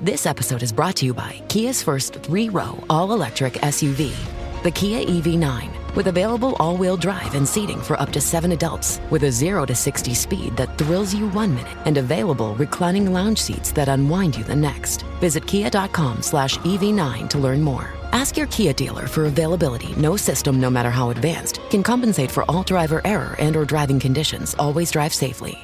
This episode is brought to you by Kia's first 3-row all-electric SUV, the Kia EV9, with available all-wheel drive and seating for up to 7 adults, with a 0 to 60 speed that thrills you 1 minute, and available reclining lounge seats that unwind you the next. Visit kia.com/EV9 to learn more. Ask your Kia dealer for availability. No system, no matter how advanced, can compensate for all driver error and or driving conditions. Always drive safely.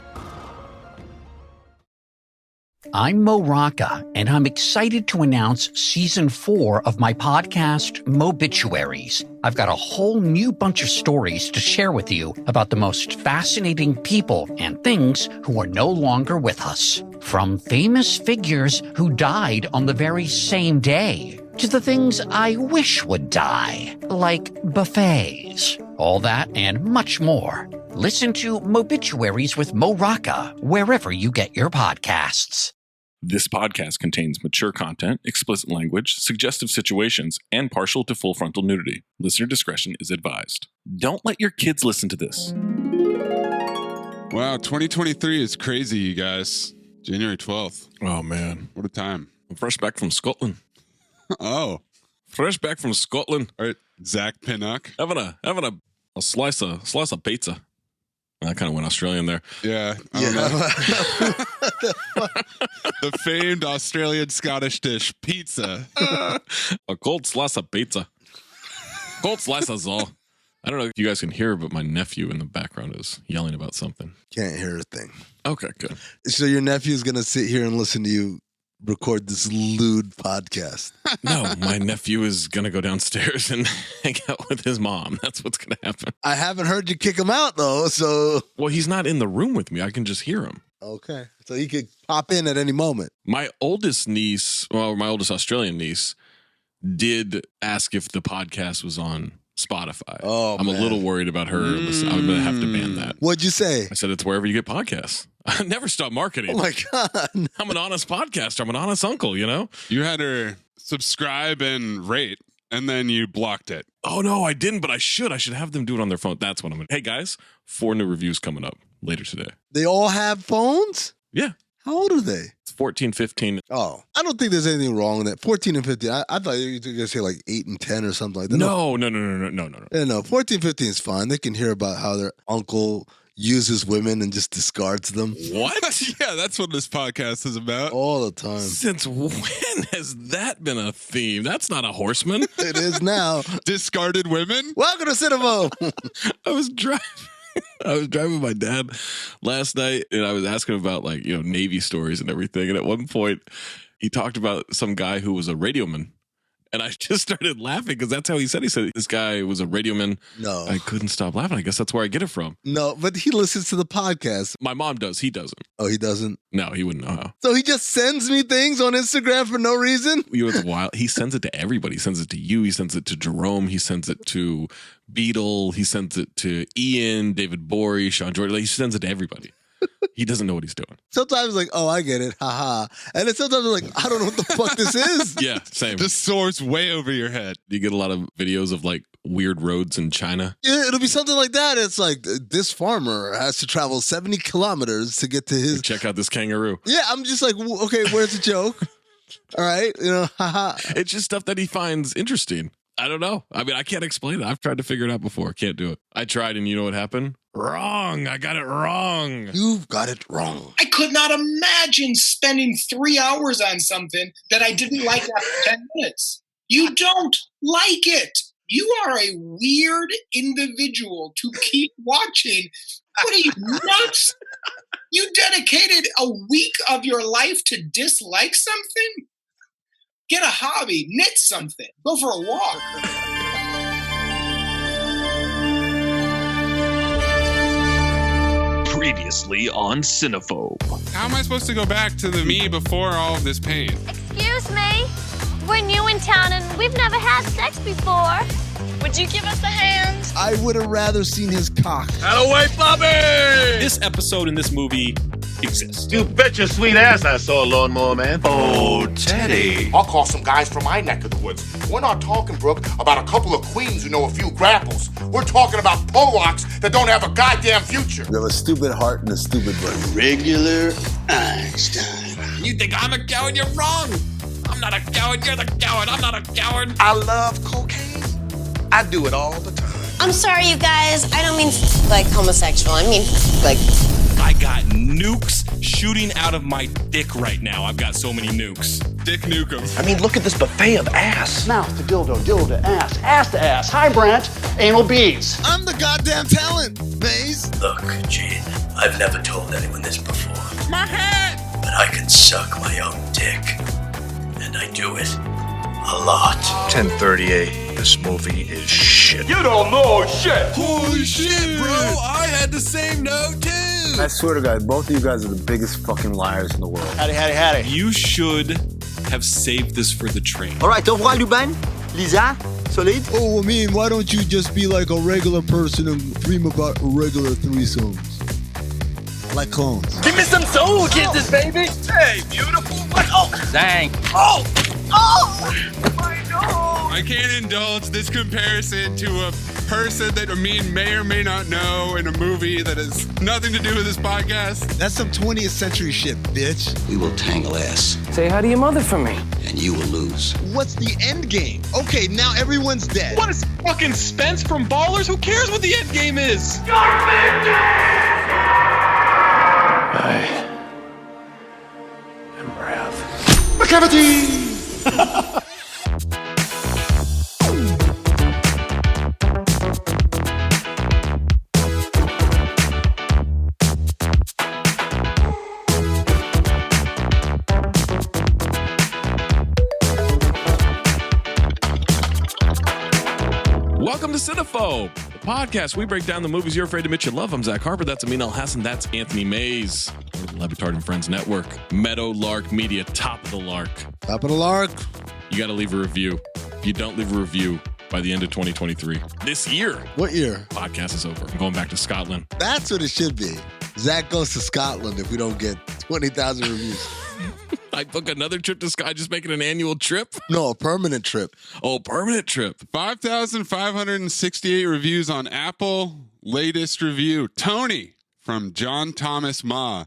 I'm Mo Rocca, and I'm excited to announce Season 4 of my podcast, Mobituaries. I've got a whole new bunch of stories to share with you about the most fascinating people and things who are no longer with us. From famous figures who died on the very same day, to the things I wish would die, like buffets. All that and much more. Listen to Mobituaries with Mo Rocca wherever you get your podcasts. This podcast contains mature content, explicit language, suggestive situations, and partial to full frontal nudity. Listener discretion is advised. Don't let your kids listen to this. Wow, 2023 is crazy, you guys. January 12th. Oh, man. What a time. I'm fresh back from Scotland. Oh. Fresh back from Scotland. All right, Zach Pinnock. Having a slice of pizza. I kind of went Australian there. Yeah. I don't know. The famed Australian Scottish dish, pizza. A cold slice of pizza. Cold slice is all. I don't know if you guys can hear, but my nephew in the background is yelling about something. Can't hear a thing. Okay, good. So your nephew's going to sit here and listen to you record this lewd podcast. No, my nephew is going to go downstairs and hang out with his mom. That's what's going to happen. I haven't heard you kick him out, though, so... Well, he's not in the room with me. I can just hear him. Okay. So he could pop in at any moment. My oldest niece, well, my oldest Australian niece, did ask if the podcast was on Spotify. Oh, I'm a little worried about her. I'm going to have to ban that. What'd you say? I said it's wherever you get podcasts. I never stop marketing. Oh, my God. I'm an honest podcaster. I'm an honest uncle, you know? You had her subscribe and rate, and then you blocked it. Oh, no, I didn't, but I should. I should have them do it on their phone. That's what I'm going to. Hey, guys, 4 new reviews coming up later today. They all have phones? Yeah. How old are they? It's 14, 15. Oh, I don't think there's anything wrong with that. 14 and 15. I thought you were going to say like 8 and 10 or something like that. No. Yeah, no, 14, 15 is fine. They can hear about how their uncle uses women and just discards them. What? Yeah, that's what this podcast is about. All the time. Since when has that been a theme? That's not a horseman. It is now. Discarded women? Welcome to Cinephobe. I was driving with my dad last night, and I was asking him about, like, you know, Navy stories and everything. And at one point, he talked about some guy who was a radioman. And I just started laughing because that's how he said. He said this guy was a radioman. No. I couldn't stop laughing. I guess that's where I get it from. No, but he listens to the podcast. My mom does. He doesn't. Oh, he doesn't? No, he wouldn't know how. So he just sends me things on Instagram for no reason? You know, it's wild. He sends it to everybody. He sends it to you. He sends it to Jerome. He sends it to Beetle. He sends it to Ian, David Bory, Sean Jordan. Like, he sends it to everybody. He doesn't know what he's doing. Sometimes like, oh, I get it. Haha. And then sometimes I'm like, I don't know what the fuck this is. Yeah, same. This soars way over your head. You get a lot of videos of like weird roads in China. Yeah, it'll be something like that. It's like this farmer has to travel 70 kilometers to get to his... Check out this kangaroo. Yeah, I'm just like, okay, where's the joke? All right, you know, haha. It's just stuff that he finds interesting. I don't know. I mean, I can't explain it. I've tried to figure it out before. Can't do it. I tried, and you know what happened? Wrong. I got it wrong. You've got it wrong. I could not imagine spending 3 hours on something that I didn't like after 10 minutes. You don't like it. You are a weird individual to keep watching. What are you, nuts? You dedicated a week of your life to dislike something? Get a hobby, knit something, go for a walk. Previously on Cinephobe. How am I supposed to go back to the me before all of this pain? Excuse me? We're new in town and we've never had sex before. Would you give us a hand? I would have rather seen his cock. Out of way, Bobby! This episode in this movie exists. You bet your sweet ass I saw a lawnmower man. Oh, Teddy. I'll call some guys from my neck of the woods. We're not talking, Brooke, about a couple of queens who know a few grapples. We're talking about Polacks that don't have a goddamn future. You have a stupid heart and a stupid brain. Regular Einstein. You think I'm a coward? You're wrong. I'm not a coward. You're the coward. I'm not a coward. I love cocaine. I do it all the time. I'm sorry, you guys. I don't mean like homosexual. I mean like... I got nukes shooting out of my dick right now. I've got so many nukes. Dick Nukem. I mean, look at this buffet of ass. Mouth to dildo, dildo to ass to ass. Hi, Brant. Anal beads. I'm the goddamn talent, Maze. Look, Gene, I've never told anyone this before. My head! But I can suck my own dick. And I do it a lot. 1038. This movie is shit. You don't know shit. Holy shit, bro. I had the same note, too. I swear to God, both of you guys are the biggest fucking liars in the world. Howdy. You should have saved this for the train. All right, au revoir, Luban. Lisa, solid. Oh, I mean, why don't you just be like a regular person and dream about regular threesomes? Like clones. Give me some soul kisses, baby. Hey, beautiful. Oh, Dang. oh, my nose. I can't indulge this comparison to a person that Amin may or may not know in a movie that has nothing to do with this podcast. That's some 20th century shit, bitch. We will tangle ass. Say hi to your mother for me. And you will lose. What's the end game? Okay, now everyone's dead. What is fucking Spence from Ballers? Who cares what the end game is? I am wrath. McCavity! Welcome to Cinephobe, the podcast. We break down the movies you're afraid to admit you love. I'm Zach Harper. That's Amin Hassan. That's Anthony Mayes. We're the Levitard and Friends Network. Meadow Lark Media, top of the lark. Top of the lark. You got to leave a review. If you don't leave a review by the end of 2023, this year. What year? Podcast is over. I'm going back to Scotland. That's what it should be. Zach goes to Scotland if we don't get 20,000 reviews. I book another trip to Scotland, just making an annual trip? No, a permanent trip. Oh, permanent trip. 5,568 reviews on Apple. Latest review. Tony from John Thomas Ma.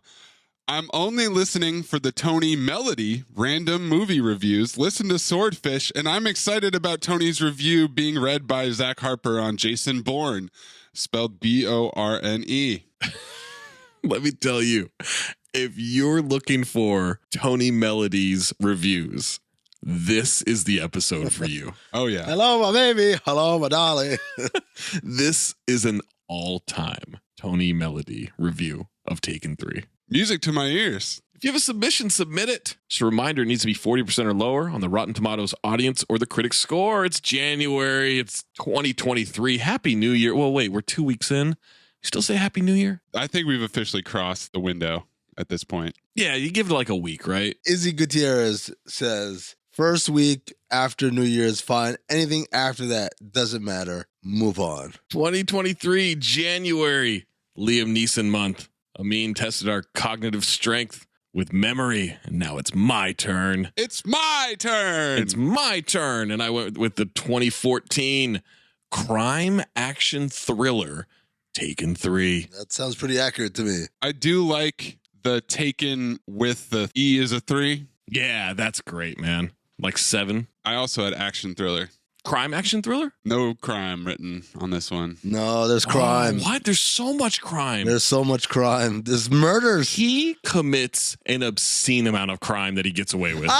I'm only listening for the Tony Melody random movie reviews. Listen to Swordfish, and I'm excited about Tony's review being read by Zach Harper on Jason Bourne, spelled Borne. Let me tell you, if you're looking for Tony Melody's reviews, this is the episode for you. Oh, yeah. Hello, my baby. Hello, my dolly. This is an all-time Tony Melody review of Taken 3. Music to my ears. If you have a submission, submit it. Just a reminder, it needs to be 40% or lower on the Rotten Tomatoes audience or the critic score. It's January. It's 2023. Happy New Year. Well, wait, we're 2 weeks in. You still say Happy New Year? I think we've officially crossed the window at this point. Yeah, you give it like a week, right? Izzy Gutierrez says, first week after New Year's, fine. Anything after that doesn't matter. Move on. 2023, January, Liam Neeson month. Amin tested our cognitive strength with memory, and now it's my turn. It's my turn. It's my turn. And I went with the 2014 crime action thriller, Taken 3. That sounds pretty accurate to me. I do like the Taken with the E is a 3. Yeah, that's great, man. Like 7. I also had action thriller. Crime action thriller? No crime written on this one. No, there's crime. Oh, what? There's so much crime. There's so much crime. There's murders. He commits an obscene amount of crime that he gets away with.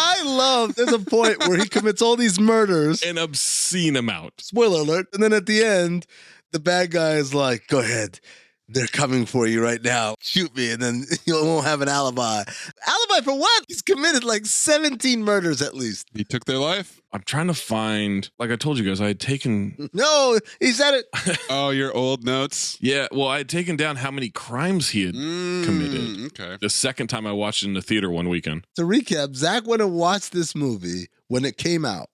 There's a point where he commits all these murders. An obscene amount. Spoiler alert. And then at the end, the bad guy is like, go ahead. They're coming for you right now. Shoot me, and then you won't have an alibi. Alibi for what? He's committed like 17 murders at least. He took their life. I'm trying to find, like I told you guys, I had taken... No, he said it. Oh, your old notes? Yeah, well, I had taken down how many crimes he had committed. Okay. The second time I watched it in the theater one weekend. To recap, Zach went and watched this movie when it came out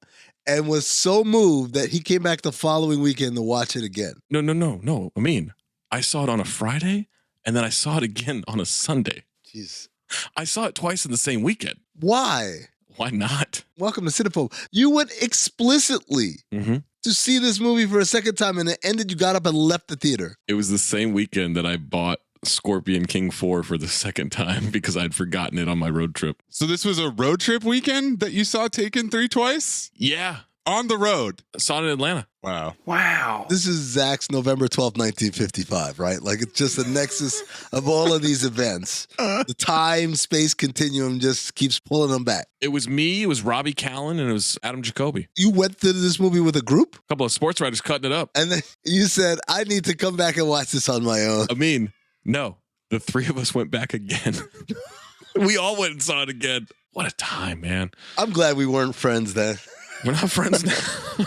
and was so moved that he came back the following weekend to watch it again. No. I mean, I saw it on a Friday, and then I saw it again on a Sunday. Jeez. I saw it twice in the same weekend. Why? Why not? Welcome to Cinephobe. You went explicitly to see this movie for a second time, and it ended, you got up and left the theater. It was the same weekend that I bought Scorpion King 4 for the second time because I'd forgotten it on my road trip. So this was a road trip weekend that you saw Taken 3 twice? Yeah. On the road. I saw it in Atlanta. Wow. This is Zach's November 12th, 1955, right? Like, it's just a nexus of all of these events. The time-space continuum just keeps pulling them back. It was me, it was Robbie Callan, and it was Adam Jacoby. You went to this movie with a group? A couple of sports writers cutting it up. And then you said, I need to come back and watch this on my own. Amin, no. The three of us went back again. We all went and saw it again. What a time, man. I'm glad we weren't friends then. We're not friends now.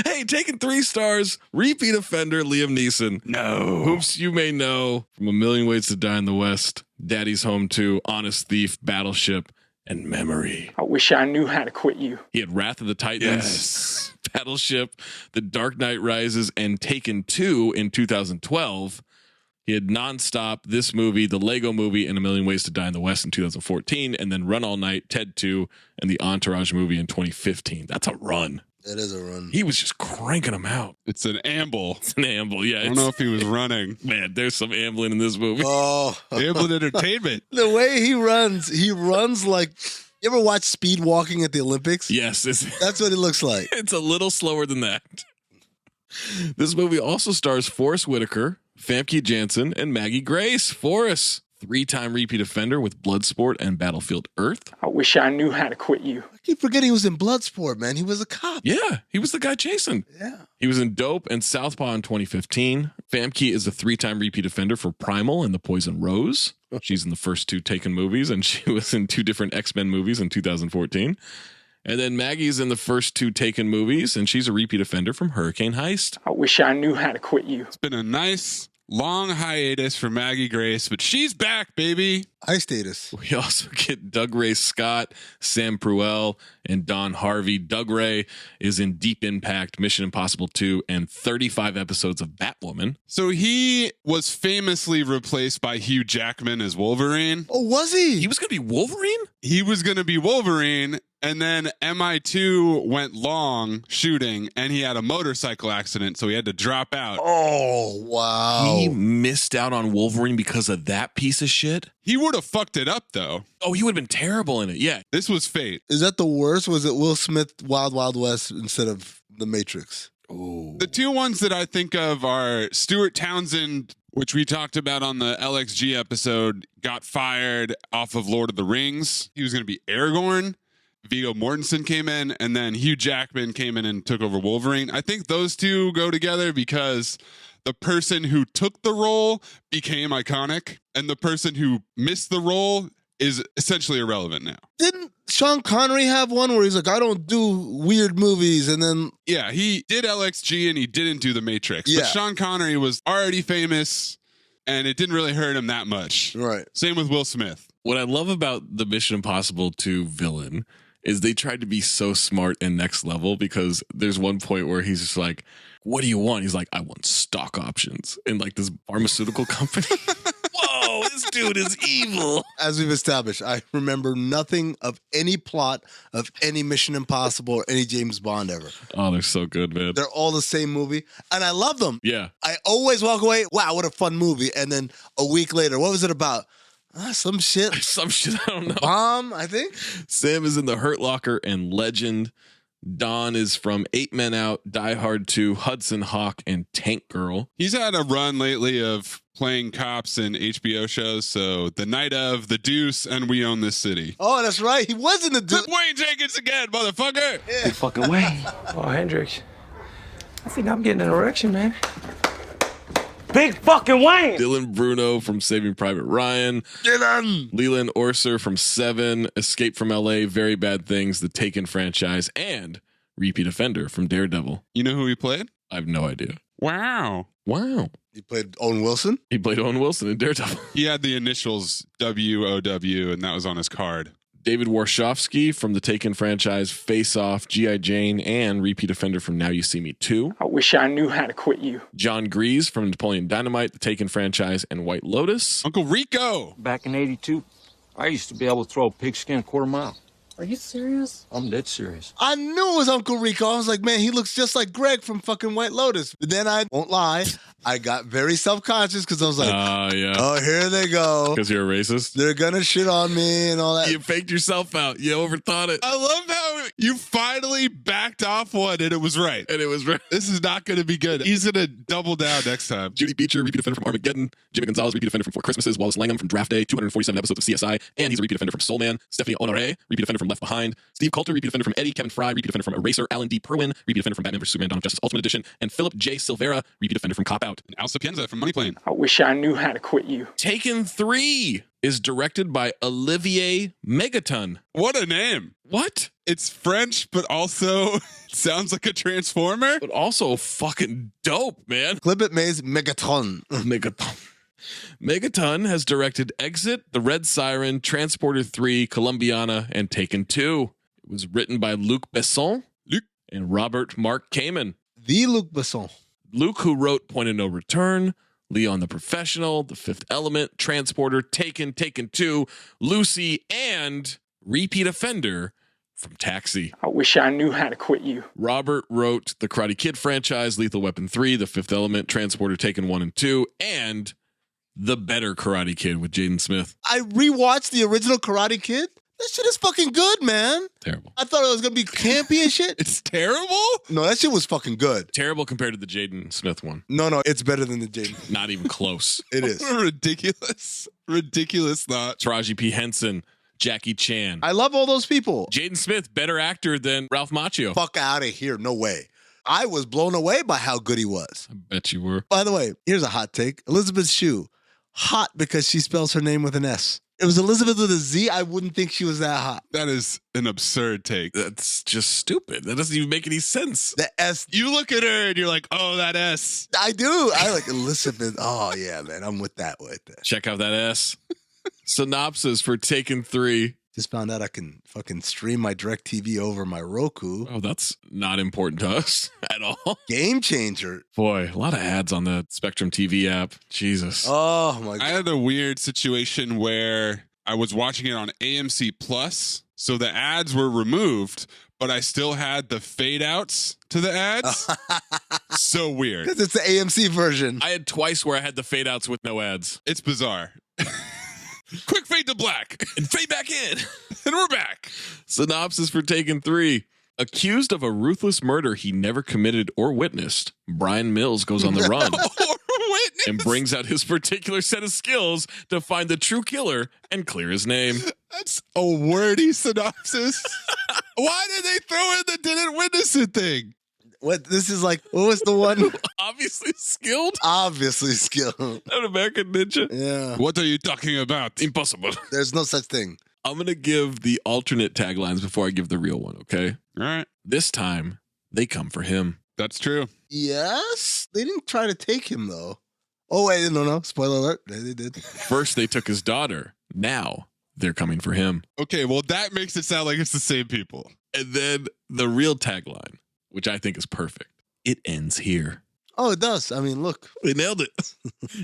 Hey, Taken 3 stars, repeat offender Liam Neeson. No. Hoops you may know from A Million Ways to Die in the West, Daddy's Home 2, Honest Thief, Battleship, and Memory. I wish I knew how to quit you. He had Wrath of the Titans, Battleship, The Dark Knight Rises, and Taken 2 in 2012. He had Nonstop, this movie, the Lego Movie, and A Million Ways to Die in the West in 2014, and then Run All Night, Ted 2, and the Entourage movie in 2015. That's a run. It is a run. He was just cranking them out. It's an amble. It's an amble, yeah. I don't know if he was running. Man, there's some ambling in this movie. Oh. Amble entertainment. The way he runs like... You ever watch speed walking at the Olympics? Yes. That's what it looks like. It's a little slower than that. This movie also stars Forrest Whitaker, Famke Janssen, and Maggie Grace. Forrest, 3-time repeat offender with Bloodsport and Battlefield Earth. I wish I knew how to quit you. I keep forgetting he was in Bloodsport, man. He was a cop. Yeah, he was the guy chasing. Yeah. He was in Dope and Southpaw in 2015. Famke is a 3-time repeat offender for Primal and The Poison Rose. She's in the first 2 Taken movies, and she was in 2 different X-Men movies in 2014. And then Maggie's in the first 2 Taken movies, and she's a repeat offender from Hurricane Heist. I wish I knew how to quit you. It's been a nice long hiatus for Maggie Grace, but she's back, baby. High status. We also get Doug Ray Scott, Sam Pruell, and Don Harvey. Doug Ray is in Deep Impact, Mission Impossible 2, and 35 episodes of Batwoman. So he was famously replaced by Hugh Jackman as Wolverine. Oh, was he? He was going to be Wolverine? He was going to be Wolverine, and then MI2 went long shooting, and he had a motorcycle accident, so he had to drop out. Oh, wow. He missed out on Wolverine because of that piece of shit? He would have fucked it up, though. Oh, he would have been terrible in it, yeah. This was fate. Is that the worst? Was it Will Smith, Wild Wild West, instead of The Matrix? Ooh. The 2 ones that I think of are Stuart Townsend, which we talked about on the LXG episode, got fired off of Lord of the Rings. He was going to be Aragorn. Viggo Mortensen came in, and then Hugh Jackman came in and took over Wolverine. I think those 2 go together because the person who took the role became iconic, and the person who missed the role is essentially irrelevant now. Didn't Sean Connery have one where he's like, I don't do weird movies, and then... Yeah, he did LXG and he didn't do The Matrix. Yeah. But Sean Connery was already famous, and it didn't really hurt him that much. Right. Same with Will Smith. What I love about the Mission Impossible 2 villain is they tried to be so smart and next level, because there's one point where he's just like, what do you want? He's like, I want stock options in like this pharmaceutical company. Whoa, this dude is evil. As we've established, I remember nothing of any plot of any Mission Impossible or any James Bond ever. Oh, they're so good, man. They're all the same movie, and I love them. Yeah. I always walk away, wow, what a fun movie. And then a week later, what was it about? Some shit. Some shit, I don't know. Bomb, I think. Sam is in The Hurt Locker and Legend. Don is from 8 Men Out, Die Hard 2, Hudson Hawk, and Tank Girl. He's had a run lately of playing cops in HBO shows. So The Night of, The Deuce, and We Own This City. Oh, that's right. He was in The Deuce. Wayne Jenkins again, motherfucker. Yeah. Big fucking Wayne. Oh, Hendrix. I think I'm getting an erection, man. Big fucking Wayne. Dylan Bruno from Saving Private Ryan. Dylan. Leland Orser from 7, Escape from LA, Very Bad Things, The Taken franchise, and repeat offender from Daredevil. You know who he played? I have no idea. Wow. Wow. He played Owen Wilson? He played Owen Wilson in Daredevil. He had the initials WOW, and that was on his card. David Warshawski from the Taken franchise, Face Off, G.I. Jane, and repeat offender from Now You See Me 2. I wish I knew how to quit you. John Grease from Napoleon Dynamite, the Taken franchise, and White Lotus. Uncle Rico. Back in 82, I used to be able to throw a pigskin a quarter mile. Are you serious? I'm dead serious. I knew it was Uncle Rico. I was like, man, he looks just like Greg from fucking White Lotus. But then I won't lie. I got very self-conscious because I was like, yeah. oh, here they go. Because you're a racist? They're going to shit on me and all that. You faked yourself out. You overthought it. I love how you finally backed off one and it was right. And it was right. This is not going to be good. He's going to double down next time. Judy Beecher, repeat offender from Armageddon. Jimmy Gonzalez, repeat offender from Four Christmases. Wallace Langham from Draft Day, 247 episodes of CSI. And he's a repeat offender from Soul Man. Stephanie Honoré, repeat offender from Left Behind. Steve Coulter, repeat offender from Eddie. Kevin Fry, repeat offender from Eraser. Alan D. Purwin, repeat offender from Batman vs. Superman Dawn of Justice Ultimate Edition. And Philip J. Silvera, repeat offender from Cop Out. And Al Sapienza from Money Plane. I wish I knew how to quit you. Taken 3 is directed by Olivier Megaton. What a name. What? It's French, but also sounds like a Transformer. But also fucking dope, man. Clip it, Maze, Megatron. Megaton. Megaton has directed Exit, The Red Siren, Transporter 3, Columbiana, and Taken 2. It was written by Luc Besson and Robert Mark Kamen. The Luc Besson. Luke, who wrote Point of No Return, Leon the Professional, The Fifth Element, Transporter, Taken, Taken 2, Lucy, and repeat offender from Taxi. I wish I knew how to quit you. Robert wrote the Karate Kid franchise, Lethal Weapon 3, The Fifth Element, Transporter, Taken 1 and 2, and the better Karate Kid with Jaden Smith. I rewatched the original Karate Kid. That shit is fucking good, man. Terrible. I thought it was going to be campy and shit. It's terrible? No, that shit was fucking good. Terrible compared to the Jaden Smith one. No, it's better than the Jaden. Not even close. It is. Ridiculous. Ridiculous not. Taraji P. Henson, Jackie Chan. I love all those people. Jaden Smith, better actor than Ralph Macchio. Fuck out of here. No way. I was blown away by how good he was. I bet you were. By the way, here's a hot take. Elizabeth Shue. Hot because she spells her name with an S. It was Elizabeth with a Z. I wouldn't think she was that hot. That is an absurd take. That's just stupid. That doesn't even make any sense. The S. You look at her and you're like, oh, that S. I do. I like Elizabeth. Oh, yeah, man. I'm with that. Check out that S. Synopsis for Taken 3. Just found out I can fucking stream my DirecTV over my Roku. Oh, that's not important to us at all. Game changer. Boy, a lot of ads on the Spectrum TV app. Jesus. Oh, my God. I had a weird situation where I was watching it on AMC Plus, so the ads were removed, but I still had the fade outs to the ads. So weird. Because it's the AMC version. I had twice where I had the fade outs with no ads. It's bizarre. Quick fade to black and fade back in. And we're back. Synopsis for Taken 3. Accused of a ruthless murder he never committed or witnessed, Brian Mills goes on the run and brings out his particular set of skills to find the true killer and clear his name. That's a wordy synopsis. Why did they throw in the didn't witness it thing? What? This is like, what was the one? Obviously skilled. Obviously skilled. An American Ninja. Yeah. What are you talking about? Impossible. There's no such thing. I'm going to give the alternate taglines before I give the real one, okay? All right. This time, they come for him. That's true. Yes? They didn't try to take him, though. Oh, wait, no. Spoiler alert. They did. First, they took his daughter. Now, they're coming for him. Okay, well, that makes it sound like it's the same people. And then the real tagline, which I think is perfect. It ends here. Oh, it does. I mean, look. They nailed it.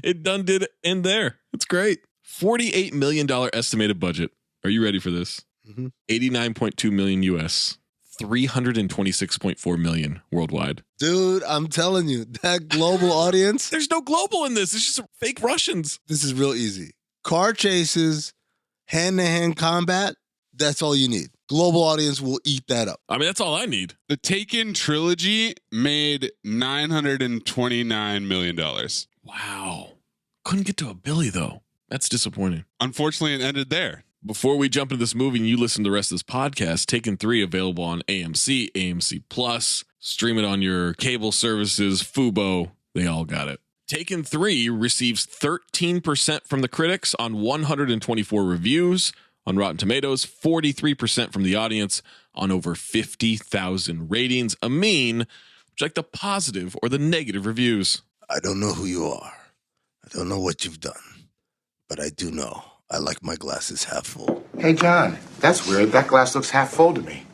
It done did end there. It's great. $48 million estimated budget. Are you ready for this? Mm-hmm. 89.2 million US. 326.4 million worldwide. Dude, I'm telling you, that global audience. There's no global in this. It's just fake Russians. This is real easy. Car chases, hand-to-hand combat. That's all you need. Global audience will eat that up. I mean, that's all I need. The Taken trilogy made $929 million. Wow. Couldn't get to $1 billion, though. That's disappointing. Unfortunately, it ended there. Before we jump into this movie and you listen to the rest of this podcast, Taken 3 available on AMC, AMC Plus. Stream it on your cable services, Fubo. They all got it. Taken 3 receives 13% from the critics on 124 reviews. On Rotten Tomatoes, 43% from the audience on over 50,000 ratings. Amin, would you like the positive or the negative reviews? I don't know who you are. I don't know what you've done. But I do know I like my glasses half full. Hey, John, that's weird. That glass looks half full to me.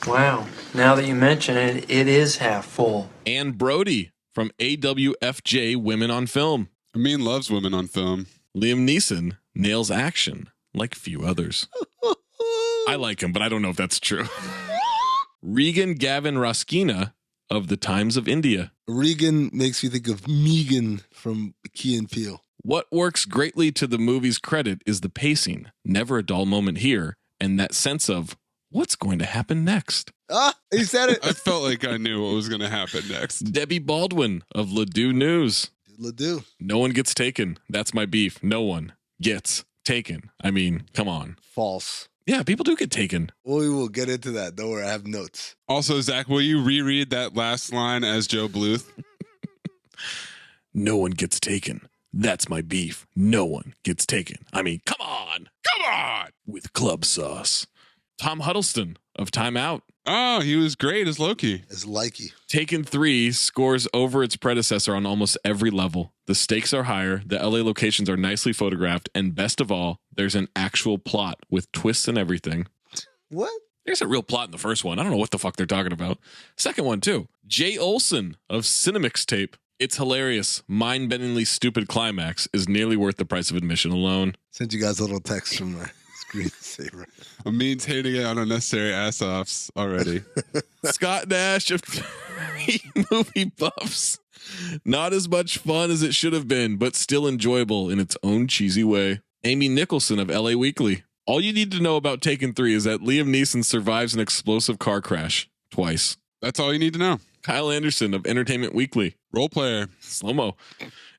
Wow. Now that you mention it, it is half full. Ann Brody from AWFJ Women on Film. Amin loves women on film. Liam Neeson nails action like few others. I like him, but I don't know if that's true. Regan Gavin Roskina of the Times of India. Regan makes me think of Megan from Key and Peele. What works greatly to the movie's credit is the pacing, never a dull moment here, and that sense of what's going to happen next. Ah, he said it. I felt like I knew what was going to happen next. Debbie Baldwin of Ledoux News. Ledoux. No one gets taken. That's my beef. No one gets taken. I mean, come on. False. Yeah, people do get taken. We will get into that. Don't worry, I have notes. Also, Zach, will you reread that last line as Joe Bluth? No one gets taken. That's my beef. No one gets taken. I mean, come on. Come on. With club sauce. Tom Huddleston of Time Out. Oh, he was great as Loki. As Likey. Taken 3 scores over its predecessor on almost every level. The stakes are higher, the LA locations are nicely photographed, and best of all, there's an actual plot with twists and everything. What? There's a real plot in the first one. I don't know what the fuck they're talking about. Second one, too. Jay Olson of Cinemix Tape. It's hilarious. Mind-bendingly stupid climax is nearly worth the price of admission alone. Sent you guys a little text from my screensaver. Amin's hating it on unnecessary ass-offs already. Scott Nash of Movie Buffs. Not as much fun as it should have been, but still enjoyable in its own cheesy way. Amy Nicholson of LA Weekly. All you need to know about Taken 3 is that Liam Neeson survives an explosive car crash twice. That's all you need to know. Kyle Anderson of Entertainment Weekly. Role player. Slow-mo.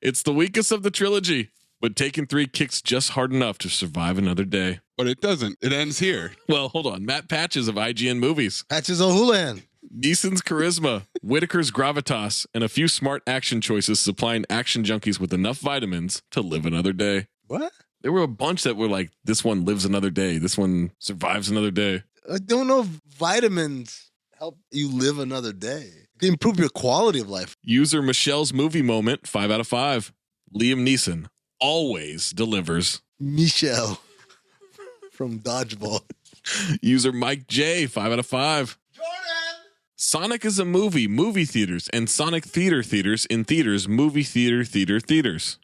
It's the weakest of the trilogy, but Taken 3 kicks just hard enough to survive another day. But it doesn't. It ends here. Well, hold on. Matt Patches of IGN Movies. Patches O'Houlihan. Neeson's charisma, Whitaker's gravitas, and a few smart action choices supplying action junkies with enough vitamins to live another day. What? There were a bunch that were like, this one lives another day. This one survives another day. I don't know if vitamins help you live another day. It can improve your quality of life. User Michelle's movie moment, 5 out of 5. Liam Neeson always delivers. Michelle from Dodgeball. User Mike J, 5 out of 5. Jordan! Sonic is a movie theaters, and Sonic theaters in theaters, movie theaters.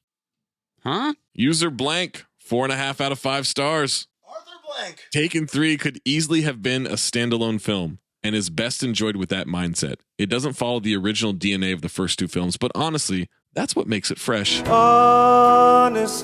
Huh? User Blank, 4.5 out of 5 stars. Arthur Blank. Taken 3 could easily have been a standalone film and is best enjoyed with that mindset. It doesn't follow the original DNA of the first 2 films, but honestly, that's what makes it fresh. Honesty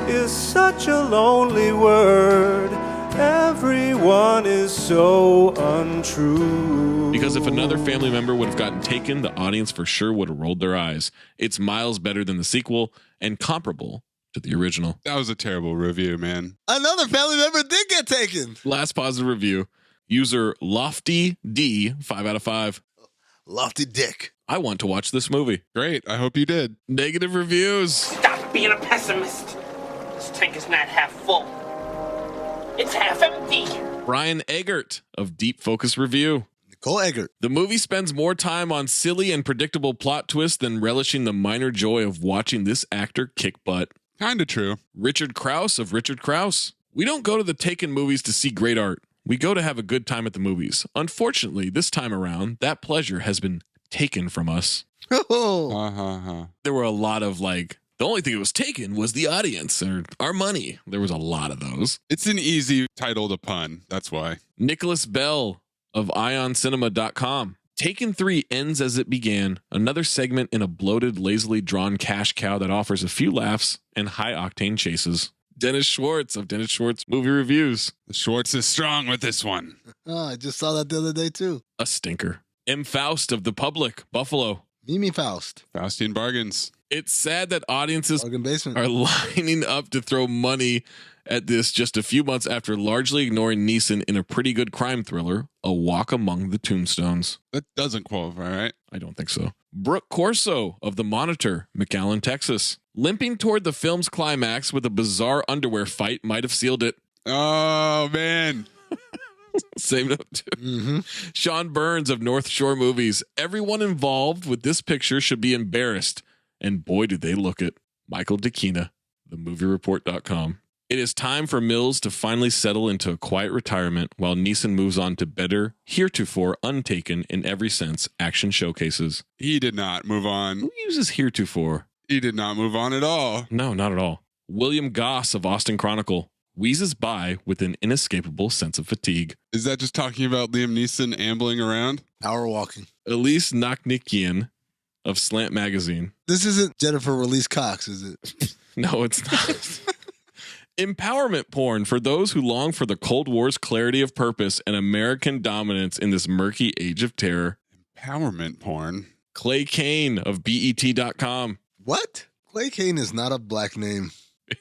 is such a lonely word. Everyone is so untrue. Because if another family member would have gotten taken, the audience for sure would have rolled their eyes. It's miles better than the sequel and comparable to the original. That was a terrible review, man. Another family member did get taken. Last positive review. User Lofty D, 5 out of 5. Lofty Dick. I want to watch this movie. Great. I hope you did. Negative reviews. Stop being a pessimist. This tank is not half full. It's half empty. Brian Eggert of Deep Focus Review. Nicole Eggert. The movie spends more time on silly and predictable plot twists than relishing the minor joy of watching this actor kick butt. Kinda true. Richard Krause of Richard Krause. We don't go to the Taken movies to see great art. We go to have a good time at the movies. Unfortunately, this time around, that pleasure has been taken from us. There were a lot of the only thing that was taken was the audience or our money. There was a lot of those. It's an easy title to pun. That's why. Nicholas Bell of IonCinema.com. Taken 3 ends as it began. Another segment in a bloated, lazily drawn cash cow that offers a few laughs and high-octane chases. Dennis Schwartz of Dennis Schwartz Movie Reviews. The Schwartz is strong with this one. Oh, I just saw that the other day, too. A stinker. M. Faust of The Public, Buffalo. Mimi Faust. Faustian Bargains. It's sad that audiences Basement. are lining up to throw money at this just a few months after largely ignoring Neeson in a pretty good crime thriller, A Walk Among the Tombstones. That doesn't qualify, right? I don't think so. Brooke Corso of The Monitor, McAllen, Texas. Limping toward the film's climax with a bizarre underwear fight might have sealed it. Oh, man. Same note, too. Sean Burns of North Shore Movies. Everyone involved with this picture should be embarrassed. And boy, did they look it. Michael Dakina, themoviereport.com. It is time for Mills to finally settle into a quiet retirement while Neeson moves on to better, heretofore untaken in every sense, action showcases. He did not move on. Who uses heretofore? He did not move on at all. No, not at all. William Goss of Austin Chronicle. wheezes by with an inescapable sense of fatigue. Is that just talking about Liam Neeson ambling around? Power walking. Elise Nakhnikian of Slant Magazine. This isn't Jennifer Release Cox, is it? No, it's not. Empowerment porn for those who long for the Cold War's clarity of purpose and American dominance in this murky age of terror. Empowerment porn. Clay Kane of BET.com. What? Clay Kane is not a black name.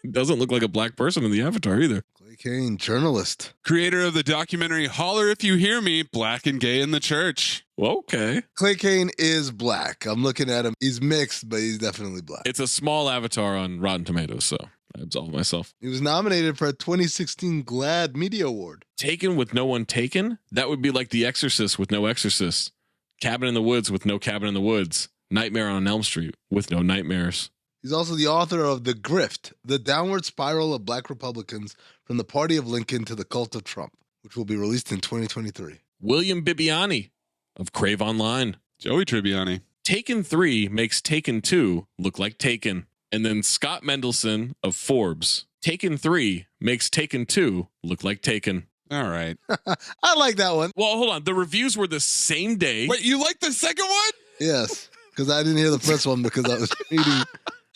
It doesn't look like a black person in the avatar either. Clay Kane, journalist. Creator of the documentary Holler If You Hear Me, Black and Gay in the Church. Well, okay. Clay Kane is black. I'm looking at him. He's mixed, but he's definitely black. It's a small avatar on Rotten Tomatoes, so I absolve myself. He was nominated for a 2016 GLAAD Media Award. Taken with no one taken? That would be like The Exorcist with no exorcist. Cabin in the Woods with no cabin in the woods. Nightmare on Elm Street with no nightmares. He's also the author of The Grift, The Downward Spiral of Black Republicans from the Party of Lincoln to the Cult of Trump, which will be released in 2023. William Bibbiani of Crave Online. Joey Tribbiani. Taken 3 makes Taken 2 look like Taken. And then Scott Mendelson of Forbes. Taken 3 makes Taken 2 look like Taken. All right. I like that one. Well, hold on. The reviews were the same day. Wait, you like the second one? Yes, because I didn't hear the first one because I was reading.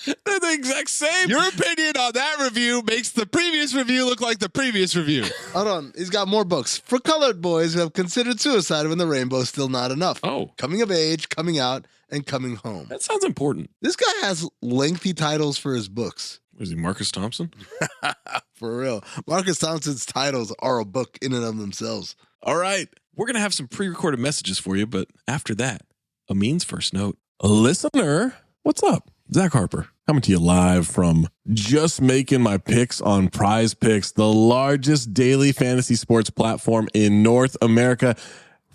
They're the exact same. Your opinion on that review makes the previous review look like the previous review. Hold on. He's got more books. For colored boys who have considered suicide when the rainbow's still not enough. Oh. Coming of age, coming out, and coming home. That sounds important. This guy has lengthy titles for his books. Was he Marcus Thompson? For real. Marcus Thompson's titles are a book in and of themselves. All right. We're going to have some pre-recorded messages for you, but after that, Amin's first note. Listener, what's up? Zach Harper, coming to you live from just making my picks on Prize Picks, the largest daily fantasy sports platform in North America.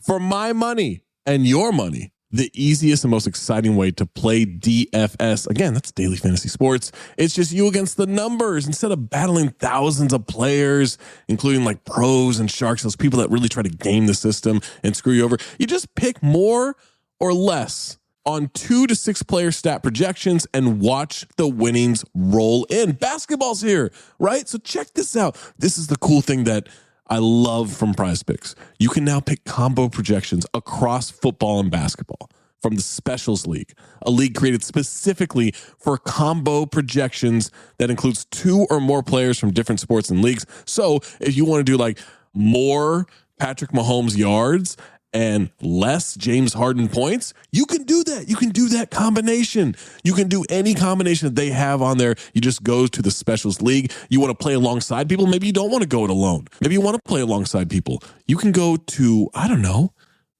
For my money and your money, the easiest and most exciting way to play DFS. Again, that's daily fantasy sports. It's just you against the numbers instead of battling thousands of players, including like pros and sharks, those people that really try to game the system and screw you over. You just pick more or less on 2 to 6 player stat projections and watch the winnings roll in. Basketball's here, right? So check this out. This is the cool thing that I love from Prize Picks. You can now pick combo projections across football and basketball from the Specials League, a league created specifically for combo projections that includes 2 or more players from different sports and leagues. So if you want to do like more Patrick Mahomes yards and less James Harden points, you can do that. You can do that combination. You can do any combination that they have on there. You just go to the Specials League. You want to play alongside people. Maybe you don't want to go it alone. Maybe you want to play alongside people. You can go to, I don't know,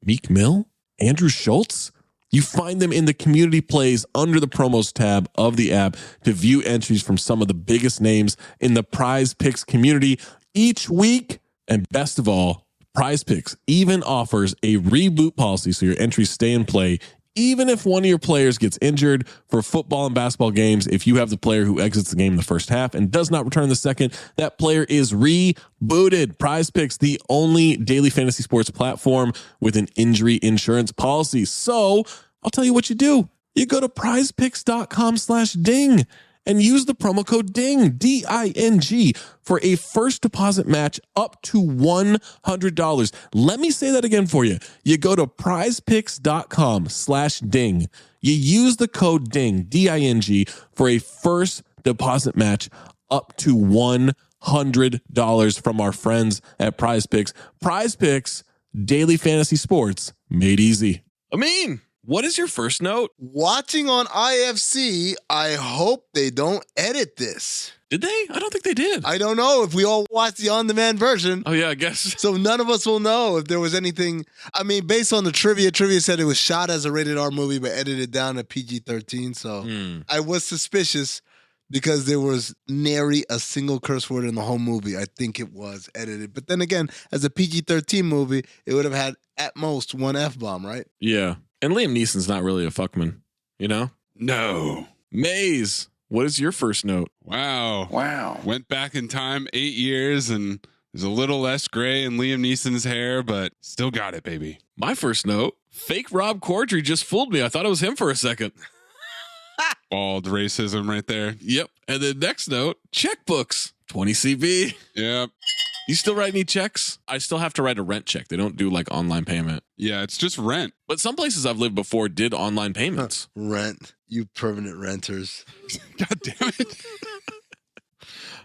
Meek Mill, Andrew Schultz. You find them in the community plays under the promos tab of the app to view entries from some of the biggest names in the Prize Picks community each week. And best of all, Prize Picks even offers a reboot policy so your entries stay in play even if one of your players gets injured. For football and basketball games, if you have the player who exits the game in the first half and does not return in the second, that player is rebooted. Prize Picks, the only daily fantasy sports platform with an injury insurance policy. So I'll tell you what you do. You go to prizepicks.com/ding and use the promo code DING, D-I-N-G, for a first deposit match up to $100. Let me say that again for you. You go to prizepicks.com/ding. You use the code DING, D-I-N-G, for a first deposit match up to $100 from our friends at Prize Picks. Prize Picks, daily fantasy sports made easy. Amin, what is your first note? Watching on IFC, I hope they don't edit this. Did they? I don't think they did. I don't know if we all watched the on-demand version. Oh, yeah, I guess. So none of us will know if there was anything. I mean, based on the trivia said it was shot as a rated R movie, but edited down to PG-13. So I was suspicious because there was nary a single curse word in the whole movie. I think it was edited. But then again, as a PG-13 movie, it would have had at most one F-bomb, right? Yeah. And Liam Neeson's not really a fuckman, you know? No. Maze, what is your first note? Wow. Went back in time 8 years and there's a little less gray in Liam Neeson's hair, but still got it, baby. My first note, fake Rob Corddry just fooled me. I thought it was him for a second. Bald racism right there. Yep. And then next note, checkbooks, 20 CB. Yep. You still write any checks? I still have to write a rent check. They don't do like online payment. Yeah, it's just rent. But some places I've lived before did online payments. Rent. You permanent renters. God damn it.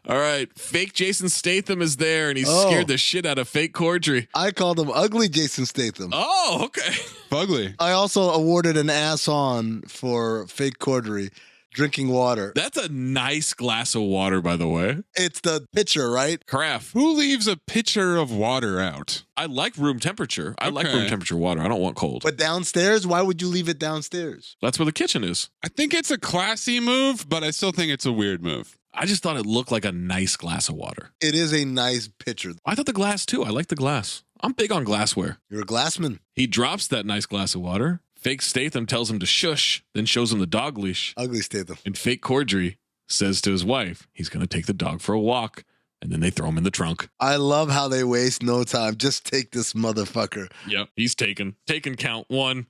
All right. Fake Jason Statham is there, and he scared the shit out of fake Cordry. I called him ugly Jason Statham. Oh, okay. Ugly. I also awarded an ass on for fake Cordry. Drinking water. That's a nice glass of water, by the way. It's the pitcher, right? Carafe. Who leaves a pitcher of water out? I like room temperature. I like room temperature water. I don't want cold. But downstairs, why would you leave it downstairs? That's where the kitchen is. I think it's a classy move, but I still think it's a weird move. I just thought it looked like a nice glass of water. It is a nice pitcher. I thought the glass too. I like the glass. I'm big on glassware. You're a glassman. He drops that nice glass of water. Fake Statham tells him to shush, then shows him the dog leash. Ugly Statham. And fake Cordry says to his wife, he's going to take the dog for a walk. And then they throw him in the trunk. I love how they waste no time. Just take this motherfucker. Yep, he's taken. Taken count 1.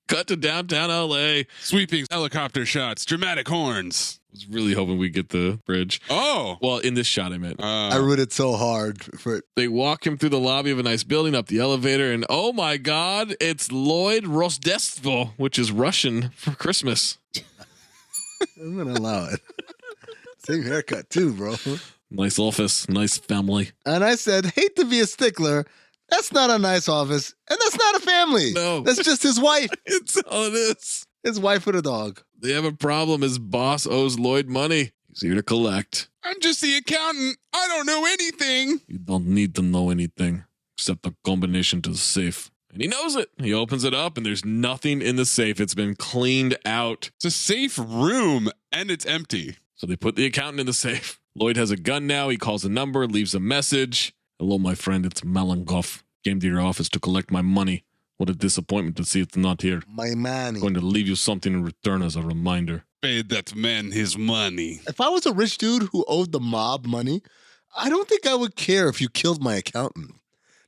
Cut to downtown LA. Sweeping helicopter shots, dramatic horns. I was really hoping we'd get the bridge. Oh. Well, in this shot, I meant. I rooted so hard for it. They walk him through the lobby of a nice building, up the elevator, and oh my God, it's Lloyd Rosdestvo, which is Russian for Christmas. I'm going to allow it. Same haircut too, bro. Nice office, nice family. And I said, hate to be a stickler. That's not a nice office. And that's not a family. No. That's just his wife. It's all it is. His wife with a dog. They have a problem. His boss owes Lloyd money. He's here to collect. I'm just the accountant. I don't know anything. You don't need to know anything except the combination to the safe. And he knows it. He opens it up and there's nothing in the safe. It's been cleaned out. It's a safe room and it's empty. So they put the accountant in the safe. Lloyd has a gun now. He calls a number, leaves a message. Hello, my friend. It's Malenkoff. Came to your office to collect my money. What a disappointment to see it's not here. My money. I'm going to leave you something in return as a reminder. Pay that man his money. If I was a rich dude who owed the mob money, I don't think I would care if you killed my accountant.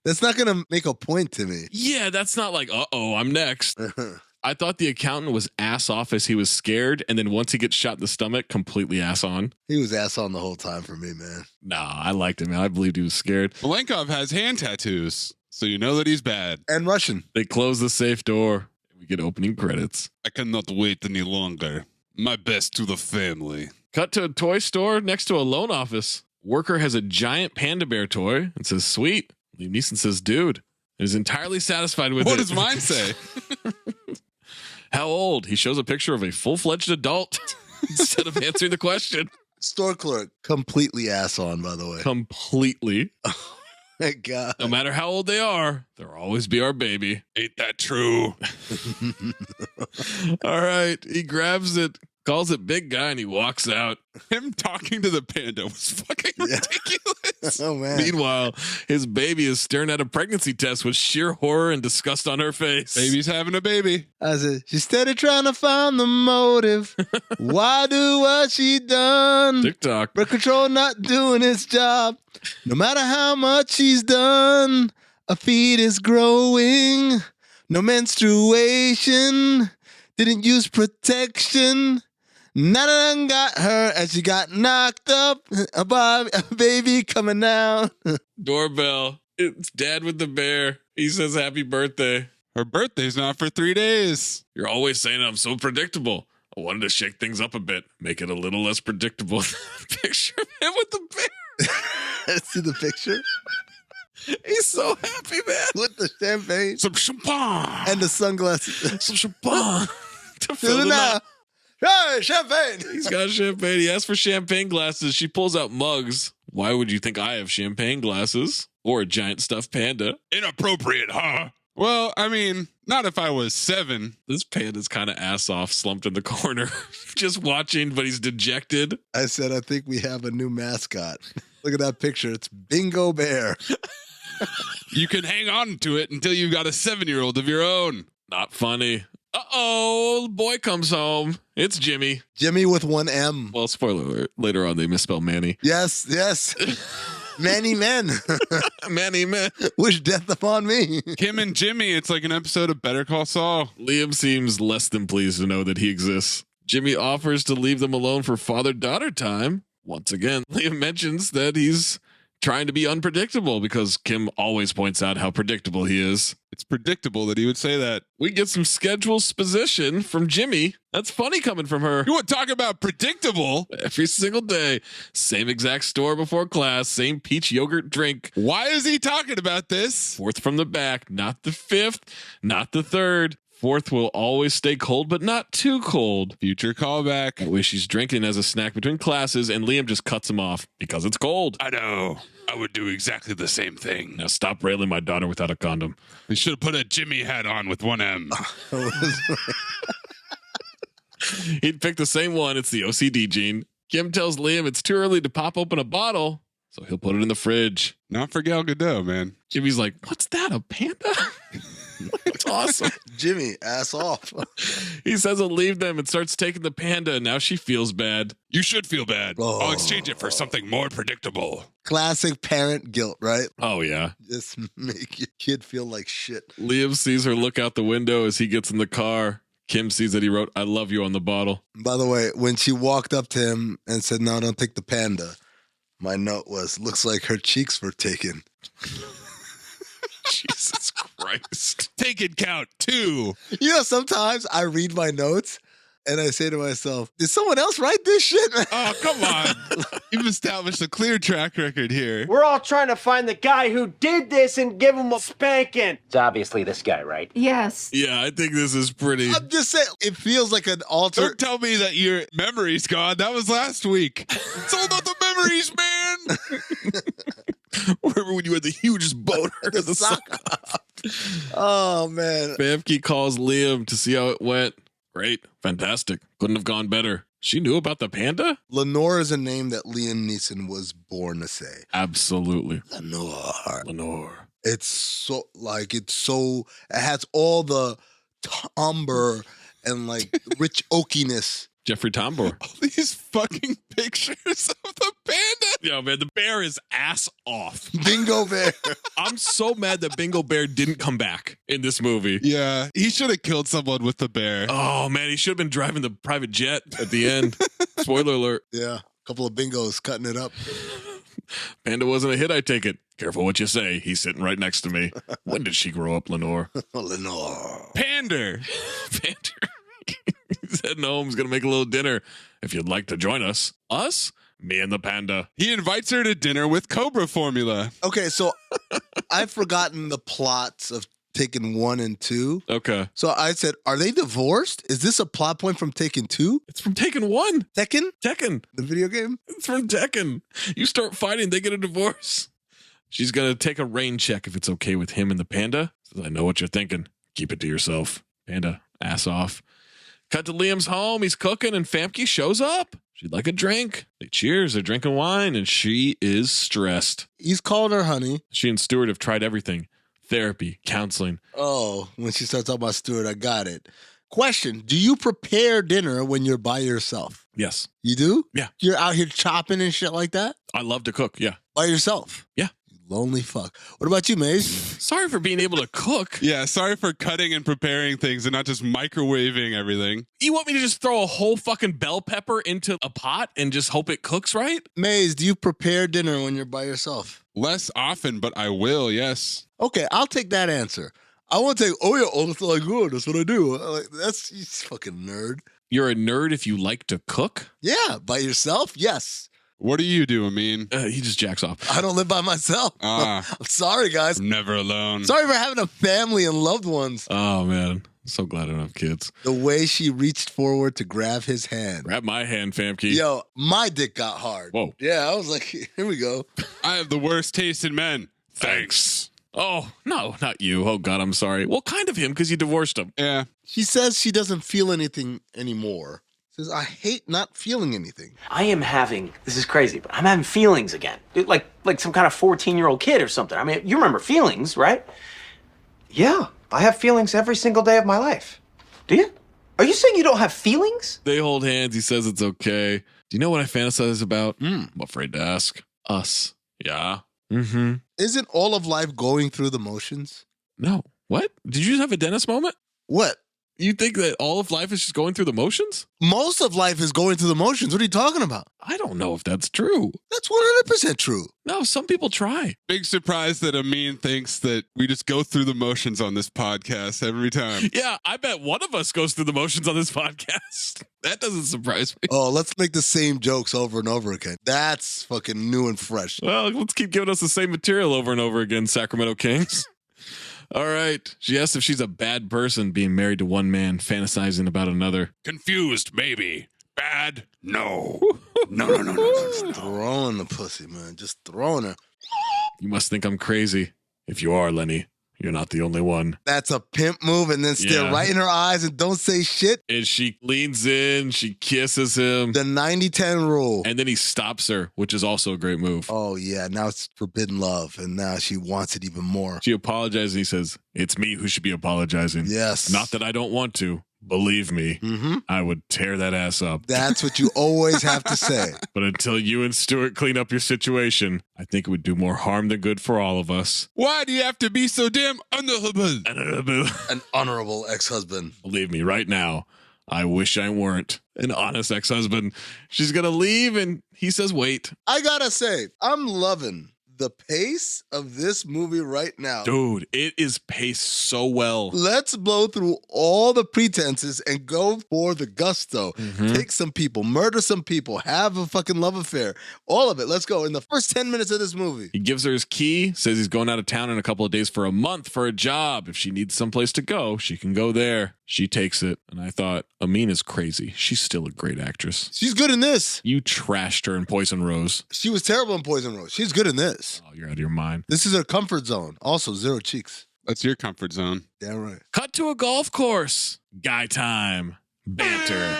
That's not going to make a point to me. Yeah, that's not like, uh-oh, I'm next. I thought the accountant was ass off as he was scared, and then once he gets shot in the stomach, completely ass on. He was ass on the whole time for me, man. Nah, I liked him, man. I believed he was scared. Malenkov has hand tattoos, so you know that he's bad. And Russian. They close the safe door, and we get opening credits. I cannot wait any longer. My best to the family. Cut to a toy store next to a loan office. Worker has a giant panda bear toy and says, sweet. Liam Neeson says, dude. And is entirely satisfied with it. What does mine say? How old? He shows a picture of a full-fledged adult instead of answering the question. Store clerk. Completely ass on, by the way. Completely. Oh, my God. No matter how old they are, they'll always be our baby. Ain't that true? All right. He grabs it, calls it big guy, and he walks out. Him talking to the panda was fucking ridiculous. Oh, man. Meanwhile, his baby is staring at a pregnancy test with sheer horror and disgust on her face. Baby's having a baby. I said, she's steady trying to find the motive. Why do what she done? TikTok. Birth control not doing its job. No matter how much she's done, a fetus growing. No menstruation. Didn't use protection. None of them got her and she got knocked up. A baby coming down. Doorbell. It's Dad with the bear. He says happy birthday. Her birthday's not for 3 days. You're always saying I'm so predictable. I wanted to shake things up a bit, make it a little less predictable. Picture of him with the bear. See the picture? He's so happy, man. With the champagne. Some champagne. And the sunglasses. Some champagne. To fill Fill them up. Hey, champagne. He's got champagne. He asked for champagne glasses. She pulls out mugs. Why would you think I have champagne glasses? Or a giant stuffed panda? Inappropriate, huh? Well, I mean, not if I was 7. This panda's kind of ass off, slumped in the corner. Just watching, but he's dejected. I said, I think we have a new mascot. Look at that picture. It's Bingo Bear. You can hang on to it until you've got a 7-year-old of your own. Not funny. Uh-oh, boy comes home. It's Jimmy. Jimmy with one M. Well, spoiler alert. Later on, they misspell Manny. Yes, yes. Many men. Many men. Wish death upon me. Kim and Jimmy, it's like an episode of Better Call Saul. Liam seems less than pleased to know that he exists. Jimmy offers to leave them alone for father-daughter time. Once again, Liam mentions that he's trying to be unpredictable because Kim always points out how predictable he is. It's predictable that he would say that. We get some schedule exposition from Jimmy. That's funny coming from her. You want to talk about predictable? Every single day, same exact store before class, same peach yogurt drink. Why is he talking about this? Fourth from the back, not the fifth, not the third. Fourth will always stay cold, but not too cold. Future callback. I wish he's drinking as a snack between classes, and Liam just cuts him off because it's cold. I know. I would do exactly the same thing. Now stop railing my daughter without a condom. We should have put a Jimmy hat on with one M. He'd pick the same one. It's the OCD gene. Kim tells Liam it's too early to pop open a bottle, so he'll put it in the fridge. Not for Gal Gadot, man. Jimmy's like, what's that, a panda? It's awesome. Jimmy, ass off. He says he'll leave them and starts taking the panda, and now she feels bad. You should feel bad. I'll exchange it for something more predictable. Classic parent guilt, right? Oh, yeah. Just make your kid feel like shit. Liam sees her look out the window as he gets in the car. Kim sees that he wrote, I love you on the bottle. By the way, when she walked up to him and said, no, don't take the panda, my note was, looks like her cheeks were taken. Jesus Christ. Taken count 2. You know, sometimes I read my notes and I say to myself, did someone else write this shit? Oh, come on. You've established a clear track record here. We're all trying to find the guy who did this and give him a spanking. It's obviously this guy, right? Yes. Yeah, I think this is pretty. I'm just saying, it feels like an alter. Don't tell me that your memory's gone. That was last week. It's all about the memories, man. Remember when you had the hugest boner? The sock. Oh, man. Famke calls Liam to see how it went. Great. Fantastic. Couldn't have gone better. She knew about the panda? Lenore is a name that Liam Neeson was born to say. Absolutely. Lenore. It's so, it has all the timbre and like rich oakiness. Jeffrey Tambor. All these fucking pictures of the panda. Yo, man, the bear is ass off. Bingo Bear. I'm so mad that Bingo Bear didn't come back in this movie. Yeah, he should have killed someone with the bear. Oh, man, he should have been driving the private jet at the end. Spoiler alert. Yeah, a couple of bingos cutting it up. Panda wasn't a hit, I take it. Careful what you say. He's sitting right next to me. When did she grow up, Lenore? Lenore. Pander. He's heading home. He's going to make a little dinner. If you'd like to join us. Us? Me and the panda. He invites her to dinner with Cobra formula. Okay, so I've forgotten the plots of Taken 1 and 2. Okay. So I said, are they divorced? Is this a plot point from Taken 2? It's from Taken 1. Tekken? Tekken. The video game? It's from Tekken. You start fighting, they get a divorce. She's going to take a rain check if it's okay with him and the panda. Says, I know what you're thinking. Keep it to yourself. Panda, ass off. Cut to Liam's home. He's cooking, and Famke shows up. She'd like a drink. They cheers. They're drinking wine, and she is stressed. He's called her honey. She and Stuart have tried everything. Therapy, counseling. Oh, when she starts talking about Stuart, I got it. Question, do you prepare dinner when you're by yourself? Yes. You do? Yeah. You're out here chopping and shit like that? I love to cook, yeah. By yourself? Yeah. Lonely fuck. What about you, Maze? Sorry for being able to cook. Yeah, sorry for cutting and preparing things and not just microwaving everything. You want me to just throw a whole fucking bell pepper into a pot and just hope it cooks right? Maze, do you prepare dinner when you're by yourself? Less often, but I will, yes. Okay, I'll take that answer. I won't take, oh yeah, oh, that's like, oh, that's what I do. Like, that's, you fucking nerd. You're a nerd if you like to cook? Yeah, by yourself? Yes. What do you do, Amin? He just jacks off. I don't live by myself. I'm sorry, guys. I'm never alone. Sorry for having a family and loved ones. Oh, man. I'm so glad I don't have kids. The way she reached forward to grab his hand. Grab my hand, Famke. Yo, my dick got hard. Whoa. Yeah, I was like, here we go. I have the worst taste in men. Thanks. Oh, no, not you. Oh, God, I'm sorry. Well, kind of him because you divorced him. Yeah. She says she doesn't feel anything anymore. Says, I hate not feeling anything. I am having, this is crazy, but I'm having feelings again. Like some kind of 14-year-old kid or something. I mean, you remember feelings, right? Yeah, I have feelings every single day of my life. Do you? Are you saying you don't have feelings? They hold hands. He says it's okay. Do you know what I fantasize about? I'm afraid to ask. Us Yeah. Mm-hmm. Isn't all of life going through the motions? No. What? Did you just have a dentist moment? What? You think that all of life is just going through the motions? Most of life is going through the motions. What are you talking about? I don't know if that's true. That's 100% true. No, some people try. Big surprise that Amin thinks that we just go through the motions on this podcast every time. Yeah, I bet one of us goes through the motions on this podcast. That doesn't surprise me. Oh, let's make the same jokes over and over again. That's fucking new and fresh. Well, let's keep giving us the same material over and over again, Sacramento Kings. All right. She asks if she's a bad person being married to one man, fantasizing about another. Confused, maybe. Bad? No. No. Just throwing the pussy, man. Just throwing her. You must think I'm crazy. If you are, Lenny, you're not the only one. That's a pimp move, and then stare right in her eyes and don't say shit. And she leans in, she kisses him. The 90-10 rule. And then he stops her, which is also a great move. Oh, yeah. Now it's forbidden love, and now she wants it even more. She apologizes, and he says, it's me who should be apologizing. Yes. Not that I don't want to. Believe me, I would tear that ass up. That's what you always have to say. But until you and Stuart clean up your situation, I think it would do more harm than good for all of us. Why do you have to be so damn honorable? An honorable ex-husband. Believe me, right now, I wish I weren't an honest ex-husband. She's going to leave, and he says, wait. I gotta say, I'm loving the pace of this movie right now. Dude, it is paced so well. Let's blow through all the pretenses and go for the gusto. Take some people, murder some people, have a fucking love affair. All of it. Let's go. In the first 10 minutes of this movie. He gives her his key, says he's going out of town in a couple of days for a month for a job. If she needs someplace to go, she can go there. She takes it. And I thought, Amin is crazy. She's still a great actress. She's good in this. You trashed her in Poison Rose. She was terrible in Poison Rose. She's good in this. Oh, you're out of your mind. This is her comfort zone. Also, zero cheeks. That's your comfort zone. Damn right. Cut to a golf course. Guy time. Banter.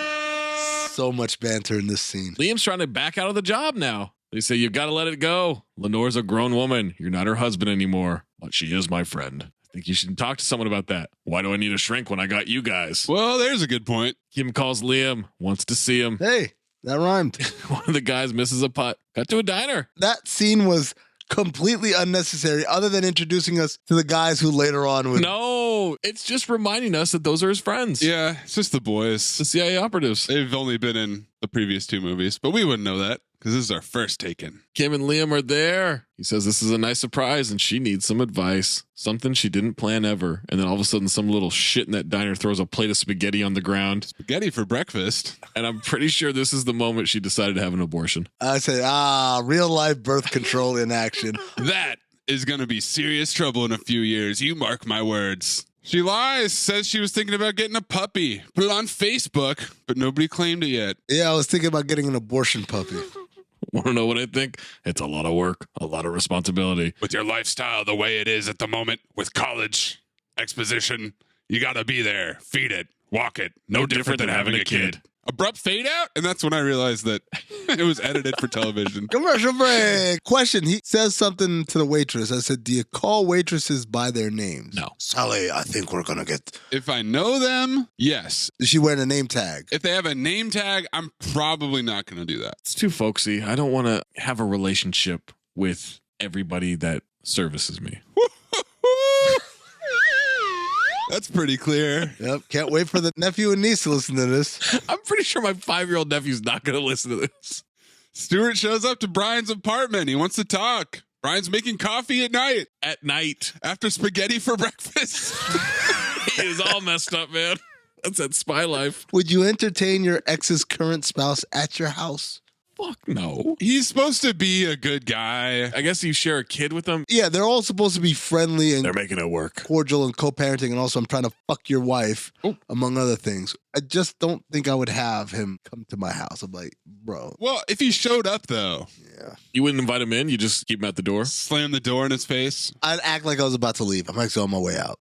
So much banter in this scene. Liam's trying to back out of the job now. They say, you've got to let it go. Lenore's a grown woman. You're not her husband anymore. But she is my friend. I think you should talk to someone about that. Why do I need a shrink when I got you guys? Well, there's a good point. Kim calls Liam, wants to see him. Hey, that rhymed. One of the guys misses a putt. Cut to a diner. That scene was completely unnecessary, other than introducing us to the guys who later on would. No, it's just reminding us that those are his friends. Yeah, it's just the boys. The CIA operatives. They've only been in the previous two movies, but we wouldn't know that because this is our first take-in. Kim and Liam are there. He says this is a nice surprise and she needs some advice. Something she didn't plan ever. And then all of a sudden some little shit in that diner throws a plate of spaghetti on the ground. Spaghetti for breakfast. And I'm pretty sure this is the moment she decided to have an abortion. I say, real life birth control in action. That is going to be serious trouble in a few years. You mark my words. She lies, says she was thinking about getting a puppy. Put it on Facebook, but nobody claimed it yet. Yeah, I was thinking about getting an abortion puppy. Want to know what I think? It's a lot of work, a lot of responsibility. With your lifestyle the way it is at the moment, with college, exposition, you got to be there. Feed it, walk it. No different than having a kid. Abrupt fade out? And that's when I realized that it was edited for television. Commercial break. Question. He says something to the waitress. I said, do you call waitresses by their names? No. Sally, I think we're going to get... If I know them, yes. Is she wearing a name tag? If they have a name tag, I'm probably not going to do that. It's too folksy. I don't want to have a relationship with everybody that services me. That's pretty clear. Yep. Can't wait for the nephew and niece to listen to this. I'm pretty sure my 5-year-old nephew's not going to listen to this. Stuart shows up to Brian's apartment. He wants to talk. Brian's making coffee at night. At night. After spaghetti for breakfast. He is all messed up, man. That's that spy life. Would you entertain your ex's current spouse at your house? Fuck no. He's supposed to be a good guy. I guess you share a kid with them. Yeah, they're all supposed to be friendly and they're making it work. Cordial and co-parenting, and also I'm trying to fuck your wife, among other things. I just don't think I would have him come to my house. I'm like, bro. Well, if he showed up, though. Yeah. You wouldn't invite him in? You just keep him at the door? Slam the door in his face? I'd act like I was about to leave. I'm actually on my way out.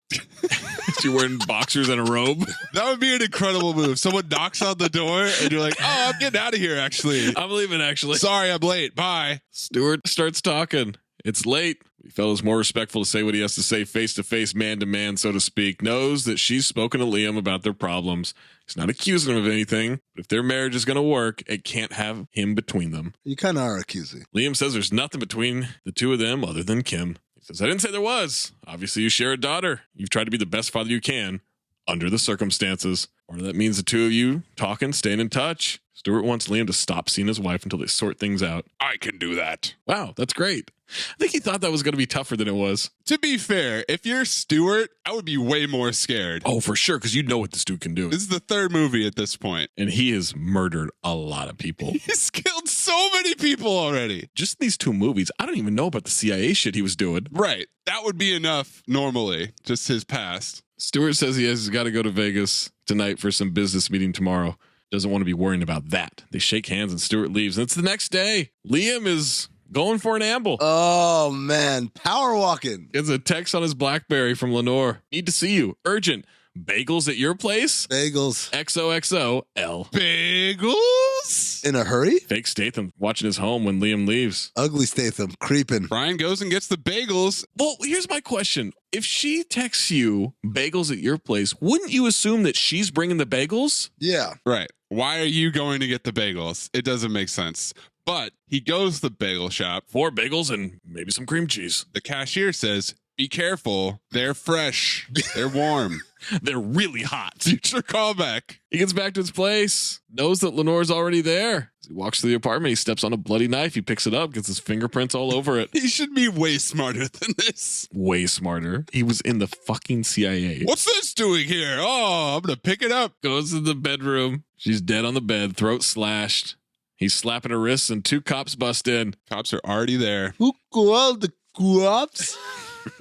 You're wearing boxers and a robe? That would be an incredible move. Someone knocks on the door and you're like, oh, I'm getting out of here, actually. I'm leaving, actually. Sorry, I'm late. Bye. Stuart starts talking. It's late. He felt it's more respectful to say what he has to say face to face, man to man, so to speak. Knows that she's spoken to Liam about their problems. He's not accusing him of anything, but if their marriage is going to work, it can't have him between them. You kind of are accusing. Liam says there's nothing between the two of them other than Kim. He says, I didn't say there was. Obviously, you share a daughter. You've tried to be the best father you can under the circumstances. Or that means the two of you talking, staying in touch. Stuart wants Liam to stop seeing his wife until they sort things out. I can do that. Wow, that's great. I think he thought that was going to be tougher than it was. To be fair, if you're Stuart, I would be way more scared. Oh, for sure, because you know what this dude can do. This is the third movie at this point. And he has murdered a lot of people. He's killed so many people already. Just these two movies, I don't even know about the CIA shit he was doing. Right. That would be enough normally, just his past. Stuart says he has got to go to Vegas tonight for some business meeting tomorrow. Doesn't want to be worrying about that. They shake hands and Stuart leaves. And it's the next day. Liam is going for an amble. Oh, man. Power walking. Gets a text on his BlackBerry from Lenore. Need to see you. Urgent. Bagels at your place? Bagels. XOXO-L. Bagels? In a hurry? Fake Statham watching his home when Liam leaves. Ugly Statham. Creeping. Brian goes and gets the bagels. Well, here's my question. If she texts you bagels at your place, wouldn't you assume that she's bringing the bagels? Yeah. Right. Why are you going to get the bagels? It doesn't make sense. But he goes to the bagel shop. 4 bagels and maybe some cream cheese. The cashier says, be careful. They're fresh. They're warm. They're really hot. Future callback. He gets back to his place, knows that Lenore's already there. As he walks through the apartment, he steps on a bloody knife. He picks it up, gets his fingerprints all over it. He should be way smarter than this. Way smarter. He was in the fucking CIA. What's this doing here? Oh, I'm going to pick it up. Goes to the bedroom. She's dead on the bed, throat slashed. He's slapping her wrists and 2 cops bust in. Cops are already there. Who called the cops?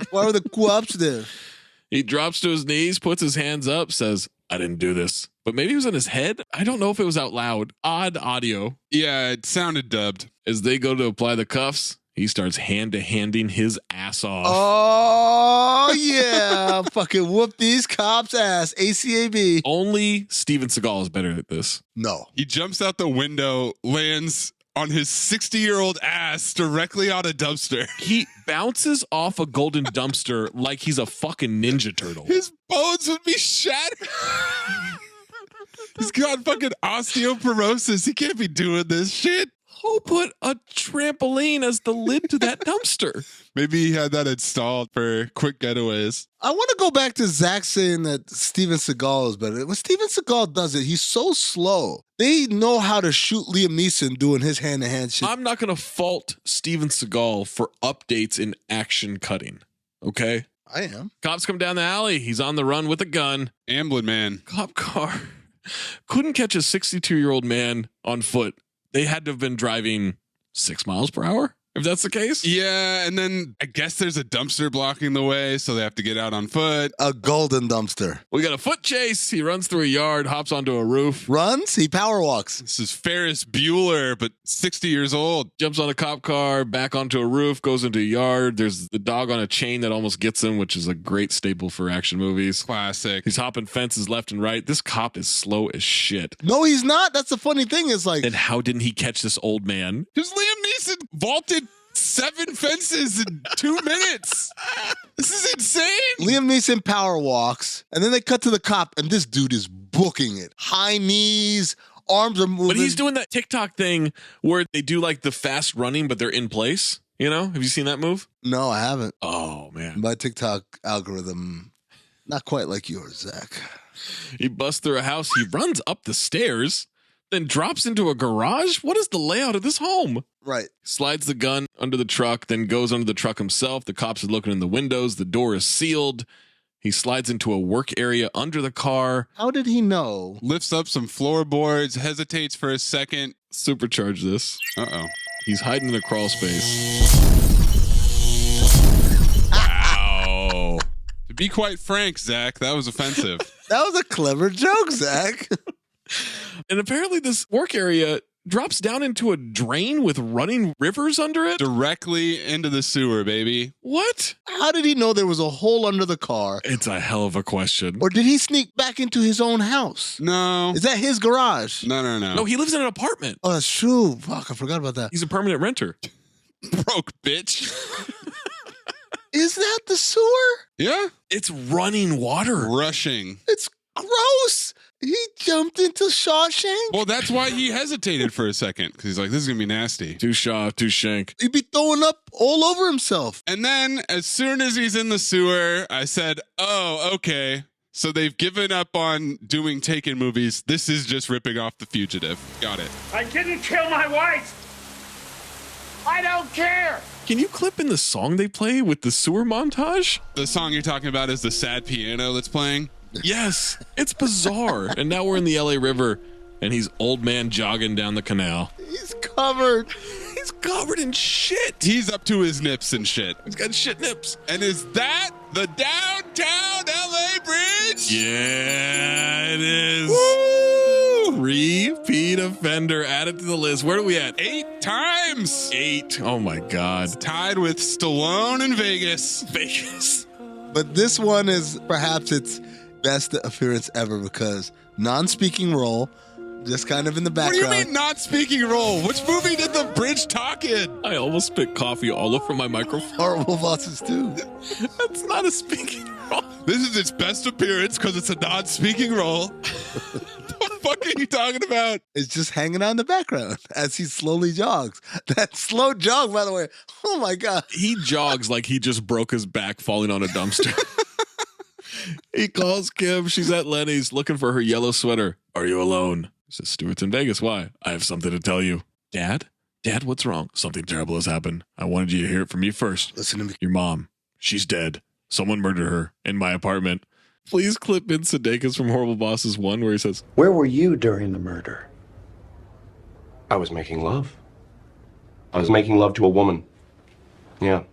Why are the cops there? He drops to his knees, puts his hands up, says, I didn't do this. But maybe it was in his head. I don't know if it was out loud. Odd audio. Yeah, it sounded dubbed. As they go to apply the cuffs, he starts hand-to-handing his ass off. Oh, yeah. Fucking whoop these cops' ass. ACAB. Only Steven Seagal is better at this. No. He jumps out the window, lands on his 60-year-old ass directly on a dumpster. He bounces off a golden dumpster like he's a fucking Ninja Turtle. His bones would be shattered. He's got fucking osteoporosis. He can't be doing this shit. Who put a trampoline as the lid to that dumpster? Maybe he had that installed for quick getaways. I want to go back to Zach saying that Steven Seagal is better. When Steven Seagal does it, he's so slow. They know how to shoot Liam Neeson doing his hand-to-hand shit. I'm not going to fault Steven Seagal for updates in action cutting, okay? I am. Cops come down the alley. He's on the run with a gun. Ambling man. Cop car couldn't catch a 62-year-old man on foot. They had to have been driving 6 miles per hour, if that's the case. Yeah, and then I guess there's a dumpster blocking the way, so they have to get out on foot. A golden dumpster. We got a foot chase. He runs through a yard, hops onto a roof. Runs? He power walks. This is Ferris Bueller, but 60 years old. Jumps on a cop car, back onto a roof, goes into a yard. There's the dog on a chain that almost gets him, which is a great staple for action movies. Classic. He's hopping fences left and right. This cop is slow as shit. No, he's not. That's the funny thing. Is like, then how didn't he catch this old man? Because Liam Neeson vaulted 7 fences in 2 minutes. This is insane. Liam Neeson power walks, and then they cut to the cop, and this dude is booking it. High knees, arms are moving. But he's doing that TikTok thing where they do like the fast running, but they're in place. You know? Have you seen that move? No, I haven't. Oh, man. My TikTok algorithm, not quite like yours, Zach. He busts through a house. He runs up the stairs, then drops into a garage. What is the layout of this home? Right. Slides the gun under the truck, then goes under the truck himself. The cops are looking in the windows. The door is sealed. He slides into a work area under the car. How did he know? Lifts up some floorboards, hesitates for a second. Supercharge this. Uh-oh. He's hiding in the crawl space. Wow. To be quite frank, Zach, that was offensive. That was a clever joke, Zach. And apparently this work area drops down into a drain with running rivers under it. Directly into the sewer, baby. What? How did he know there was a hole under the car? It's a hell of a question. Or did he sneak back into his own house? No. Is that his garage? No. No, he lives in an apartment. Oh, that's true. Fuck, I forgot about that. He's a permanent renter. Broke bitch. Is that the sewer? Yeah. It's running water. Rushing. It's gross. He jumped into Shawshank? Well, that's why he hesitated for a second, because he's like, this is going to be nasty. Too shank. He'd be throwing up all over himself. And then as soon as he's in the sewer, I said, oh, okay. So they've given up on doing Taken movies. This is just ripping off The Fugitive. Got it. I didn't kill my wife. I don't care. Can you clip in the song they play with the sewer montage? The song you're talking about is the sad piano that's playing? Yes, it's bizarre. And now we're in the LA River, and he's old man jogging down the canal. He's covered. He's covered in shit. He's up to his nips and shit. He's got shit nips. And is that the downtown LA bridge? Yeah, it is. Woo! Repeat offender added to the list. Where are we at? 8 times. 8. Oh my God. Tied with Stallone in Vegas. But this one is perhaps its best appearance ever because non-speaking role, just kind of in the background. What do you mean not speaking role? Which movie did the bridge talk in? I almost spit coffee all over my microphone. Horrible Bosses too. That's not a speaking role. This is its best appearance because it's a non-speaking role. What the fuck are you talking about? It's just hanging out in the background as he slowly jogs. That slow jog, by the way. Oh my God. He jogs like he just broke his back falling on a dumpster. He calls Kim. She's at Lenny's looking for her yellow sweater. Are you alone? He says, Stuart's in Vegas. Why? I have something to tell you. Dad, what's wrong? Something terrible has happened. I wanted you to hear it from me first. Listen to me. Your mom, she's dead. Someone murdered her in my apartment. Please clip in Sudeikis from Horrible Bosses 1 where he says, Where were you during the murder? I was making love. I was making love to a woman. Yeah.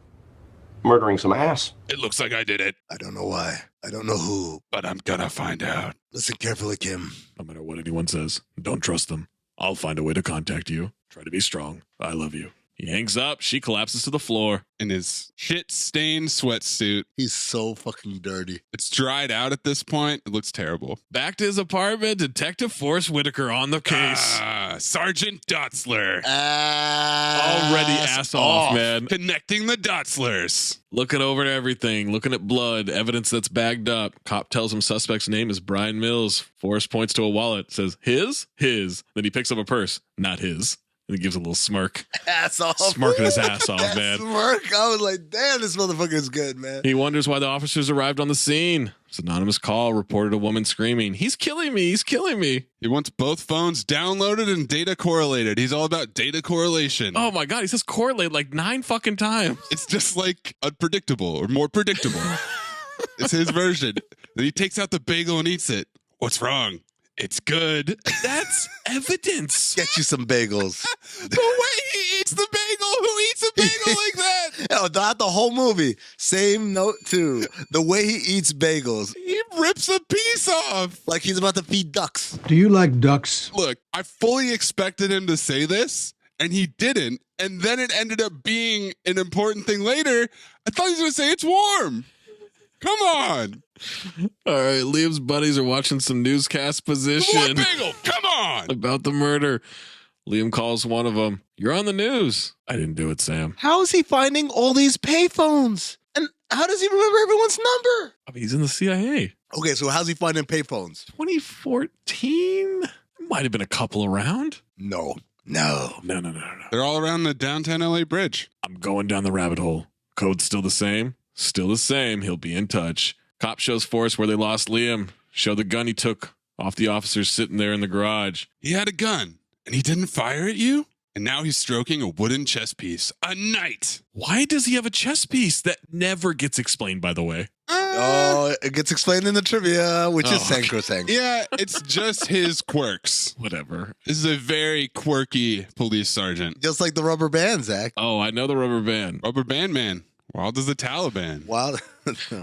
Murdering some ass. It looks like I did it. I don't know why. I don't know who. But I'm gonna find out. Listen carefully, Kim. No matter what anyone says, don't trust them. I'll find a way to contact you. Try to be strong. I love you. He hangs up. She collapses to the floor. In his shit-stained sweatsuit. He's so fucking dirty. It's dried out at this point. It looks terrible. Back to his apartment. Detective Forrest Whitaker on the case. Sergeant Dotzler. Already ass off, man. Connecting the Dotzlers. Looking over at everything. Looking at blood. Evidence that's bagged up. Cop tells him suspect's name is Brian Mills. Forrest points to a wallet. Says, his? His. Then he picks up a purse. Not his. And he gives a little smirk. Ass off. Smirking his ass off, man. Smirk. I was like, damn, this motherfucker is good, man. He wonders why the officers arrived on the scene. This anonymous call reported a woman screaming, he's killing me, he's killing me. He wants both phones downloaded and data correlated. He's all about data correlation. Oh my God, he says correlate like 9 fucking times. It's just like unpredictable or more predictable. It's his version. Then he takes out the bagel and eats it. What's wrong? It's good. That's evidence. Get you some bagels. The way he eats the bagel. Who eats a bagel like that? No, not the whole movie. Same note too. The way he eats bagels. He rips a piece off. Like he's about to feed ducks. Do you like ducks? Look, I fully expected him to say this, and he didn't. And then it ended up being an important thing later. I thought he was going to say it's warm. Come on. All right, Liam's buddies are watching some newscast position. More bagel, come on. About the murder. Liam calls one of them. You're on the news. I didn't do it, Sam. How is he finding all these payphones? And how does he remember everyone's number? I mean, he's in the CIA. Okay, so how's he finding payphones? 2014? Might have been a couple around. No. They're all around the downtown LA bridge. I'm going down the rabbit hole. Code's still the same? Still the same. He'll be in touch. Cop shows Forrest where they lost Liam. Show the gun he took off the officers sitting there in the garage. He had a gun, and he didn't fire at you? And now he's stroking a wooden chess piece. A knight! Why does he have a chess piece? That never gets explained, by the way. Oh, it gets explained in the trivia, which is sacrosanct. Yeah, it's just his quirks. Whatever. This is a very quirky police sergeant. Just like the rubber band, Zach. Oh, I know the rubber band. Rubber band man. Wild as the Taliban. Wild.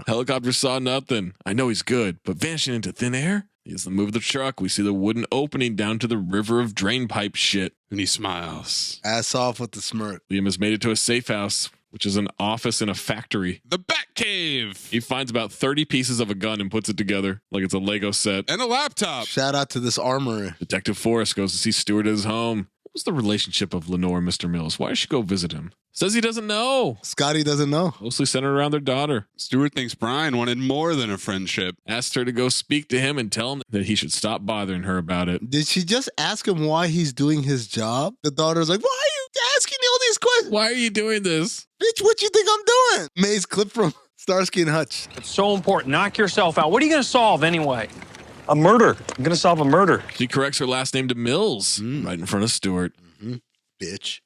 Helicopter saw nothing. I know he's good, but vanishing into thin air? He has to move the truck. We see the wooden opening down to the river of drain pipe shit. And he smiles. Ass off with the smirk. Liam has made it to a safe house, which is an office in a factory. The Batcave. He finds about 30 pieces of a gun and puts it together like it's a Lego set. And a laptop. Shout out to this armory. Detective Forrest goes to see Stewart at his home. What's the relationship of Lenore and Mr. Mills? Why does she go visit him? Says he doesn't know. Scotty doesn't know. Mostly centered around their daughter. Stewart thinks Brian wanted more than a friendship. Asked her to go speak to him and tell him that he should stop bothering her about it. Did she just ask him why he's doing his job? The daughter's like, why are you asking me all these questions? Why are you doing this? Bitch, what you think I'm doing? May's clip from Starsky and Hutch. It's so important. Knock yourself out. What are you going to solve anyway? A murder. I'm going to solve a murder. She corrects her last name to Mills right in front of Stewart. Bitch.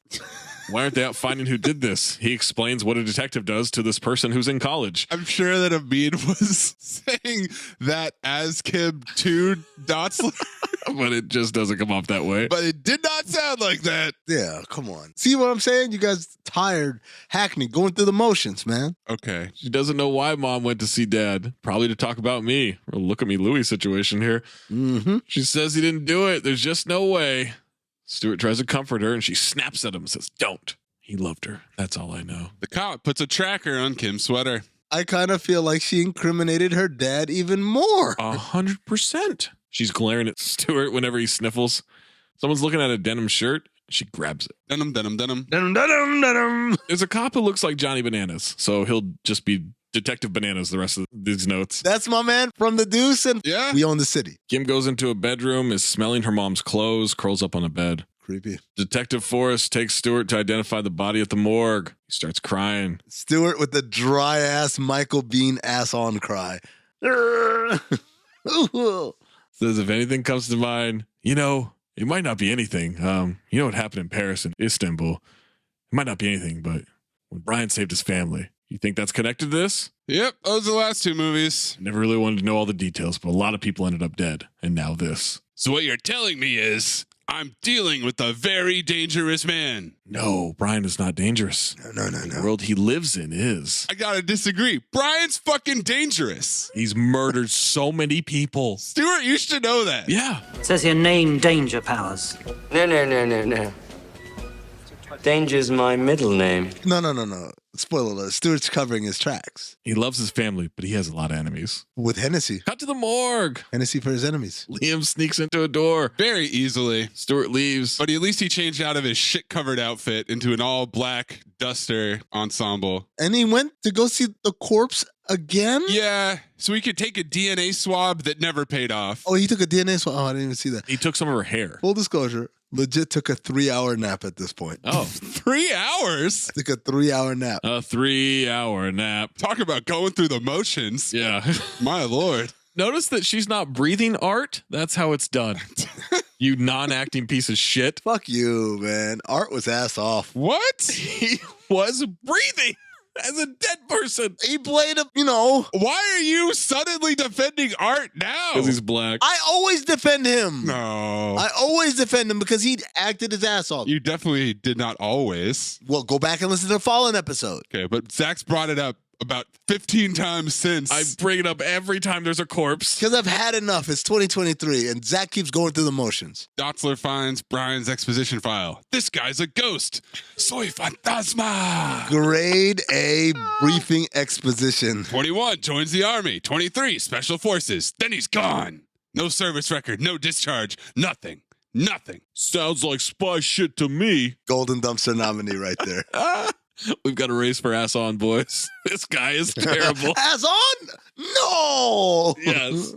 Why aren't they out finding who did this? He explains what a detective does to this person who's in college. I'm sure that Amin was saying that as Kim to Dotzler. But it just doesn't come off that way. But it did not sound like that. Yeah, come on. See what I'm saying? You guys tired, Hackney, going through the motions, man. Okay. She doesn't know why Mom went to see Dad. Probably to talk about me. Or look at me, Louie situation here. Mm-hmm. She says he didn't do it. There's just no way. Stewart tries to comfort her, and she snaps at him and says, don't. He loved her. That's all I know. The cop puts a tracker on Kim's sweater. I kind of feel like she incriminated her dad even more. 100%. She's glaring at Stewart whenever he sniffles. Someone's looking at a denim shirt. She grabs it. Denim, denim, denim. Denim, denim, denim. There's a cop who looks like Johnny Bananas, so he'll just be Detective Bananas the rest of these notes. That's my man from The Deuce, and we own the city. Kim goes into a bedroom, is smelling her mom's clothes, curls up on a bed. Creepy. Detective Forrest takes Stewart to identify the body at the morgue. He starts crying. Stewart with the dry ass Michael Bean ass on cry. Says if anything comes to mind, you know, it might not be anything. You know what happened in Paris and Istanbul? It might not be anything, but when Brian saved his family, you think that's connected to this? Yep, those are the last two movies. Never really wanted to know all the details, but a lot of people ended up dead, and now this. So what you're telling me is I'm dealing with a very dangerous man. No, Brian is not dangerous. No. The world he lives in is. I gotta disagree. Brian's fucking dangerous. He's murdered so many people. Stewart, you should know that. Yeah. It says here name danger powers. No. Danger's my middle name. No. Spoiler alert. Stewart's covering his tracks. He loves his family, but he has a lot of enemies. With Hennessy. Cut to the morgue. Hennessy for his enemies. Liam sneaks into a door. Very easily. Stewart leaves. But at least he changed out of his shit-covered outfit into an all-black duster ensemble. And he went to go see the corpse again? Yeah, so he could take a DNA swab that never paid off. Oh, he took a DNA swab? Oh, I didn't even see that. He took some of her hair. Full disclosure. Legit took a 3-hour nap at this point. Oh, 3 hours? Took a 3-hour nap. A 3-hour nap. Talk about going through the motions. Yeah. My Lord. Notice that she's not breathing Art. That's how it's done. You non-acting piece of shit. Fuck you, man. Art was ass off. What? He was breathing as a dead person. He played a, you know. Why are you suddenly defending Art now? Because he's black. I always defend him. No. I always defend him because he acted his ass off. You definitely did not always. Well, go back and listen to the Fallen episode. Okay, but Zach's brought it up about 15 times since. I bring it up every time there's a corpse. Because I've had enough. It's 2023, and Zach keeps going through the motions. Dotzler finds Brian's exposition file. This guy's a ghost. Soy fantasma. Grade A briefing exposition. 21, joins the army. 23, special forces. Then he's gone. No service record, no discharge, nothing. Sounds like spy shit to me. Golden dumpster nominee right there. We've got a race for ass on, boys. This guy is terrible. Ass on? No. Yes.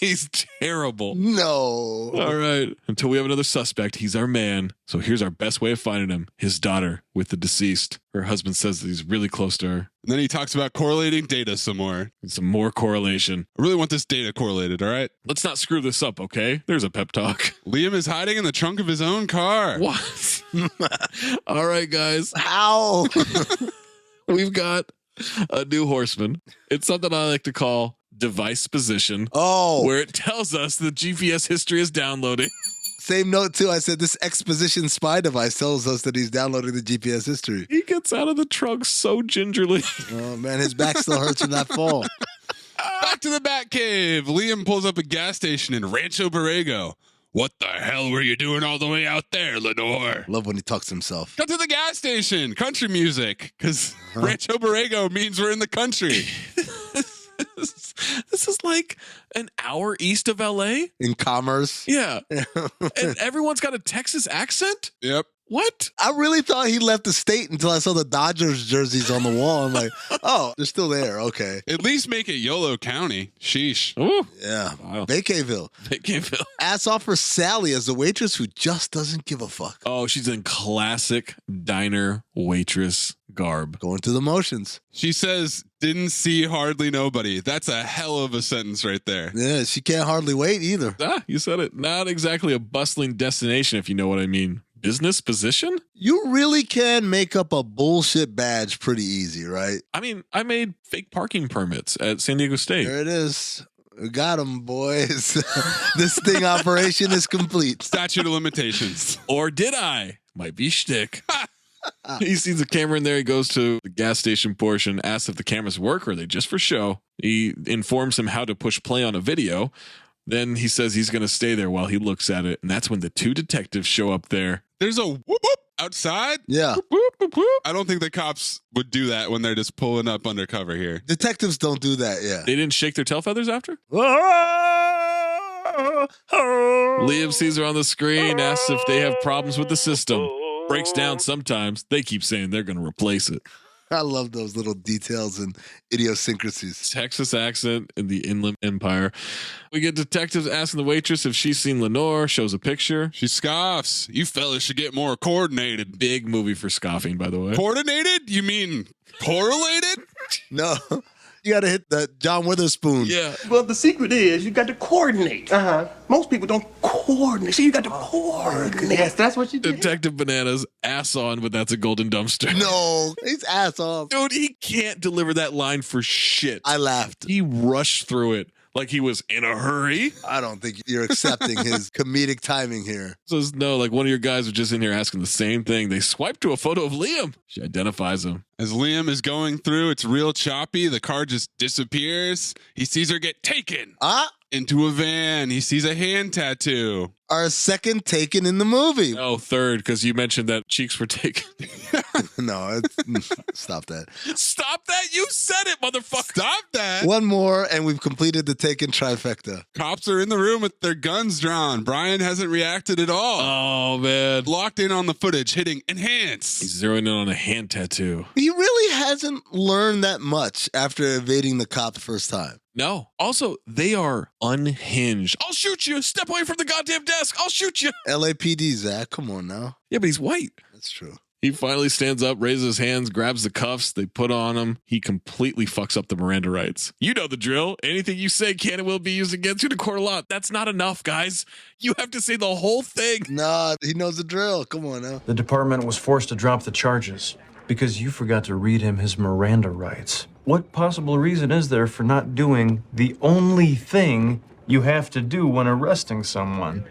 He's terrible. No. All right. Until we have another suspect, he's our man. So here's our best way of finding him. His daughter with the deceased. Her husband says that he's really close to her. And then he talks about correlating data some more. And some more correlation. I really want this data correlated, all right? Let's not screw this up, okay? There's a pep talk. Liam is hiding in the trunk of his own car. What? All right, guys. How? We've got a new horseman. It's something I like to call device position. Oh. Where it tells us the GPS history is downloading. Same note, too. I said this exposition spy device tells us that he's downloading the GPS history. He gets out of the trunk so gingerly. Oh, man, his back still hurts from that fall. Back to the Batcave. Liam pulls up a gas station in Rancho Borrego. What the hell were you doing all the way out there, Lenore? Love when he talks to himself. Go to the gas station. Country music. Because Rancho Borrego means we're in the country. This is like an hour east of LA in Commerce. Yeah. And everyone's got a Texas accent? Yep. What? I really thought he left the state until I saw the Dodgers jerseys on the wall. I'm like, oh, they're still there. Okay. At least make it Yolo County. Sheesh. Ooh. Yeah. Wow. Vacayville. Ass off for Sally as the waitress who just doesn't give a fuck. Oh, she's in classic diner waitress garb. Going through the motions. She says, didn't see hardly nobody. That's a hell of a sentence right there. Yeah, she can't hardly wait either. Ah, you said it. Not exactly a bustling destination, if you know what I mean. Business position? You really can make up a bullshit badge pretty easy, right? I mean, I made fake parking permits at San Diego State. There it is. We got them, boys. This sting operation is complete. Statute of limitations. Or did I? Might be shtick. He sees the camera in there. He goes to the gas station portion, asks if the cameras work or are they just for show. He informs him how to push play on a video. Then he says he's going to stay there while he looks at it. And that's when the two detectives show up there. There's a whoop whoop outside. Yeah. Whoop, whoop, whoop, whoop. I don't think the cops would do that when they're just pulling up undercover here. Detectives don't do that, yeah. They didn't shake their tail feathers after? Liam sees her on the screen, asks if they have problems with the system. Breaks down sometimes. They keep saying they're going to replace it. I love those little details and idiosyncrasies. Texas accent in the Inland Empire. We get detectives asking the waitress if she's seen Lenore, shows a picture. She scoffs. You fellas should get more coordinated. Big movie for scoffing, by the way. Coordinated? You mean correlated? No. You got to hit the John Witherspoon. Yeah. Well, the secret is you got to coordinate. Most people don't coordinate. So you got to coordinate. Yes, that's what you do. Detective Bananas ass on, but that's a golden dumpster. No, he's ass off. Dude, he can't deliver that line for shit. I laughed. He rushed through it like he was in a hurry. I don't think you're accepting his comedic timing here. Says no, like one of your guys was just in here asking the same thing. They swiped to a photo of Liam. She identifies him. As Liam is going through, it's real choppy. The car just disappears. He sees her get taken into a van. He sees a hand tattoo. Our second taken in the movie. Oh, third, because you mentioned that cheeks were taken. No, stop that. Stop that. You said it, motherfucker. Stop that. One more, and we've completed the taken trifecta. Cops are in the room with their guns drawn. Brian hasn't reacted at all. Oh, man. Locked in on the footage, hitting enhance. He's zeroing in on a hand tattoo. He really hasn't learned that much after evading the cop the first time. No. Also, they are unhinged. I'll shoot you. Step away from the goddamn desk. I'll shoot you. LAPD, Zach. Come on now. Yeah, but he's white. That's true. He finally stands up, raises his hands, grabs the cuffs. They put on him. He completely fucks up the Miranda rights. You know the drill. Anything you say can and will be used against you in a court of law. That's not enough, guys. You have to say the whole thing. Nah, he knows the drill. Come on now. The department was forced to drop the charges because you forgot to read him his Miranda rights. What possible reason is there for not doing the only thing you have to do when arresting someone?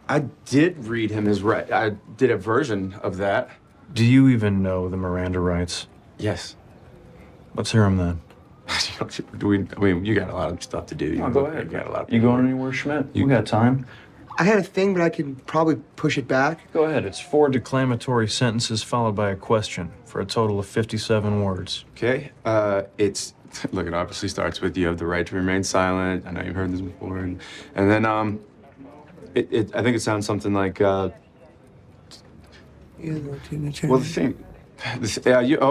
I did read him his right. I did a version of that. Do you even know the Miranda rights? Yes. Let's hear them then. You got a lot of stuff to do. Go ahead. You going anywhere, Schmidt? You got time? I had a thing, but I can probably push it back. Go ahead. It's 4 declamatory sentences followed by a question for a total of 57 words. Okay. Look, it obviously starts with you have the right to remain silent. I know you've heard this before. And then, I think it sounds something like, well, the thing,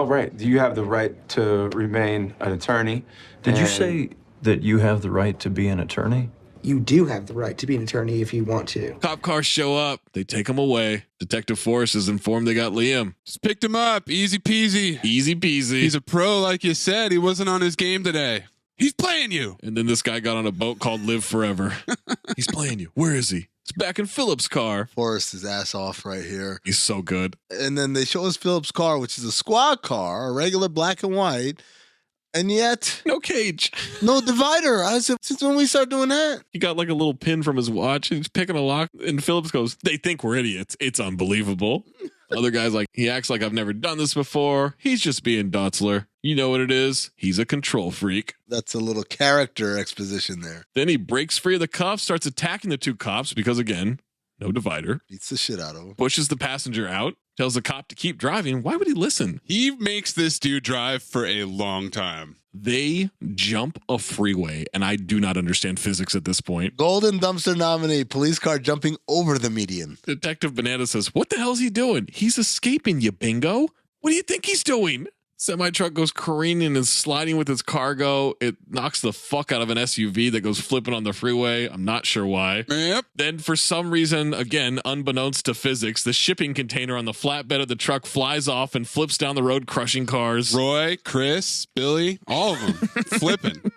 right. You have the right to remain an attorney. Did you say that you have the right to be an attorney? You do have the right to be an attorney if you want to. Cop cars show up. They take him away. Detective Forrest is informed they got Liam. Just picked him up. Easy peasy. Easy peasy. He's a pro, like you said. He wasn't on his game today. He's playing you. And then this guy got on a boat called Live Forever. He's playing you. Where is he? It's back in Philip's car. Forrest his ass off right here. He's so good. And then they show us Philip's car, which is a squad car, a regular black and white. And yet, no cage, no divider. I said, since when we start doing that? He got like a little pin from his watch and he's picking a lock. And Phillips goes, they think we're idiots. It's unbelievable. Other guy's like, he acts like I've never done this before. He's just being Dotzler. You know what it is. He's a control freak. That's a little character exposition there. Then he breaks free of the cuffs, starts attacking the two cops because, again, no divider. Beats the shit out of him. Pushes the passenger out. tells the cop to keep driving. Why would he listen? He makes this dude drive for a long time. They jump a freeway, and I do not understand physics at this point. Golden dumpster nominee, police car jumping over the median. Detective Banana says, what the hell is he doing? He's escaping, you bingo. What do you think he's doing? Semi-truck goes careening and sliding with its cargo. It knocks the fuck out of an SUV that goes flipping on the freeway. I'm not sure why. Yep. Then for some reason, again, unbeknownst to physics, the shipping container on the flatbed of the truck flies off and flips down the road, crushing cars. Roy, Chris, Billy, all of them flipping.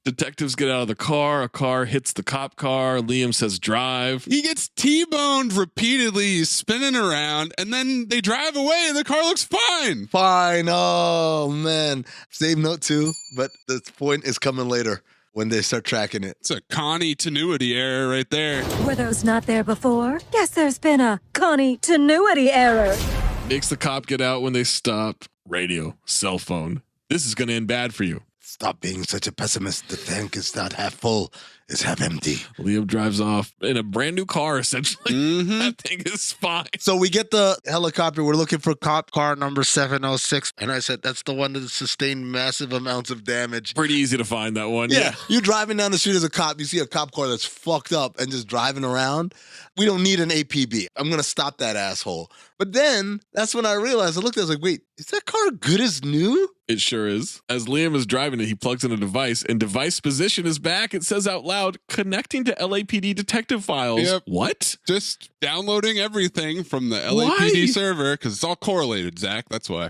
Detectives get out of the car. A car hits the cop car. Liam says drive. He gets T-boned repeatedly. He's spinning around, and then they drive away, and the car looks fine. Fine. Oh, man. Same note, too, but the point is coming later when they start tracking it. It's a continuity error right there. Were those not there before? Guess there's been a continuity error. Makes the cop get out when they stop. Radio, cell phone. This is going to end bad for you. Stop being such a pessimist. The tank is not half full, it's half empty. Liam drives off in a brand new car, essentially. That thing is fine. So we get the helicopter. We're looking for cop car number 706. And I said, that's the one that sustained massive amounts of damage. Pretty easy to find that one. Yeah. You're driving down the street as a cop. You see a cop car that's fucked up and just driving around. We don't need an APB. I'm going to stop that asshole. But then that's when I realized, I looked at it, I was like, wait, is that car good as new? It sure is. As Liam is driving it, he plugs in a device, and device position is back. It says out loud, connecting to LAPD detective files. Yep. What? Just downloading everything from the LAPD server, because it's all correlated, Zach. That's why.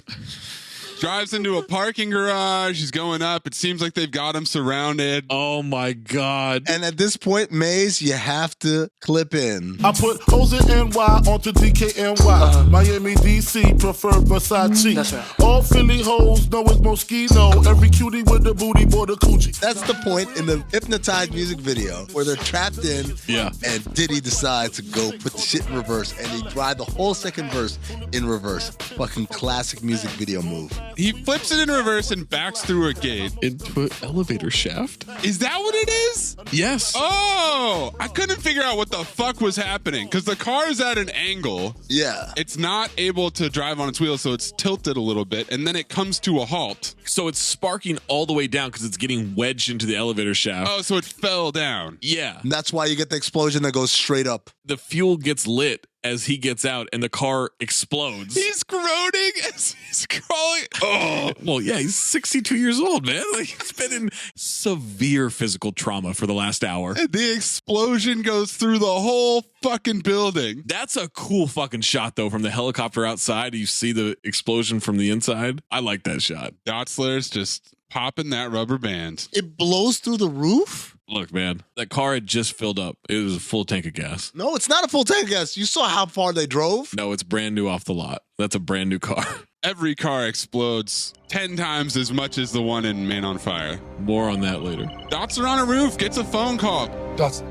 Drives into a parking garage. He's going up. It seems like they've got him surrounded. Oh, my God. And at this point, Maze, you have to clip in. I put O's in NY onto DKNY. Miami, DC, prefer Versace. That's right. All Philly hoes know it's Moschino. Every cutie with the booty, boy, the coochie. That's the point in the Hypnotized music video where they're trapped in. Yeah. And Diddy decides to go put the shit in reverse. And they drive the whole second verse in reverse. Fucking classic music video move. He flips it in reverse and backs through a gate. Into an elevator shaft? Is that what it is? Yes. Oh, I couldn't figure out what the fuck was happening because the car is at an angle. Yeah. It's not able to drive on its wheels, so it's tilted a little bit, and then it comes to a halt. So it's sparking all the way down because it's getting wedged into the elevator shaft. Oh, so it fell down. Yeah. And that's why you get the explosion that goes straight up. The fuel gets lit as he gets out and the car explodes. He's groaning as he's crawling. Oh, well, yeah, he's 62 years old, man. Like, he's been in severe physical trauma for the last hour. And the explosion goes through the whole fucking building. That's a cool fucking shot, though, from the helicopter outside. You see the explosion from the inside. I like that shot. Dotzler's just popping that rubber band. It blows through the roof? Look, man, that car had just filled up. It was a full tank of gas. No, it's not a full tank of gas. You saw how far they drove? No, it's brand new off the lot. That's a brand new car. Every car explodes 10 times as much as the one in Man on Fire. More on that later. Dotzer on a roof gets a phone call. Dotson,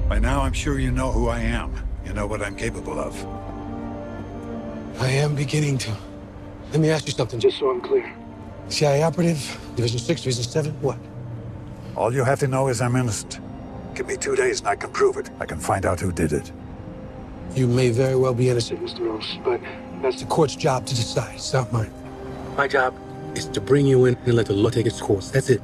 by now I'm sure you know who I am. You know what I'm capable of. I am beginning to. Let me ask you something, just so I'm clear. CIA operative, Division 6, Division 7, what? All you have to know is I'm innocent. Give me 2 days and I can prove it. I can find out who did it. You may very well be innocent, Mr. Rose, but that's the court's job to decide. It's not mine. My job is to bring you in and let the law take its course. That's it.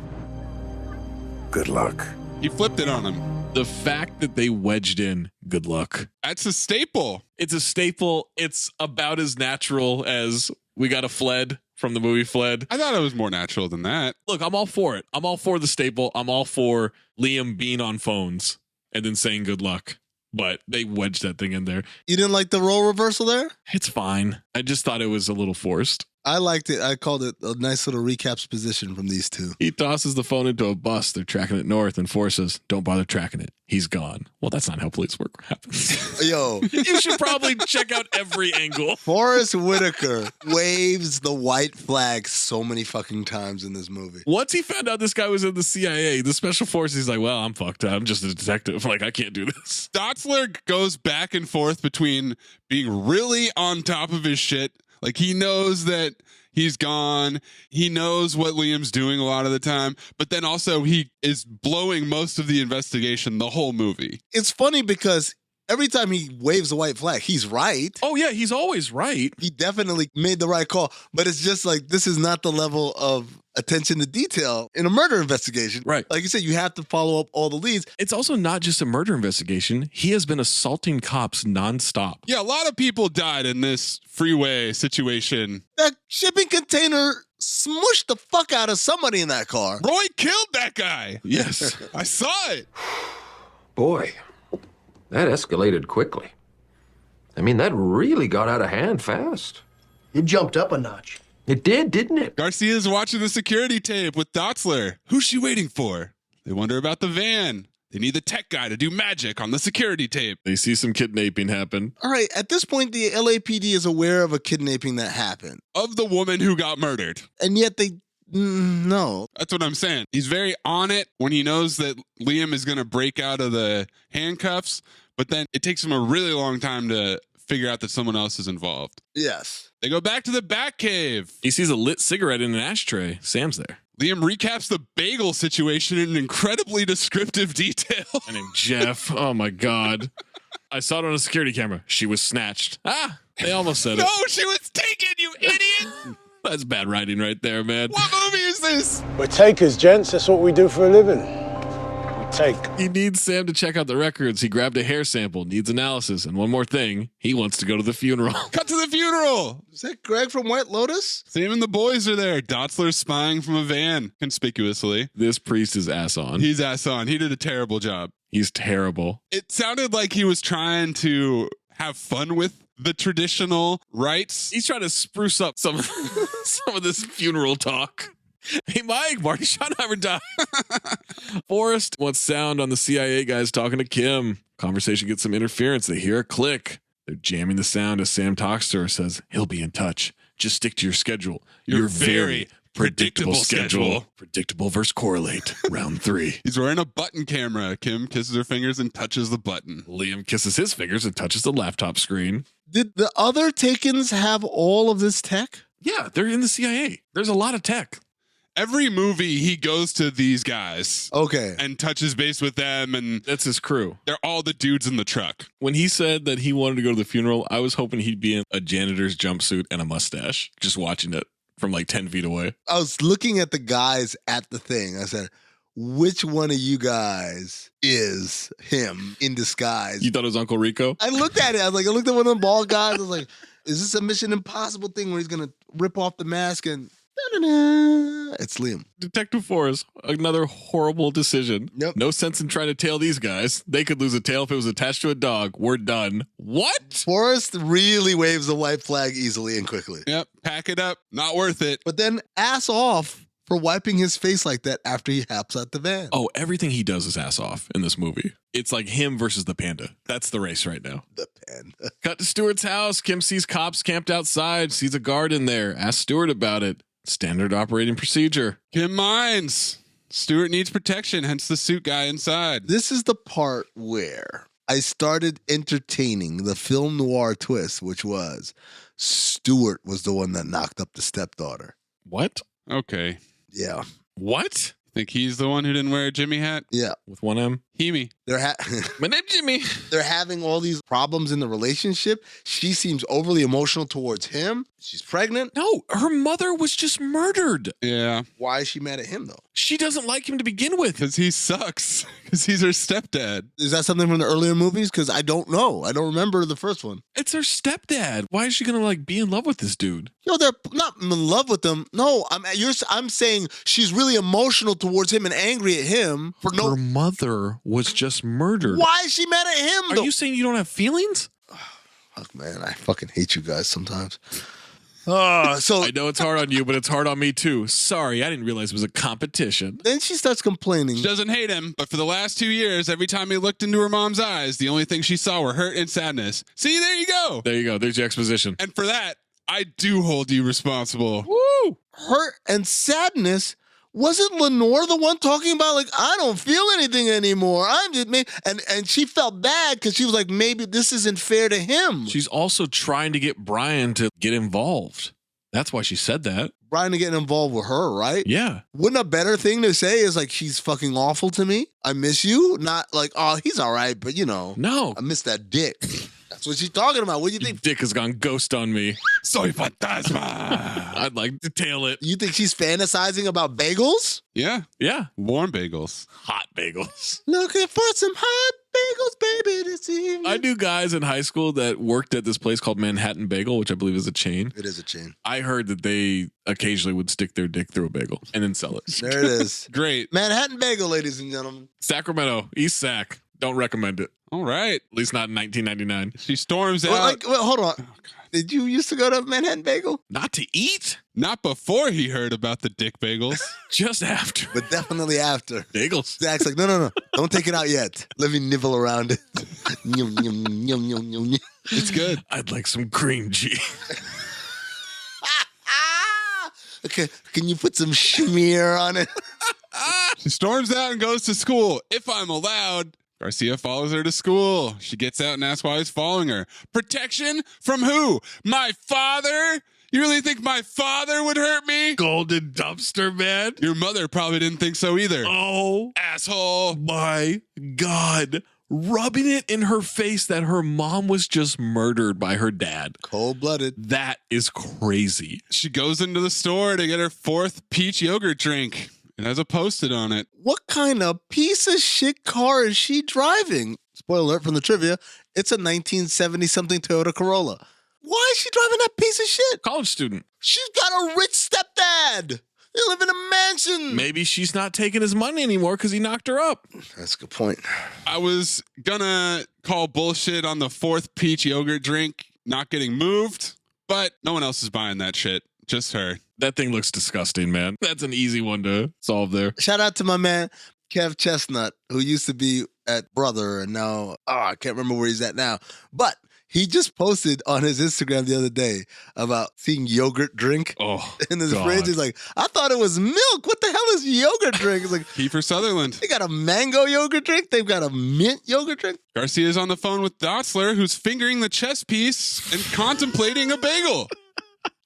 Good luck. He flipped it on him. The fact that they wedged in, good luck. That's a staple. It's a staple. It's about as natural as we got a Fled from the movie Fled. I thought it was more natural than that. Look, I'm all for it. I'm all for the staple. I'm all for Liam being on phones and then saying good luck. But they wedged that thing in there. You didn't like the role reversal there? It's fine. I just thought it was a little forced. I liked it. I called it a nice little recapposition from these two. He tosses the phone into a bus. They're tracking it north and forces, don't bother tracking it. He's gone. Well, that's not how police work happens. Yo. You should probably check out every angle. Forrest Whitaker waves the white flag so many fucking times in this movie. Once he found out this guy was in the CIA, the special forces, he's like, well, I'm fucked up. I'm just a detective. Like, I can't do this. Dotzler goes back and forth between being really on top of his shit. Like, he knows that he's gone. He knows what Liam's doing a lot of the time. But then also he is blowing most of the investigation the whole movie. It's funny because every time he waves a white flag, he's right. Oh, yeah, he's always right. He definitely made the right call. But it's just like, this is not the level of attention to detail in a murder investigation. Right. Like you said, you have to follow up all the leads. It's also not just a murder investigation. He has been assaulting cops nonstop. Yeah, a lot of people died in this freeway situation. That shipping container smushed the fuck out of somebody in that car. Roy killed that guy. Yes. I saw it. Boy, that escalated quickly. I mean, that really got out of hand fast. It jumped up a notch. It did, didn't it? Garcia's watching the security tape with Dotzler. Who's she waiting for? They wonder about the van. They need the tech guy to do magic on the security tape. They see some kidnapping happen. All right, at this point, the LAPD is aware of a kidnapping that happened. Of the woman who got murdered. And yet they no. That's what I'm saying. He's very on it when he knows that Liam is going to break out of the handcuffs, but then it takes him a really long time to figure out that someone else is involved. Yes. They go back to the Batcave. He sees a lit cigarette in an ashtray. Sam's there. Liam recaps the bagel situation in incredibly descriptive detail. My name Jeff. Oh my God. I saw it on a security camera. She was snatched. Ah, they almost said it. No, she was taken, you idiot. That's bad writing right there, man. What movie is this? We're takers, gents. That's what we do for a living. We take. He needs Sam to check out the records. He grabbed a hair sample, needs analysis. And one more thing, he wants to go to the funeral. Cut to the funeral. Is that Greg from White Lotus? Sam and the boys are there. Dotzler's spying from a van, conspicuously. This priest is ass on. He's ass on. He did a terrible job. He's terrible. It sounded like he was trying to have fun with the traditional rites. He's trying to spruce up some of this funeral talk. Hey, Mike, Marty Schottenheimer died. Forrest wants sound on the CIA guys talking to Kim. Conversation gets some interference. They hear a click. They're jamming the sound as Sam talks to her, says, he'll be in touch. Just stick to your schedule. Your very predictable schedule. Predictable versus correlate. Round 3. He's wearing a button camera. Kim kisses her fingers and touches the button. Liam kisses his fingers and touches the laptop screen. Did the other Takens have all of this tech? Yeah, they're in the CIA. There's a lot of tech. Every movie, he goes to these guys. Okay. And touches base with them, and that's his crew. They're all the dudes in the truck. When he said that he wanted to go to the funeral, I was hoping he'd be in a janitor's jumpsuit and a mustache, just watching it from like 10 feet away. I was looking at the guys at the thing. I said, which one of you guys is him in disguise? You thought it was Uncle Rico? I looked at it. I looked at one of them bald guys. I was like, is this a Mission Impossible thing where he's going to rip off the mask and it's Liam. Detective Forrest, another horrible decision. Yep. No sense in trying to tail these guys. They could lose a tail if it was attached to a dog. We're done. What? Forrest really waves the white flag easily and quickly. Yep, pack it up. Not worth it. But then ass off for wiping his face like that after he hops out the van. Oh, everything he does is ass off in this movie. It's like him versus the panda. That's the race right now. The panda. Cut to Stewart's house. Kim sees cops camped outside, sees a guard in there. Asks Stewart about it. Standard operating procedure. Kim minds. Stewart needs protection, hence the suit guy inside. This is the part where I started entertaining the film noir twist, which was Stewart was the one that knocked up the stepdaughter. What? Okay. Yeah. What? Think he's the one who didn't wear a Jimmy hat? Yeah. With one M? Hemi. My name's Jimmy. They're having all these problems in the relationship. She seems overly emotional towards him. She's pregnant. No, her mother was just murdered. Yeah. Why is she mad at him, though? She doesn't like him to begin with. Because he sucks. Because he's her stepdad. Is that something from the earlier movies? Because I don't know. I don't remember the first one. It's her stepdad. Why is she going to be in love with this dude? No, they're not in love with him. No, I'm saying she's really emotional towards him and angry at him for no. Her mother was just murdered. Why is she mad at him, though? Are you saying you don't have feelings? Fuck, man, I fucking hate you guys sometimes. So I know it's hard on you, but it's hard on me too. Sorry, I didn't realize it was a competition. Then she starts complaining. She doesn't hate him, but for the last 2 years, every time he looked into her mom's eyes, the only thing she saw were hurt and sadness. See, there you go. There you go. There's your exposition. And for that, I do hold you responsible. Woo! Hurt and sadness. Wasn't Lenore the one talking about, like, I don't feel anything anymore? I'm just and she felt bad because she was like, maybe this isn't fair to him. She's also trying to get Brian to get involved. That's why she said that. Brian to get involved with her, right? Yeah. Wouldn't a better thing to say is like, she's fucking awful to me? I miss you? Not like, oh, he's all right, but you know. No. I miss that dick. That's what she's talking about. What do you think? Dick has gone ghost on me. Soy fantasma. I'd like to tail it. You think she's fantasizing about bagels? Yeah. Yeah. Warm bagels. Hot bagels. Looking for some hot bagels, baby, this evening. I knew guys in high school that worked at this place called Manhattan Bagel, which I believe is a chain. It is a chain. I heard that they occasionally would stick their dick through a bagel and then sell it. There it is. Great. Manhattan Bagel, ladies and gentlemen. Sacramento, East Sac. Don't recommend it. All right. At least not in 1999. She storms out. Well, hold on. Did you used to go to Manhattan Bagel? Not to eat? Not before he heard about the dick bagels. Just after. But definitely after. Bagels. Zach's like, no. Don't take it out yet. Let me nibble around it. Yum, yum, yum, yum, yum. It's good. I'd like some cream cheese. Okay, can you put some schmear on it? She storms out and goes to school. If I'm allowed. Garcia follows her to school. She gets out and asks why he's following her. Protection from who? My father? You really think my father would hurt me? Golden dumpster, man. Your mother probably didn't think so either. Oh, asshole. My God. Rubbing it in her face that her mom was just murdered by her dad. Cold-blooded. That is crazy. She goes into the store to get her 4th peach yogurt drink. It has a Post-it on it. What kind of piece of shit car is she driving? Spoiler alert from the trivia. It's a 1970-something Toyota Corolla. Why is she driving that piece of shit? College student. She's got a rich stepdad. They live in a mansion. Maybe she's not taking his money anymore because he knocked her up. That's a good point. I was gonna call bullshit on the 4th peach yogurt drink not getting moved, but no one else is buying that shit. Just her. That thing looks disgusting, man. That's an easy one to solve there. Shout out to my man, Kev Chestnut, who used to be at Brother and now, I can't remember where he's at now. But he just posted on his Instagram the other day about seeing yogurt drink in his fridge. He's like, I thought it was milk. What the hell is yogurt drink? It's like, Kiefer Sutherland. They got a mango yogurt drink. They've got a mint yogurt drink. Garcia's on the phone with Dotzler, who's fingering the chess piece and contemplating a bagel.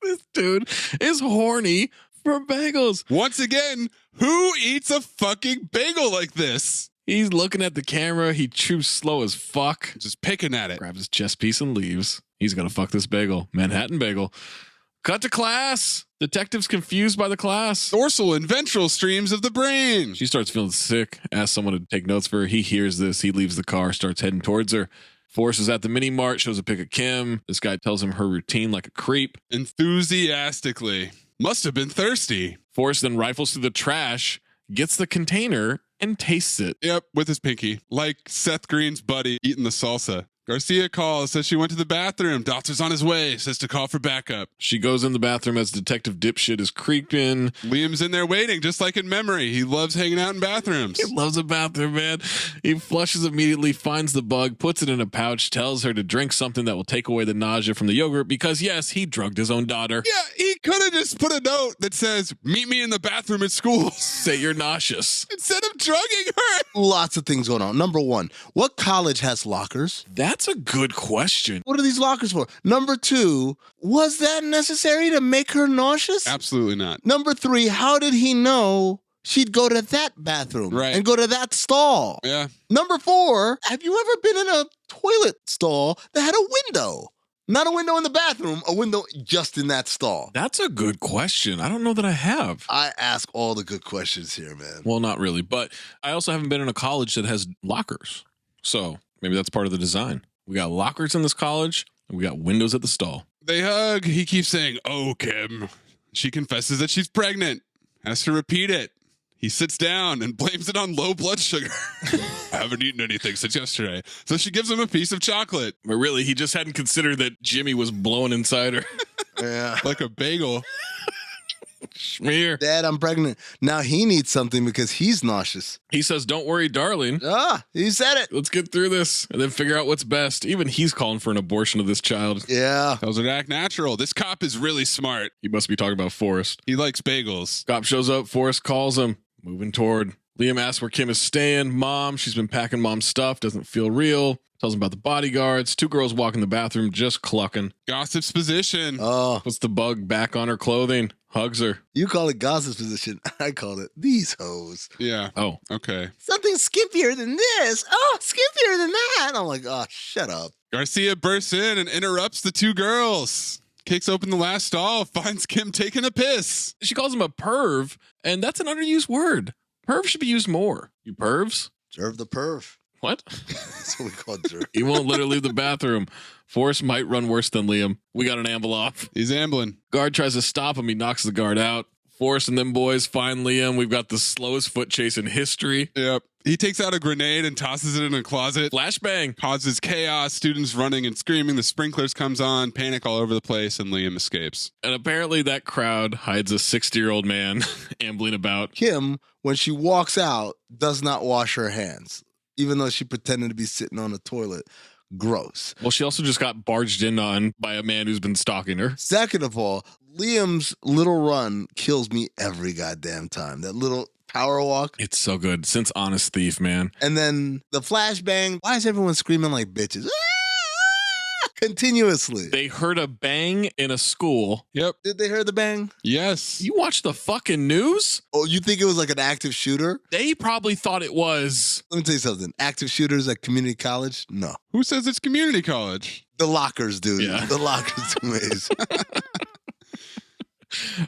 This dude is horny for bagels. Once again, who eats a fucking bagel like this? He's looking at the camera. He chews slow as fuck. Just picking at it. Grabs his chess piece and leaves. He's going to fuck this bagel. Manhattan bagel. Cut to class. Detective's confused by the class. Dorsal and ventral streams of the brain. She starts feeling sick. Asks someone to take notes for her. He hears this. He leaves the car, starts heading towards her. Forrest is at the mini mart, shows a pic of Kim. This guy tells him her routine like a creep. Enthusiastically. Must have been thirsty. Forrest then rifles through the trash, gets the container, and tastes it. Yep, with his pinky. Like Seth Green's buddy eating the salsa. Garcia calls, says she went to the bathroom. Dotzer's on his way, says to call for backup. She goes in the bathroom as Detective Dipshit is creeping. Liam's in there waiting, just like in Memory. He loves hanging out in bathrooms. He loves a bathroom, man. He flushes immediately, finds the bug, puts it in a pouch, tells her to drink something that will take away the nausea from the yogurt because, yes, he drugged his own daughter. Yeah, he could have just put a note that says, meet me in the bathroom at school. Say you're nauseous. Instead of drugging her. Lots of things going on. Number one, what college has lockers? That's a good question. What are these lockers for? Number two, was that necessary to make her nauseous? Absolutely not. Number three, how did he know she'd go to that bathroom and go to that stall? Yeah. Number four, have you ever been in a toilet stall that had a window? Not a window in the bathroom, a window just in that stall. That's a good question. I don't know that I have. I ask all the good questions here, man. Well, not really, but I also haven't been in a college that has lockers. So maybe that's part of the design. We got lockers in this college, and we got windows at the stall. They hug. He keeps saying, "Oh, Kim." She confesses that she's pregnant. Has to repeat it. He sits down and blames it on low blood sugar. I haven't eaten anything since yesterday. So she gives him a piece of chocolate. But really, he just hadn't considered that Jimmy was blowing inside her. Yeah. Like a bagel. Schmear. Dad, I'm pregnant. Now he needs something because he's nauseous. He says, "Don't worry, darling." Ah, he said it. Let's get through this and then figure out what's best. Even he's calling for an abortion of this child. Yeah. Tells her to act natural. This cop is really smart. He must be talking about Forrest. He likes bagels. Cop shows up. Forrest calls him. Moving toward. Liam asks where Kim is staying. Mom, she's been packing mom's stuff. Doesn't feel real. Tells him about the bodyguards. Two girls walk in the bathroom just clucking. Gossip's position. Oh. Puts the bug back on her clothing. hugs her. You call it Gaz's position. I call it these hoes. Yeah. Oh, okay. Something skimpier than this. Oh, skimpier than that. I'm like, oh, shut up. Garcia bursts in and interrupts the two girls. Kicks open the last stall, finds Kim taking a piss. She calls him a perv, and that's an underused word. Perv should be used more. You pervs? Serve the perv. What? That's what we call it. He won't let her leave the bathroom. Forrest might run worse than Liam. We got an amble off. He's ambling. Guard tries to stop him. He knocks the guard out. Forrest and them boys find Liam. We've got the slowest foot chase in history. Yep. He takes out a grenade and tosses it in a closet. Flashbang. Causes chaos. Students running and screaming. The sprinklers comes on. Panic all over the place. And Liam escapes. And apparently that crowd hides a 60-year-old man ambling about. Kim, when she walks out, does not wash her hands, even though she pretended to be sitting on the toilet. Gross. Well, she also just got barged in on by a man who's been stalking her. Second of all, Liam's little run kills me every goddamn time. That little power walk. It's so good. Since Honest Thief, man. And then the flashbang. Why is everyone screaming like bitches? Continuously. They heard a bang in a school. Yep. Did they hear the bang? Yes. You watch the fucking news? Oh, you think it was like an active shooter? They probably thought it was. Let me tell you something. Active shooters at community college? No. Who says it's community college? The lockers, dude. Yeah. The lockers do Maze.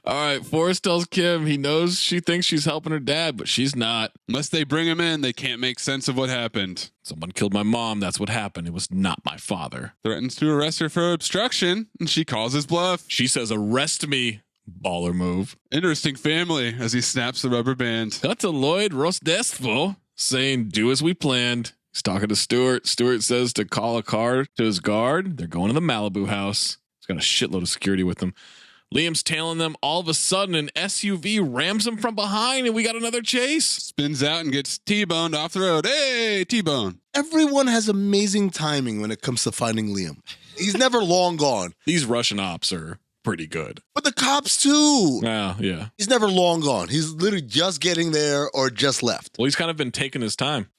All right, Forrest tells Kim he knows she thinks she's helping her dad, but she's not. Unless they bring him in, they can't make sense of what happened. Someone killed my mom. That's what happened. It was not my father. Threatens to arrest her for obstruction, and she calls his bluff. She says, arrest me. Baller move. Interesting family as he snaps the rubber band. Cut to Lloyd Rostestful saying, do as we planned. He's talking to Stuart. Stuart says to call a car to his guard. They're going to the Malibu house. He's got a shitload of security with him. Liam's tailing them. All of a sudden, an SUV rams him from behind, and we got another chase. Spins out and gets T-boned off the road. Hey, T-bone. Everyone has amazing timing when it comes to finding Liam. He's never long gone. These Russian ops are pretty good. But the cops, too. Yeah. He's never long gone. He's literally just getting there or just left. Well, he's kind of been taking his time.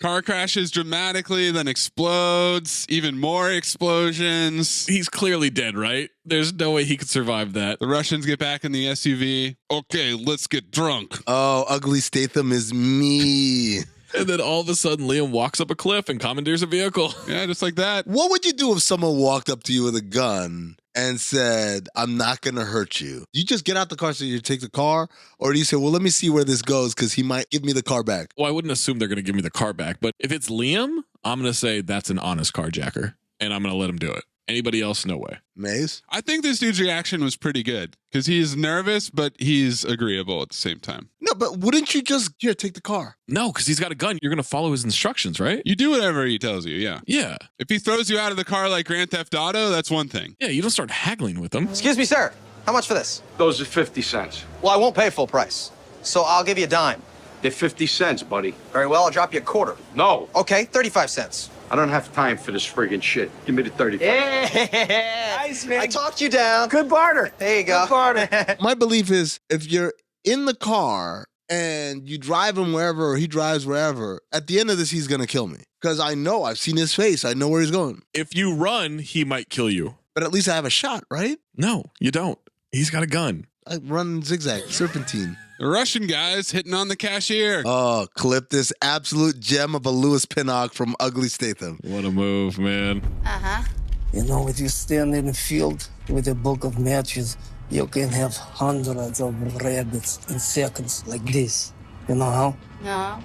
Car crashes dramatically, then explodes. Even more explosions. He's clearly dead, right? There's no way he could survive that. The Russians get back in the SUV. Okay, let's get drunk. Oh, Ugly Statham is me. And then all of a sudden, Liam walks up a cliff and commandeers a vehicle. Yeah, just like that. What would you do if someone walked up to you with a gun and said, I'm not going to hurt you? You just get out the car so you take the car? Or do you say, well, let me see where this goes because he might give me the car back? Well, I wouldn't assume they're going to give me the car back. But if it's Liam, I'm going to say that's an honest carjacker. And I'm going to let him do it. Anybody else, no way. Maze? I think this dude's reaction was pretty good because he's nervous, but he's agreeable at the same time. No, but wouldn't you just, here, take the car? No, because he's got a gun. You're going to follow his instructions, right? You do whatever he tells you, yeah. Yeah. If he throws you out of the car like Grand Theft Auto, that's one thing. Yeah, you don't start haggling with him. Excuse me, sir. How much for this? Those are 50 cents. Well, I won't pay full price. So I'll give you a dime. They're 50 cents, buddy. Very well, I'll drop you a quarter. No. Okay, 35 cents. I don't have time for this friggin' shit. Give me the 35. Yeah. Nice, man. I talked you down. Good barter. There you go. Good barter. My belief is if you're in the car and you drive him wherever or he drives wherever, at the end of this, he's going to kill me. Because I know, I've seen his face. I know where he's going. If you run, he might kill you. But at least I have a shot, right? No, you don't. He's got a gun. I run zigzag, serpentine. The Russian guy's hitting on the cashier. Oh, clip this absolute gem of a Louis Pinnock from Ugly Statham. What a move, man. Uh-huh. You know, if you stand in the field with a book of matches, you can have hundreds of rabbits in seconds like this. You know how? No.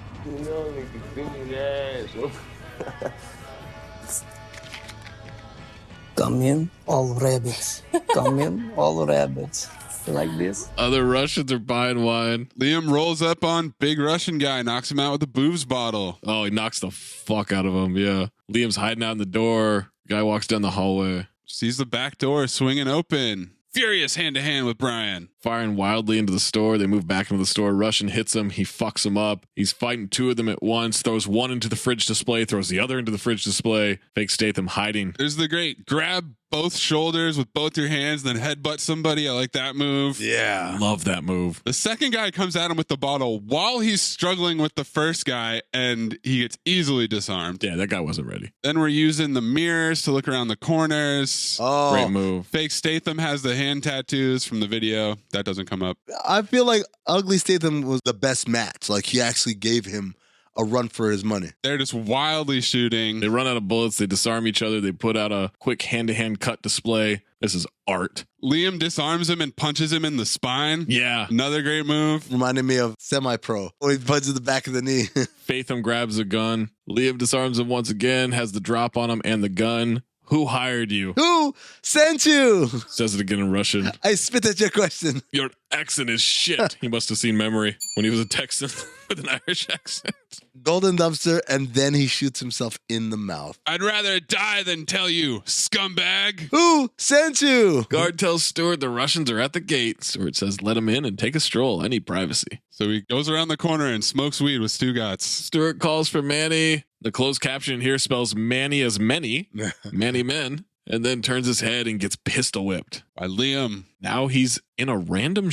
Come in, all rabbits. Come in, all rabbits. Like this. Other Russians are buying wine. Liam rolls up on big Russian guy, knocks him out with a booze bottle. Oh, he knocks the fuck out of him, yeah. Liam's hiding out in the door. Guy walks down the hallway. Sees the back door swinging open. Furious hand-to-hand with Brian. Firing wildly into the store. They move back into the store. Russian hits him. He fucks him up. He's fighting two of them at once. Throws one into the fridge display. Throws the other into the fridge display. Fake Statham hiding. There's the great grab both shoulders with both your hands, then headbutt somebody. I like that move. Yeah. Love that move. The second guy comes at him with the bottle while he's struggling with the first guy, and he gets easily disarmed. Yeah, that guy wasn't ready. Then we're using the mirrors to look around the corners. Oh, Great move. Fake Statham has the hand tattoos from the video. That doesn't come up. I feel like Ugly Statham was the best match. Like, he actually gave him a run for his money. They're just wildly shooting. They run out of bullets. They disarm each other. They put out a quick hand-to-hand cut display. This is art. Liam disarms him and punches him in the spine. Yeah. Another great move. Reminded me of Semi-Pro. When he punches the back of the knee. Fathom grabs a gun. Liam disarms him once again, has the drop on him and the gun. Who hired you? Who sent you? Says it again in Russian. I spit at your question. Your accent is shit. He must have seen Memory when he was a Texan with an Irish accent. Golden dumpster, and then he shoots himself in the mouth. I'd rather die than tell you, scumbag. Who sent you? Guard tells Stewart the Russians are at the gate. Stewart says, let him in and take a stroll. I need privacy. So he goes around the corner and smokes weed with Stugatz. Stewart calls for Manny. The closed caption here spells Manny as many. Manny men. And then turns his head and gets pistol whipped by Liam. Now he's in a random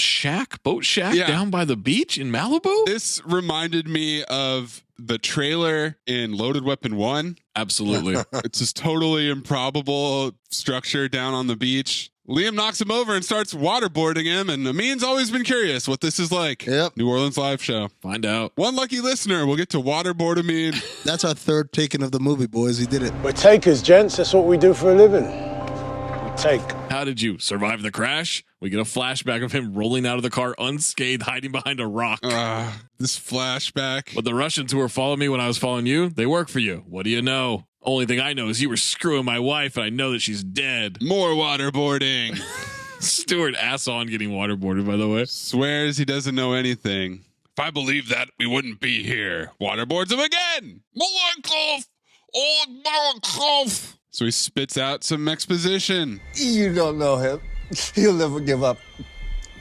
boat shack down by the beach in Malibu. This reminded me of the trailer in Loaded Weapon 1. Absolutely. It's this totally improbable structure down on the beach. Liam knocks him over and starts waterboarding him, and Amin's always been curious what this is like. Yep. New Orleans live show. Find out. One lucky listener will get to waterboard Amin. That's our third taking of the movie, boys. He did it. We're takers, gents. That's what we do for a living. We take. How did you survive the crash? We get a flashback of him rolling out of the car unscathed, hiding behind a rock. This flashback. But the Russians who were following me when I was following you, they work for you. What do you know? Only thing I know is you were screwing my wife, and I know that she's dead. More waterboarding. Stewart ass on getting waterboarded, by the way. Swears he doesn't know anything. If I believed that, we wouldn't be here. Waterboards him again. Malenkov! Old Malenkov! So he spits out some exposition. You don't know him. He'll never give up.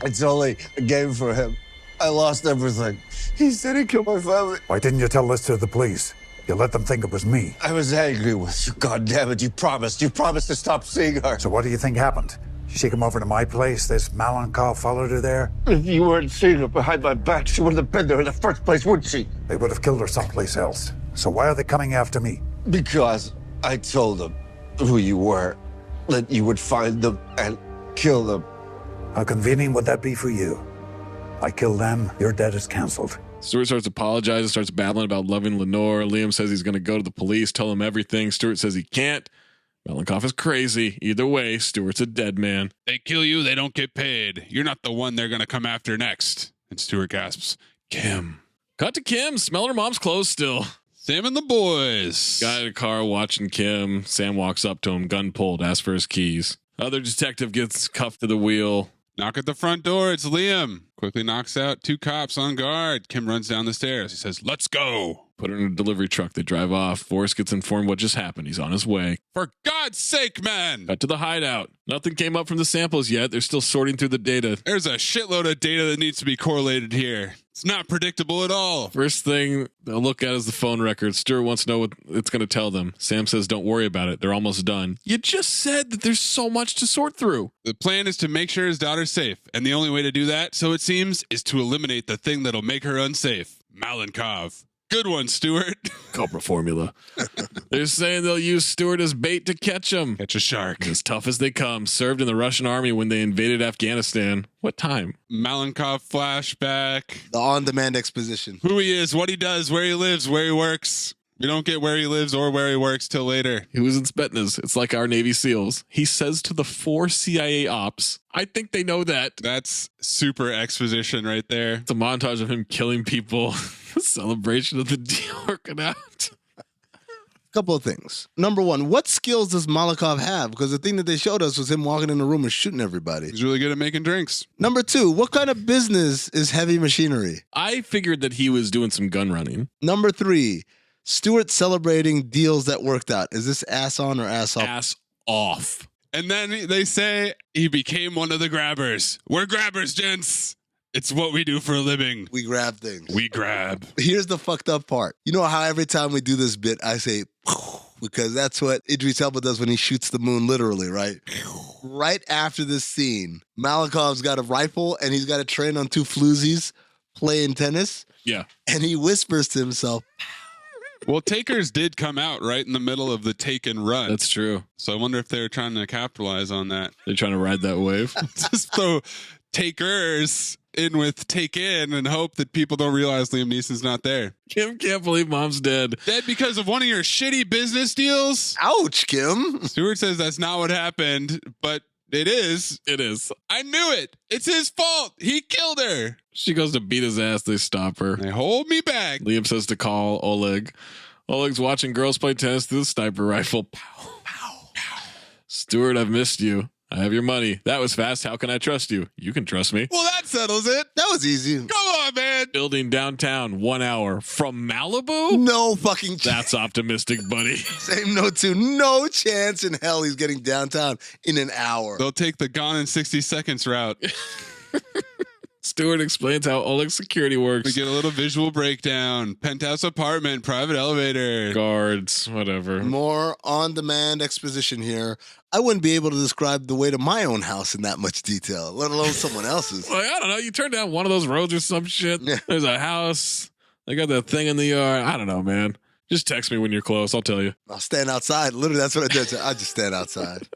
It's only a game for him. I lost everything. He said he killed my family. Why didn't you tell this to the police? You let them think it was me. I was angry with you. God damn it, you promised. You promised to stop seeing her. So what do you think happened? She came over to my place. This Malenkov followed her there. If you weren't seeing her behind my back, she wouldn't have been there in the first place, would she? They would have killed her someplace else. So why are they coming after me? Because I told them who you were, that you would find them and kill them. How convenient would that be for you? I kill them, your debt is canceled. Stewart starts apologizing, starts babbling about loving Lenore. Liam says he's going to go to the police, tell them everything. Stewart says he can't. Malenkov is crazy. Either way, Stewart's a dead man. They kill you, they don't get paid. You're not the one they're going to come after next. And Stewart gasps, Kim. Cut to Kim, smelling her mom's clothes still. Sam and the boys. Guy in a car watching Kim. Sam walks up to him, gun pulled, asks for his keys. Other detective gets cuffed to the wheel. Knock at the front door. It's Liam. Quickly knocks out 2 cops on guard. Kim runs down the stairs. He says, let's go. Put her in a delivery truck. They drive off. Forrest gets informed what just happened. He's on his way. For God's sake, man. Cut to the hideout. Nothing came up from the samples yet. They're still sorting through the data. There's a shitload of data that needs to be correlated here. It's not predictable at all. First thing they'll look at is the phone record. Stewart wants to know what it's going to tell them. Sam says, don't worry about it. They're almost done. You just said that there's so much to sort through. The plan is to make sure his daughter's safe. And the only way to do that, so it seems, is to eliminate the thing that'll make her unsafe. Malenkov. Good one, Stewart. Cobra formula. They're saying they'll use Stewart as bait to catch him. Catch a shark. As tough as they come. Served in the Russian army when they invaded Afghanistan. What time? Malenkov flashback. The on-demand exposition. Who he is, what he does, where he lives, where he works. We don't get where he lives or where he works till later. He was in Spetsnaz. It's like our Navy SEALs. He says to the 4 CIA ops, I think they know that. That's super exposition right there. It's a montage of him killing people. Celebration of the deal working out. Couple of things. Number one, what skills does Malenkov have? Because the thing that they showed us was him walking in the room and shooting everybody. He's really good at making drinks. Number two, what kind of business is heavy machinery? I figured that he was doing some gun running. Number three, Stewart celebrating deals that worked out. Is this ass on or ass off? Ass off. And then they say he became one of the grabbers. We're grabbers, gents. It's what we do for a living. We grab things. We grab. Here's the fucked up part. You know how every time we do this bit, I say, because that's what Idris Elba does when he shoots the moon, literally, right? Right after this scene, Malakov's got a rifle and he's got to train on two floozies playing tennis. Yeah. And he whispers to himself, Well, Takers did come out right in the middle of the Taken run. That's true. So I wonder if they're trying to capitalize on that. They're trying to ride that wave. Just throw Takers in with Taken and hope that people don't realize Liam Neeson's not there. Kim can't believe mom's dead. Dead because of one of your shitty business deals? Ouch, Kim. Stewart says that's not what happened, but it is. It is. I knew it. It's his fault. He killed her. She goes to beat his ass. They stop her. They hold me back. Liam says to call Oleg. Oleg's watching girls play tennis through the sniper rifle. Pow, pow, pow. Stewart, I've missed you. I have your money. That was fast. How can I trust you? You can trust me. Well, that settles it. That was easy. Come on, man. Building downtown, 1 hour from Malibu? No fucking chance. That's optimistic, buddy. Same note too. No chance in hell he's getting downtown in an hour. They'll take the Gone in 60 Seconds route. Stewart explains how Oleg's security works. We get a little visual breakdown. Penthouse apartment, private elevator. Guards, whatever. More on-demand exposition here. I wouldn't be able to describe the way to my own house in that much detail, let alone someone else's. Like, I don't know. You turn down one of those roads or some shit. Yeah. There's a house. They got that thing in the yard. I don't know, man. Just text me when you're close. I'll tell you. I'll stand outside. Literally, that's what I did. I just stand outside.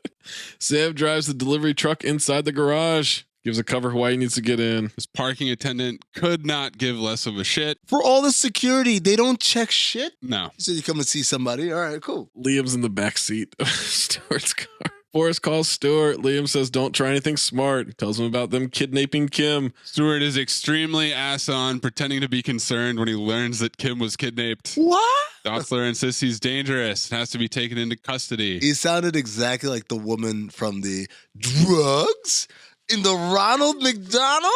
Sam drives the delivery truck inside the garage. Gives a cover why he needs to get in. This parking attendant could not give less of a shit. For all the security, they don't check shit? No. You said you come and see somebody. All right, cool. Liam's in the back seat of Stewart's car. Forrest calls Stewart. Liam says, don't try anything smart. He tells him about them kidnapping Kim. Stewart is extremely ass-on, pretending to be concerned when he learns that Kim was kidnapped. What? Dotzler insists he's dangerous and has to be taken into custody. He sounded exactly like the woman from the drugs in the Ronald McDonald?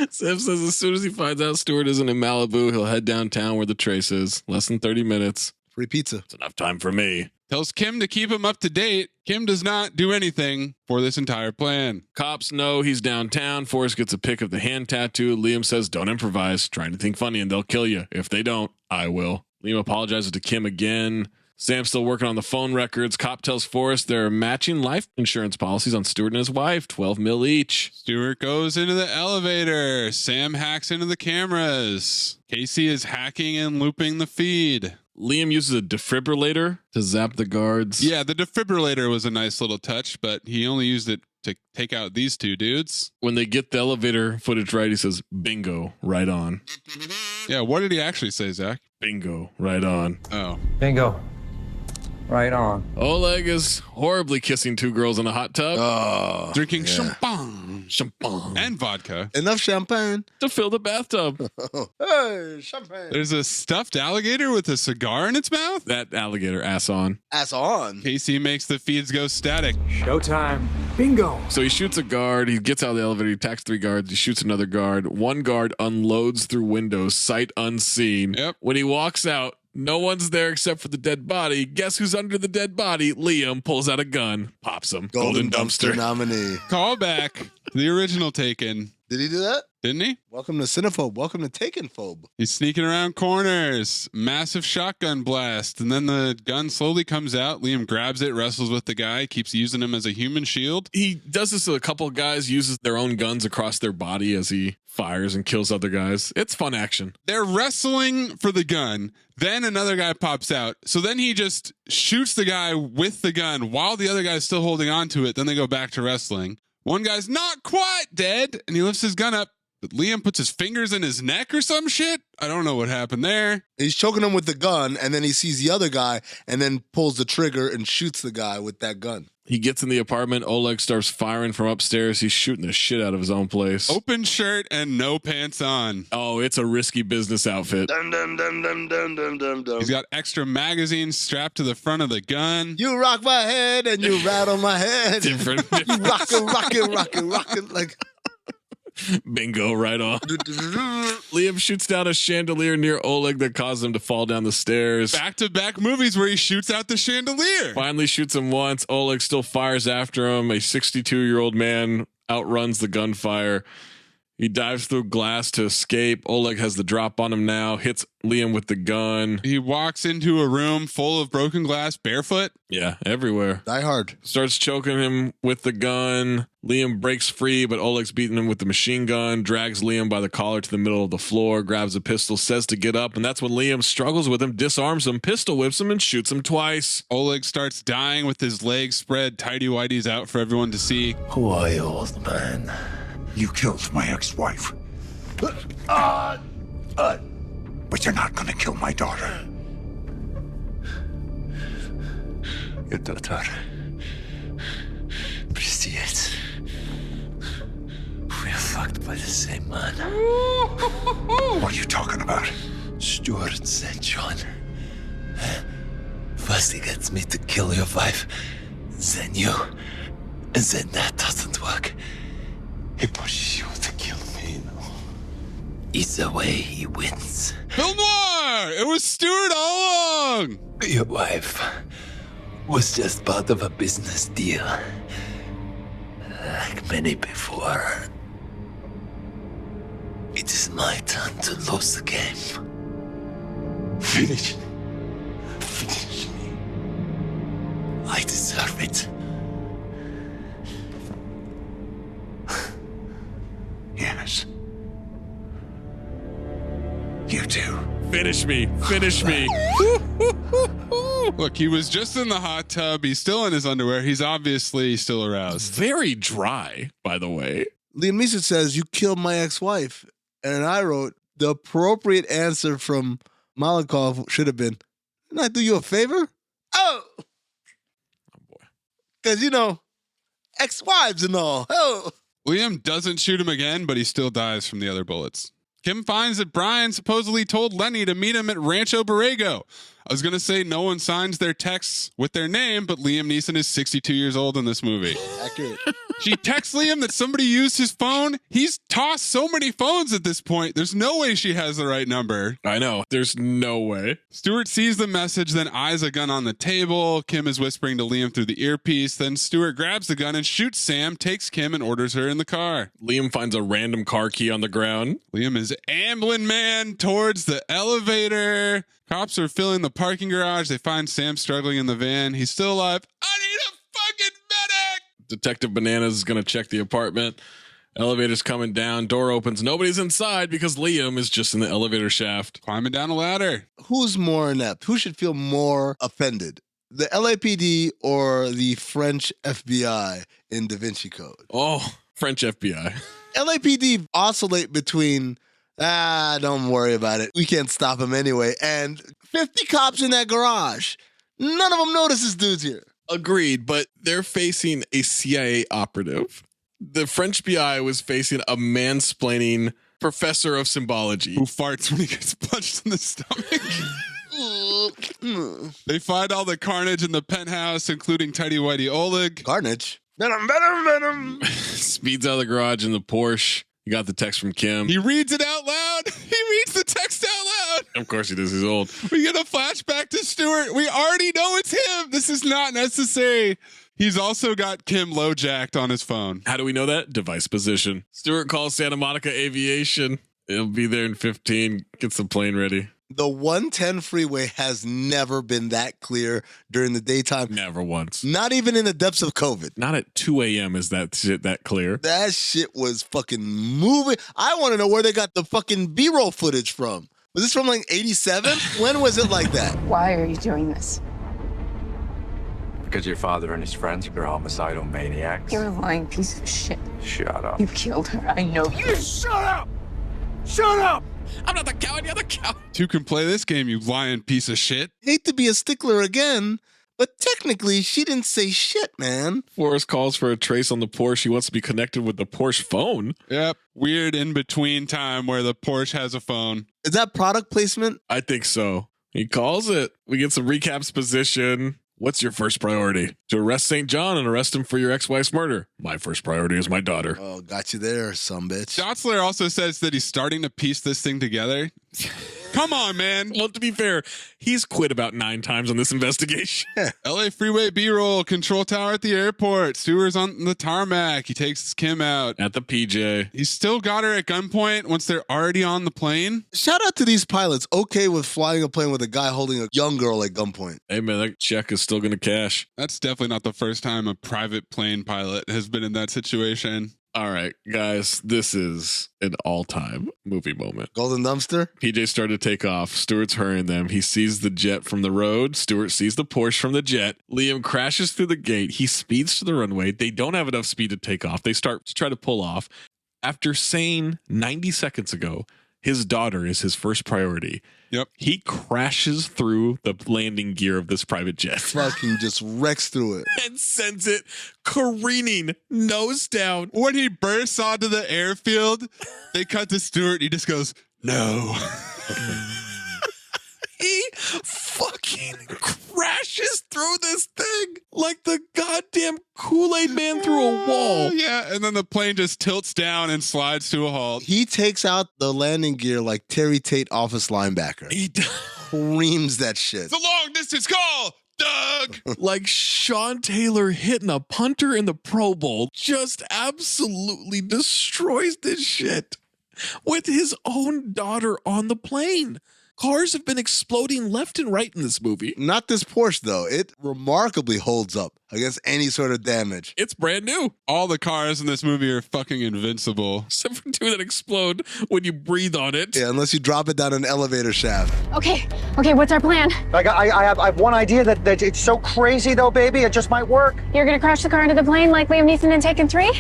Sam says as soon as he finds out Stewart isn't in Malibu, he'll head downtown where the trace is. Less than 30 minutes. Free pizza. It's enough time for me. Tells Kim to keep him up to date. Kim does not do anything for this entire plan. Cops know he's downtown. Forrest gets a pic of the hand tattoo. Liam says, don't improvise. Try anything funny and they'll kill you. If they don't, I will. Liam apologizes to Kim again. Sam's still working on the phone records. Cop tells Forrest they're matching life insurance policies on Stewart and his wife, 12 mil each. Stewart goes into the elevator. Sam hacks into the cameras. Casey is hacking and looping the feed. Liam uses a defibrillator to zap the guards. Yeah, the defibrillator was a nice little touch, but he only used it to take out these two dudes. When they get the elevator footage right, he says, bingo, right on. Yeah, what did he actually say, Zach? Bingo, right on. Oh. Bingo. Right on. Oleg is horribly kissing two girls in a hot tub. Oh, drinking champagne. And vodka. Enough champagne to fill the bathtub. Hey, champagne. There's a stuffed alligator with a cigar in its mouth. That alligator ass on. Ass on. Casey makes the feeds go static. Showtime. Bingo. So he shoots a guard. He gets out of the elevator. He attacks 3 guards. He shoots another guard. 1 guard unloads through windows, sight unseen. Yep. When he walks out, no one's there except for the dead body. Guess who's under the dead body? Liam pulls out a gun, pops him. Golden dumpster nominee. Call back. The original Taken. Did he do that? Didn't he? Welcome to Cinephobe. Welcome to Takenphobe. He's sneaking around corners. Massive shotgun blast. And then the gun slowly comes out. Liam grabs it, wrestles with the guy, keeps using him as a human shield. He does this to a couple of guys, uses their own guns across their body as he fires and kills other guys. It's fun action. They're wrestling for the gun. Then another guy pops out. So then he just shoots the guy with the gun while the other guy's still holding on to it. Then they go back to wrestling. One guy's not quite dead, and he lifts his gun up. But Liam puts his fingers in his neck or some shit. I don't know what happened there. He's choking him with the gun, and then he sees the other guy, and then pulls the trigger and shoots the guy with that gun. He gets in the apartment. Oleg starts firing from upstairs. He's shooting the shit out of his own place. Open shirt and no pants on. Oh, it's a risky business outfit. Dum, dum, dum, dum, dum, dum, dum, dum. He's got extra magazines strapped to the front of the gun. You rock my head and you rattle my head. Different. You rockin', like... Bingo, right on. Liam shoots down a chandelier near Oleg that causes him to fall down the stairs. Back-to-back movies where he shoots out the chandelier. Finally shoots him once. Oleg still fires after him. A 62-year-old man outruns the gunfire. He dives through glass to escape. Oleg has the drop on him now, hits Liam with the gun. He walks into a room full of broken glass barefoot. Yeah, everywhere. Die Hard. Starts choking him with the gun. Liam breaks free, but Oleg's beating him with the machine gun, drags Liam by the collar to the middle of the floor, grabs a pistol, says to get up, and that's when Liam struggles with him, disarms him, pistol whips him, and shoots him twice. Oleg starts dying with his legs spread, tighty-whities out for everyone to see. Who are you, old man? You killed my ex-wife. But you're not gonna kill my daughter. Your daughter. Appreciate. We are fucked by the same man. What are you talking about? Stuart St. John. First he gets me to kill your wife, then you. And then that doesn't work. He pushes you to kill me. Either way, he wins. Film noir! It was Stuart all along! Your wife was just part of a business deal. Like many before. It is my turn to lose the game. Finish. Finish me. I deserve it. Yes. You do. Finish me. Finish me. Look, he was just in the hot tub. He's still in his underwear. He's obviously still aroused. Very dry, by the way. Liam Neeson says, you killed my ex-wife. And I wrote, the appropriate answer from Malakhov should have been, didn't I do you a favor? Oh boy. Because, you know, ex-wives and all. Oh. Liam doesn't shoot him again, but he still dies from the other bullets. Kim finds that Brian supposedly told Lenny to meet him at Rancho Borrego. I was going to say no one signs their texts with their name, but Liam Neeson is 62 years old in this movie. Accurate. She texts Liam that somebody used his phone. He's tossed so many phones at this point. There's no way she has the right number. I know. There's no way. Stuart sees the message, then eyes a gun on the table. Kim is whispering to Liam through the earpiece. Then Stuart grabs the gun and shoots Sam, takes Kim, and orders her in the car. Liam finds a random car key on the ground. Liam is ambling man towards the elevator. Cops are filling the parking garage. They find Sam struggling in the van. He's still alive. I need a fucking medic! Detective Bananas is going to check the apartment. Elevator's coming down. Door opens. Nobody's inside because Liam is just in the elevator shaft. Climbing down a ladder. Who's more inept? Who should feel more offended? The LAPD or the French FBI in Da Vinci Code? Oh, French FBI. LAPD oscillate between, don't worry about it, we can't stop him anyway, and 50 cops in that garage. None of them notice this dude's here. Agreed, but they're facing a CIA operative. The French FBI was facing a mansplaining professor of symbology who farts when he gets punched in the stomach. They find all the carnage in the penthouse, including Tidy Whitey Oleg. Carnage? Venom. Speeds out of the garage in the Porsche. You got the text from Kim. He reads it out loud. He reads the text out loud. Of course he does. He's old. We get a flashback to Stuart. We already know it's him. This is not necessary. He's also got Kim low-jacked on his phone. How do we know that? Device position. Stuart calls Santa Monica Aviation. It'll be there in 15. Gets the plane ready. The 110 freeway has never been that clear during the daytime. Never once. Not even in the depths of COVID. Not at 2 a.m. is that shit that clear. That shit was fucking moving. I want to know where they got the fucking B-roll footage from. Was this from like 87? When was it like that? Why are you doing this? Because your father and his friends are homicidal maniacs. You're a lying piece of shit. Shut up. You killed her. I know you. Shut up! Shut up! I'm not the coward, you're the coward. Two can play this game, you lying piece of shit. Hate to be a stickler again, but technically she didn't say shit, man. Forrest calls for a trace on the Porsche. He wants to be connected with the Porsche phone. Yep. Weird in-between time where the Porsche has a phone. Is that product placement? I think so. He calls it. We get some recaps position. What's your first priority? To arrest St. John and arrest him for your ex-wife's murder. My first priority is my daughter. Oh, got you there, sumbitch. Dotzler also says that he's starting to piece this thing together. Come on, man. Well, to be fair, he's quit about 9 times on this investigation. LA freeway B-roll, control tower at the airport. Stewart's on the tarmac. He takes Kim out. At the PJ. He's still got her at gunpoint once they're already on the plane. Shout out to these pilots, okay with flying a plane with a guy holding a young girl at gunpoint. Hey, man, that check is still going to cash. That's definitely not the first time a private plane pilot has been in that situation. All right, guys, this is an all-time movie moment. Golden dumpster? PJ started to take off. Stewart's hurrying them. He sees the jet from the road. Stewart sees the Porsche from the jet. Liam crashes through the gate. He speeds to the runway. They don't have enough speed to take off. They start to try to pull off. After saying 90 seconds ago, his daughter is his first priority. Yep. He crashes through the landing gear of this private jet. Fucking just wrecks through it. And sends it careening nose down. When he bursts onto the airfield, they cut to Stewart. He just goes, no. He fucking crashes through this thing like the goddamn Kool-Aid man through a wall. Yeah, and then the plane just tilts down and slides to a halt. He takes out the landing gear like Terry Tate office linebacker. He creams that shit. It's a long distance call, Doug. Like Sean Taylor hitting a punter in the Pro Bowl, just absolutely destroys this shit with his own daughter on the plane. Cars have been exploding left and right in this movie. Not this Porsche, though. It remarkably holds up against any sort of damage. It's brand new. All the cars in this movie are fucking invincible. Except for 2 that explode when you breathe on it. Yeah, unless you drop it down an elevator shaft. Okay, what's our plan? I have one idea that it's so crazy, though, baby. It just might work. You're gonna crash the car into the plane like Liam Neeson in Taken 3?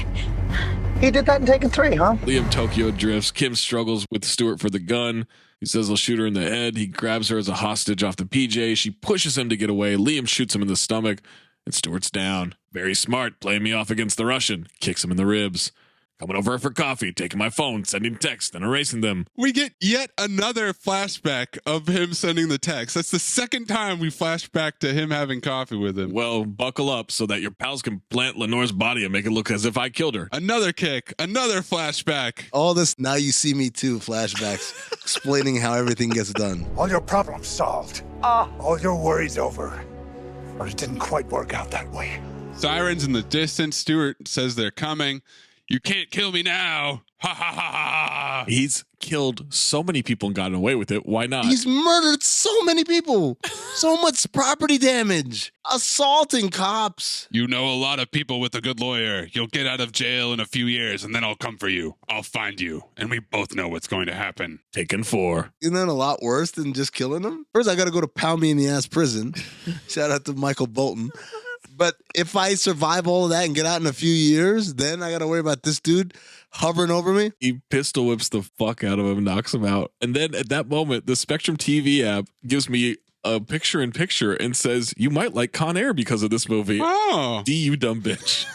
He did that in Taken 3, huh? Liam Tokyo drifts. Kim struggles with Stewart for the gun. He says he'll shoot her in the head. He grabs her as a hostage off the PJ. She pushes him to get away. Liam shoots him in the stomach, and Stewart's down. Very smart, playing me off against the Russian. Kicks him in the ribs. Coming over for coffee, taking my phone, sending texts, and erasing them. We get yet another flashback of him sending the text. That's the second time we flash back to him having coffee with him. Well, buckle up so that your pals can plant Lenore's body and make it look as if I killed her. Another kick, another flashback. All this Now You See Me Too flashbacks explaining how everything gets done. All your problems solved. All your worries over. But it didn't quite work out that way. Sirens in the distance. Stewart says they're coming. You can't kill me now. Ha ha ha ha. He's killed so many people and gotten away with it. Why not? He's murdered so many people. So much property damage. Assaulting cops. You know a lot of people with a good lawyer. You'll get out of jail in a few years, and then I'll come for you. I'll find you. And we both know what's going to happen. Taken 4. Isn't that a lot worse than just killing them? First, I got to go to Pound Me in the Ass prison. Shout out to Michael Bolton. But if I survive all of that and get out in a few years, then I got to worry about this dude hovering over me. He pistol whips the fuck out of him, knocks him out. And then at that moment, the Spectrum TV app gives me a picture-in-picture and says, you might like Con Air because of this movie. Oh. D, you dumb bitch.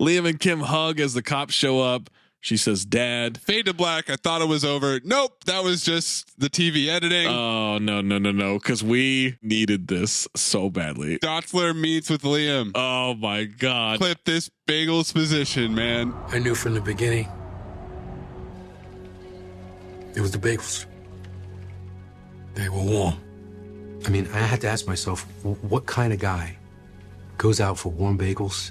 Liam and Kim hug as the cops show up. She says, Dad. Fade to black. I thought it was over. Nope. That was just the TV editing. Oh, no. Because we needed this so badly. Dotzler meets with Liam. Oh, my God. Clip this Bagel's position, man. I knew from the beginning. It was the bagels. They were warm. I mean, I had to ask myself, what kind of guy goes out for warm bagels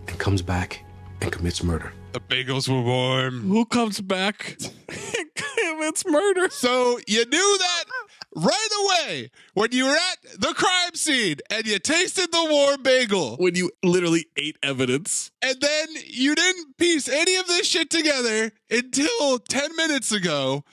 and comes back and commits murder? The bagels were warm. Who comes back and commits murder? So you knew that right away when you were at the crime scene and you tasted the warm bagel. When you literally ate evidence. And then you didn't piece any of this shit together until 10 minutes ago.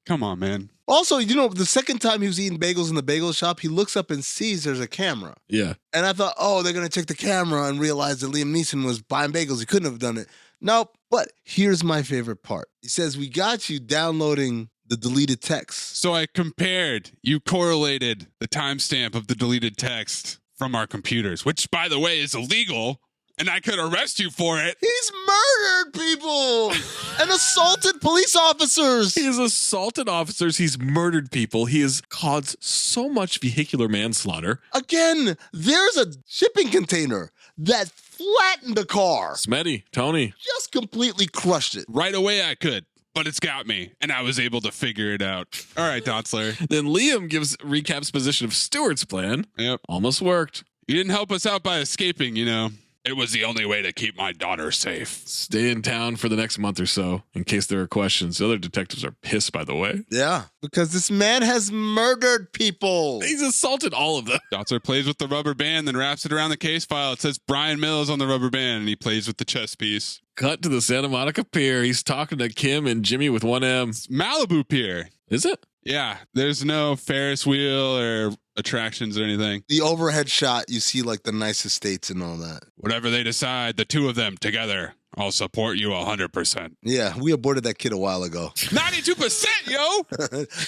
Come on, man. Also, you know, the second time he was eating bagels in the bagel shop, he looks up and sees there's a camera. Yeah. And I thought, oh, they're going to check the camera and realize that Liam Neeson was buying bagels. He couldn't have done it. Nope. But here's my favorite part. He says, we got you downloading the deleted text. So I compared, you correlated the timestamp of the deleted text from our computers, which, by the way, is illegal. And I could arrest you for it. He's murdered people and assaulted police officers. He has assaulted officers. He's murdered people. He has caused so much vehicular manslaughter. Again, there's a shipping container that flattened a car. Smetty, Tony. Just completely crushed it. Right away I could. but it's got me, and I was able to figure it out. All right, Dotzler. Then Liam recaps position of Stewart's plan. Yep. Almost worked. You didn't help us out by escaping, you know. It was the only way to keep my daughter safe. Stay in town for the next month or so, in case there are questions. The other detectives are pissed, by the way. Yeah, because this man has murdered people. He's assaulted all of them. Dotzer plays with the rubber band, then wraps it around the case file. It says Brian Mills on the rubber band, and he plays with the chess piece. Cut to the Santa Monica Pier. He's talking to Kim and Jimmy with one M. It's Malibu Pier. Is it? Yeah, there's no Ferris wheel or attractions or anything. The overhead shot, you see like the nice estates and all that. Whatever they decide, the two of them together, I'll support you 100%. Yeah, we aborted that kid a while ago. 92%, yo!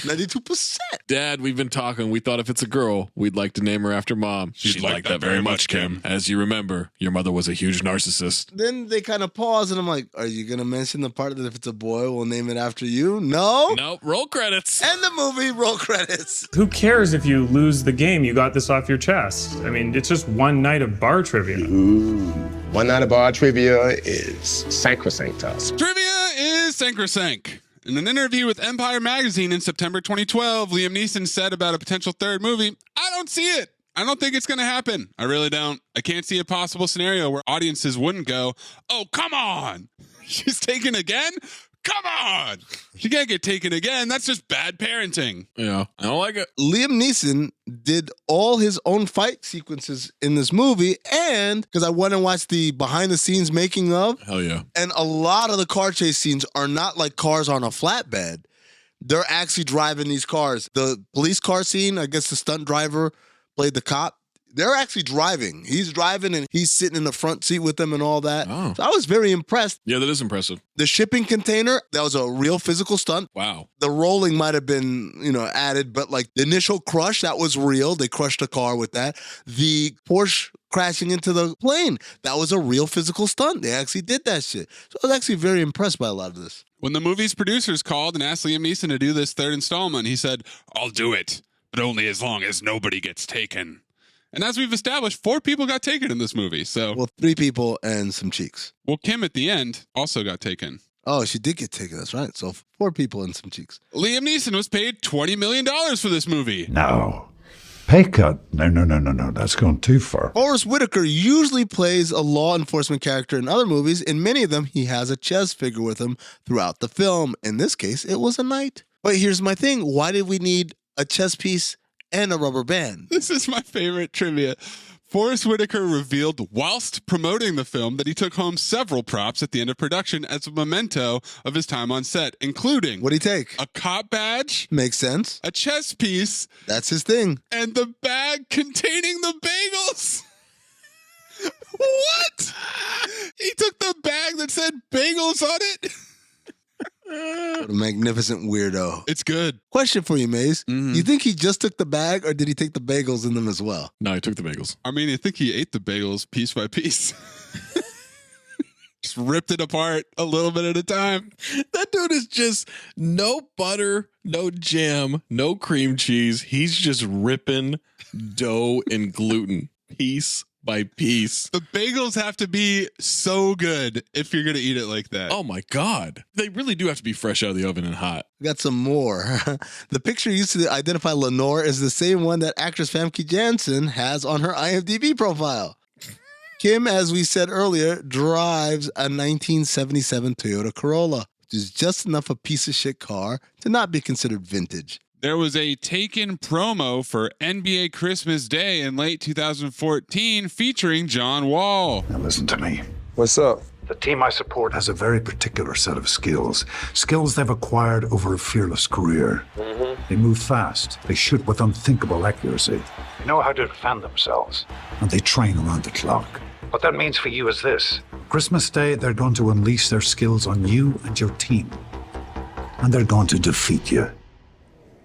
92%. Dad, we've been talking. We thought if it's a girl, we'd like to name her after Mom. She'd like that very much, Kim. As you remember, your mother was a huge narcissist. Then they kind of pause, and I'm like, are you going to mention the part that if it's a boy, we'll name it after you? No? Nope. Roll credits. End the movie, roll credits. Who cares if you lose the game? You got this off your chest. I mean, it's just one night of bar trivia. Ooh. One night of bar trivia is sacrosanct to us. Trivia is sacrosanct. In an interview with Empire Magazine in September 2012, Liam Neeson said about a potential third movie, I don't see it. I don't think it's going to happen. I really don't. I can't see a possible scenario where audiences wouldn't go, oh, come on. She's taken again? Come on. She can't get taken again. That's just bad parenting. Yeah, I don't like it. Liam Neeson did all his own fight sequences in this movie, and because I went and watched the behind the scenes making of. Hell yeah. And a lot of the car chase scenes are not like cars on a flatbed. They're actually driving these cars. The police car scene, I guess the stunt driver played the cop. They're actually driving. He's driving and he's sitting in the front seat with them and all that. Oh. So I was very impressed. Yeah, that is impressive. The shipping container, that was a real physical stunt. Wow. The rolling might have been, added, but like the initial crush, that was real. They crushed a car with that. The Porsche crashing into the plane, that was a real physical stunt. They actually did that shit. So I was actually very impressed by a lot of this. When the movie's producers called and asked Liam Neeson to do this third installment, he said, I'll do it, but only as long as nobody gets taken. And as we've established, 4 people got taken in this movie. So, well, 3 people and some cheeks. Well, Kim at the end also got taken. Oh, she did get taken. That's right. So 4 people and some cheeks. Liam Neeson was paid $20 million for this movie. No. Pay cut? No. That's going too far. Forrest Whitaker usually plays a law enforcement character in other movies. In many of them, he has a chess figure with him throughout the film. In this case, it was a knight. But here's my thing. Why did we need a chess piece and a rubber band? This is my favorite trivia. Forrest Whitaker revealed whilst promoting the film that he took home several props at the end of production as a memento of his time on set, including... What'd he take? A cop badge. Makes sense. A chess piece. That's his thing. And the bag containing the bagels. What? He took the bag that said bagels on it? What a magnificent weirdo. It's good. Question for you, Maze. You think he just took the bag, or did he take the bagels in them as well? No, he took the bagels. I mean, I think he ate the bagels piece by piece. Just ripped it apart a little bit at a time. That dude is just no butter, no jam, no cream cheese. He's just ripping dough and gluten piece by piece. The bagels have to be so good if you're going to eat it like that. Oh my God. They really do have to be fresh out of the oven and hot. We got some more. The picture used to identify Lenore is the same one that actress Famke Janssen has on her IMDb profile. Kim, as we said earlier, drives a 1977 Toyota Corolla, which is just enough a piece of shit car to not be considered vintage. There was a Taken promo for NBA Christmas Day in late 2014 featuring John Wall. Now listen to me. What's up? The team I support has a very particular set of skills. Skills they've acquired over a fearless career. They move fast. They shoot with unthinkable accuracy. They know how to defend themselves. And they train around the clock. What that means for you is this. Christmas Day, they're going to unleash their skills on you and your team. And they're going to defeat you.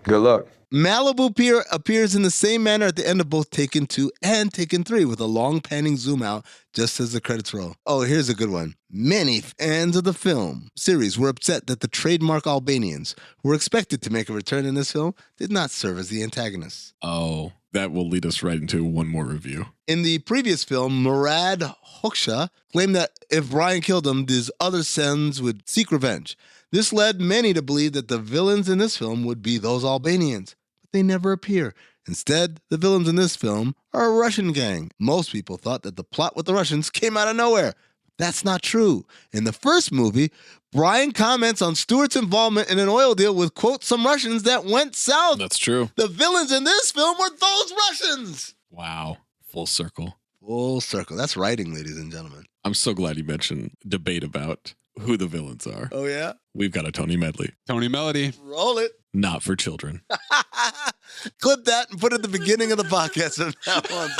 Good luck. Malibu Pier appears in the same manner at the end of both Taken 2 and Taken 3 with a long panning zoom out just as the credits roll. Oh, here's a good one. Many fans of the film series were upset that the trademark Albanians, who were expected to make a return in this film, did not serve as the antagonists. Oh, that will lead us right into one more review. In the previous film, Murad Hoxha claimed that if Brian killed him, these other sons would seek revenge. This led many to believe that the villains in this film would be those Albanians, but they never appear. Instead, the villains in this film are a Russian gang. Most people thought that the plot with the Russians came out of nowhere. That's not true. In the first movie, Brian comments on Stewart's involvement in an oil deal with, quote, some Russians that went south. That's true. The villains in this film were those Russians. Wow. Full circle. Full circle. That's writing, ladies and gentlemen. I'm so glad you mentioned debate about who the villains are. Oh, yeah? We've got a Tony medley. Tony Melody. Roll it. Not for children. Clip that and put it at the beginning of the podcast from now on.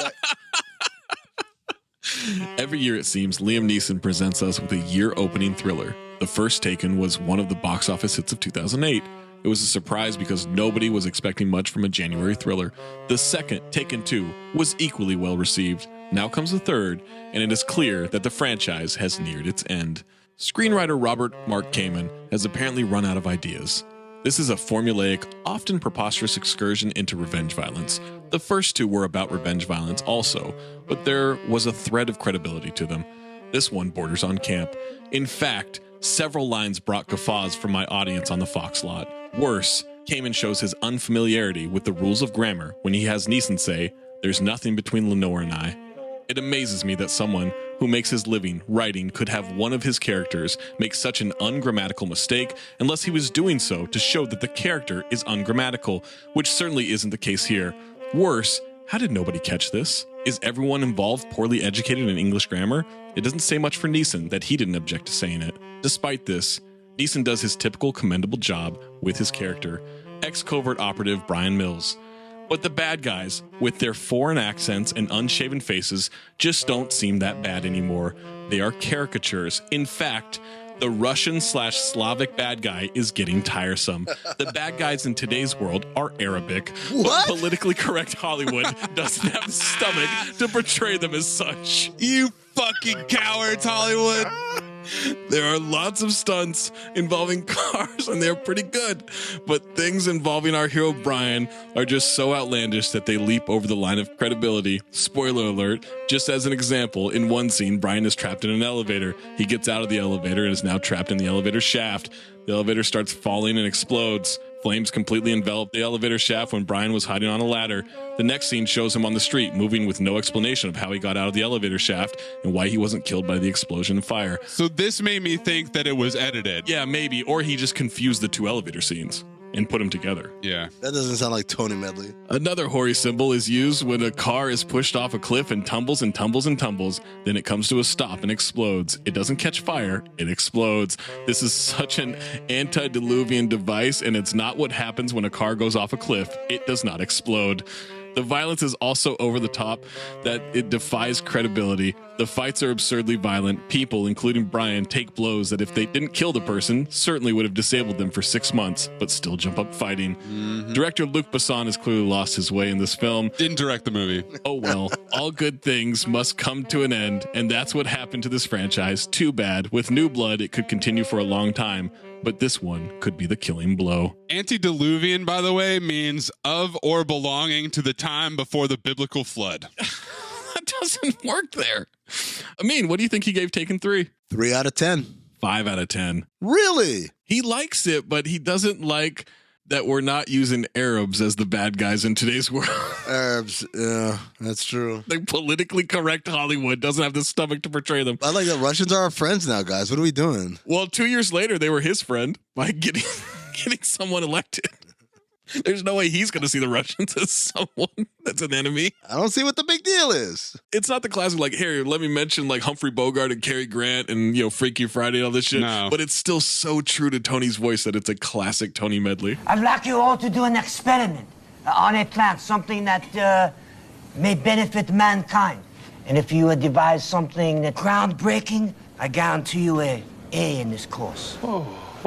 Every year, it seems, Liam Neeson presents us with a year-opening thriller. The first Taken was one of the box office hits of 2008. It was a surprise because nobody was expecting much from a January thriller. The second, Taken 2, was equally well received. Now comes the third, and it is clear that the franchise has neared its end. Screenwriter Robert Mark Kamen has apparently run out of ideas. This is a formulaic, often preposterous excursion into revenge violence. The first two were about revenge violence also, but there was a thread of credibility to them. This one borders on camp. In fact, several lines brought guffaws from my audience on the Fox lot. Worse, Kamen shows his unfamiliarity with the rules of grammar when he has Neeson say, "There's nothing between Lenore and I." It amazes me that someone who makes his living writing could have one of his characters make such an ungrammatical mistake unless he was doing so to show that the character is ungrammatical, which certainly isn't the case here. Worse, how did nobody catch this? Is everyone involved poorly educated in English grammar? It doesn't say much for Neeson that he didn't object to saying it. Despite this, Neeson does his typical commendable job with his character, ex-covert operative Brian Mills. But the bad guys, with their foreign accents and unshaven faces, just don't seem that bad anymore. They are caricatures. In fact, the Russian/Slavic bad guy is getting tiresome. The bad guys in today's world are Arabic. What? But politically correct Hollywood doesn't have the stomach to portray them as such. You fucking cowards, Hollywood. There are lots of stunts involving cars, and they're pretty good. But things involving our hero Brian are just so outlandish that they leap over the line of credibility. Spoiler alert, just as an example, in one scene, Brian is trapped in an elevator. He gets out of the elevator and is now trapped in the elevator shaft. The elevator starts falling and explodes. Flames completely envelop the elevator shaft when Brian was hiding on a ladder. The next scene shows him on the street, moving with no explanation of how he got out of the elevator shaft and why he wasn't killed by the explosion and fire. So this made me think that it was edited. Yeah, maybe. Or he just confused the two elevator scenes and put them together. Yeah. That doesn't sound like Tony Medley. Another hoary symbol is used when a car is pushed off a cliff and tumbles and tumbles and tumbles. Then it comes to a stop and explodes. It doesn't catch fire, it explodes. This is such an antediluvian device, and it's not what happens when a car goes off a cliff. It does not explode. The violence is also over the top that it defies credibility. The fights are absurdly violent. People, including Brian, take blows that if they didn't kill the person, certainly would have disabled them for 6 months, but still jump up fighting. Director Luc Besson has clearly lost his way in this film. Didn't direct the movie. Oh well, all good things must come to an end, and that's what happened to this franchise. Too bad. With new blood, it could continue for a long time, but this one could be the killing blow. Antediluvian, by the way, means of or belonging to the time before the biblical flood. That doesn't work there. Amin, what do you think he gave Taken 3? 3 out of 10. 5 out of 10. Really? He likes it, but he doesn't like that we're not using Arabs as the bad guys in today's world. Arabs, yeah, that's true. Like politically correct Hollywood doesn't have the stomach to portray them. I like that Russians are our friends now, guys. What are we doing? Well, 2 years later, they were his friend by getting someone elected. There's no way he's going to see the Russians as someone that's an enemy. I don't see what the big deal is. It's not the classic, like, here, let me mention, like, Humphrey Bogart and Cary Grant and, you know, Freaky Friday and all this shit. No. But it's still so true to Tony's voice that it's a classic Tony medley. I'd like you all to do an experiment on a plant, something that may benefit mankind. And if you devise something that's groundbreaking, I guarantee you a A in this course. Whoa,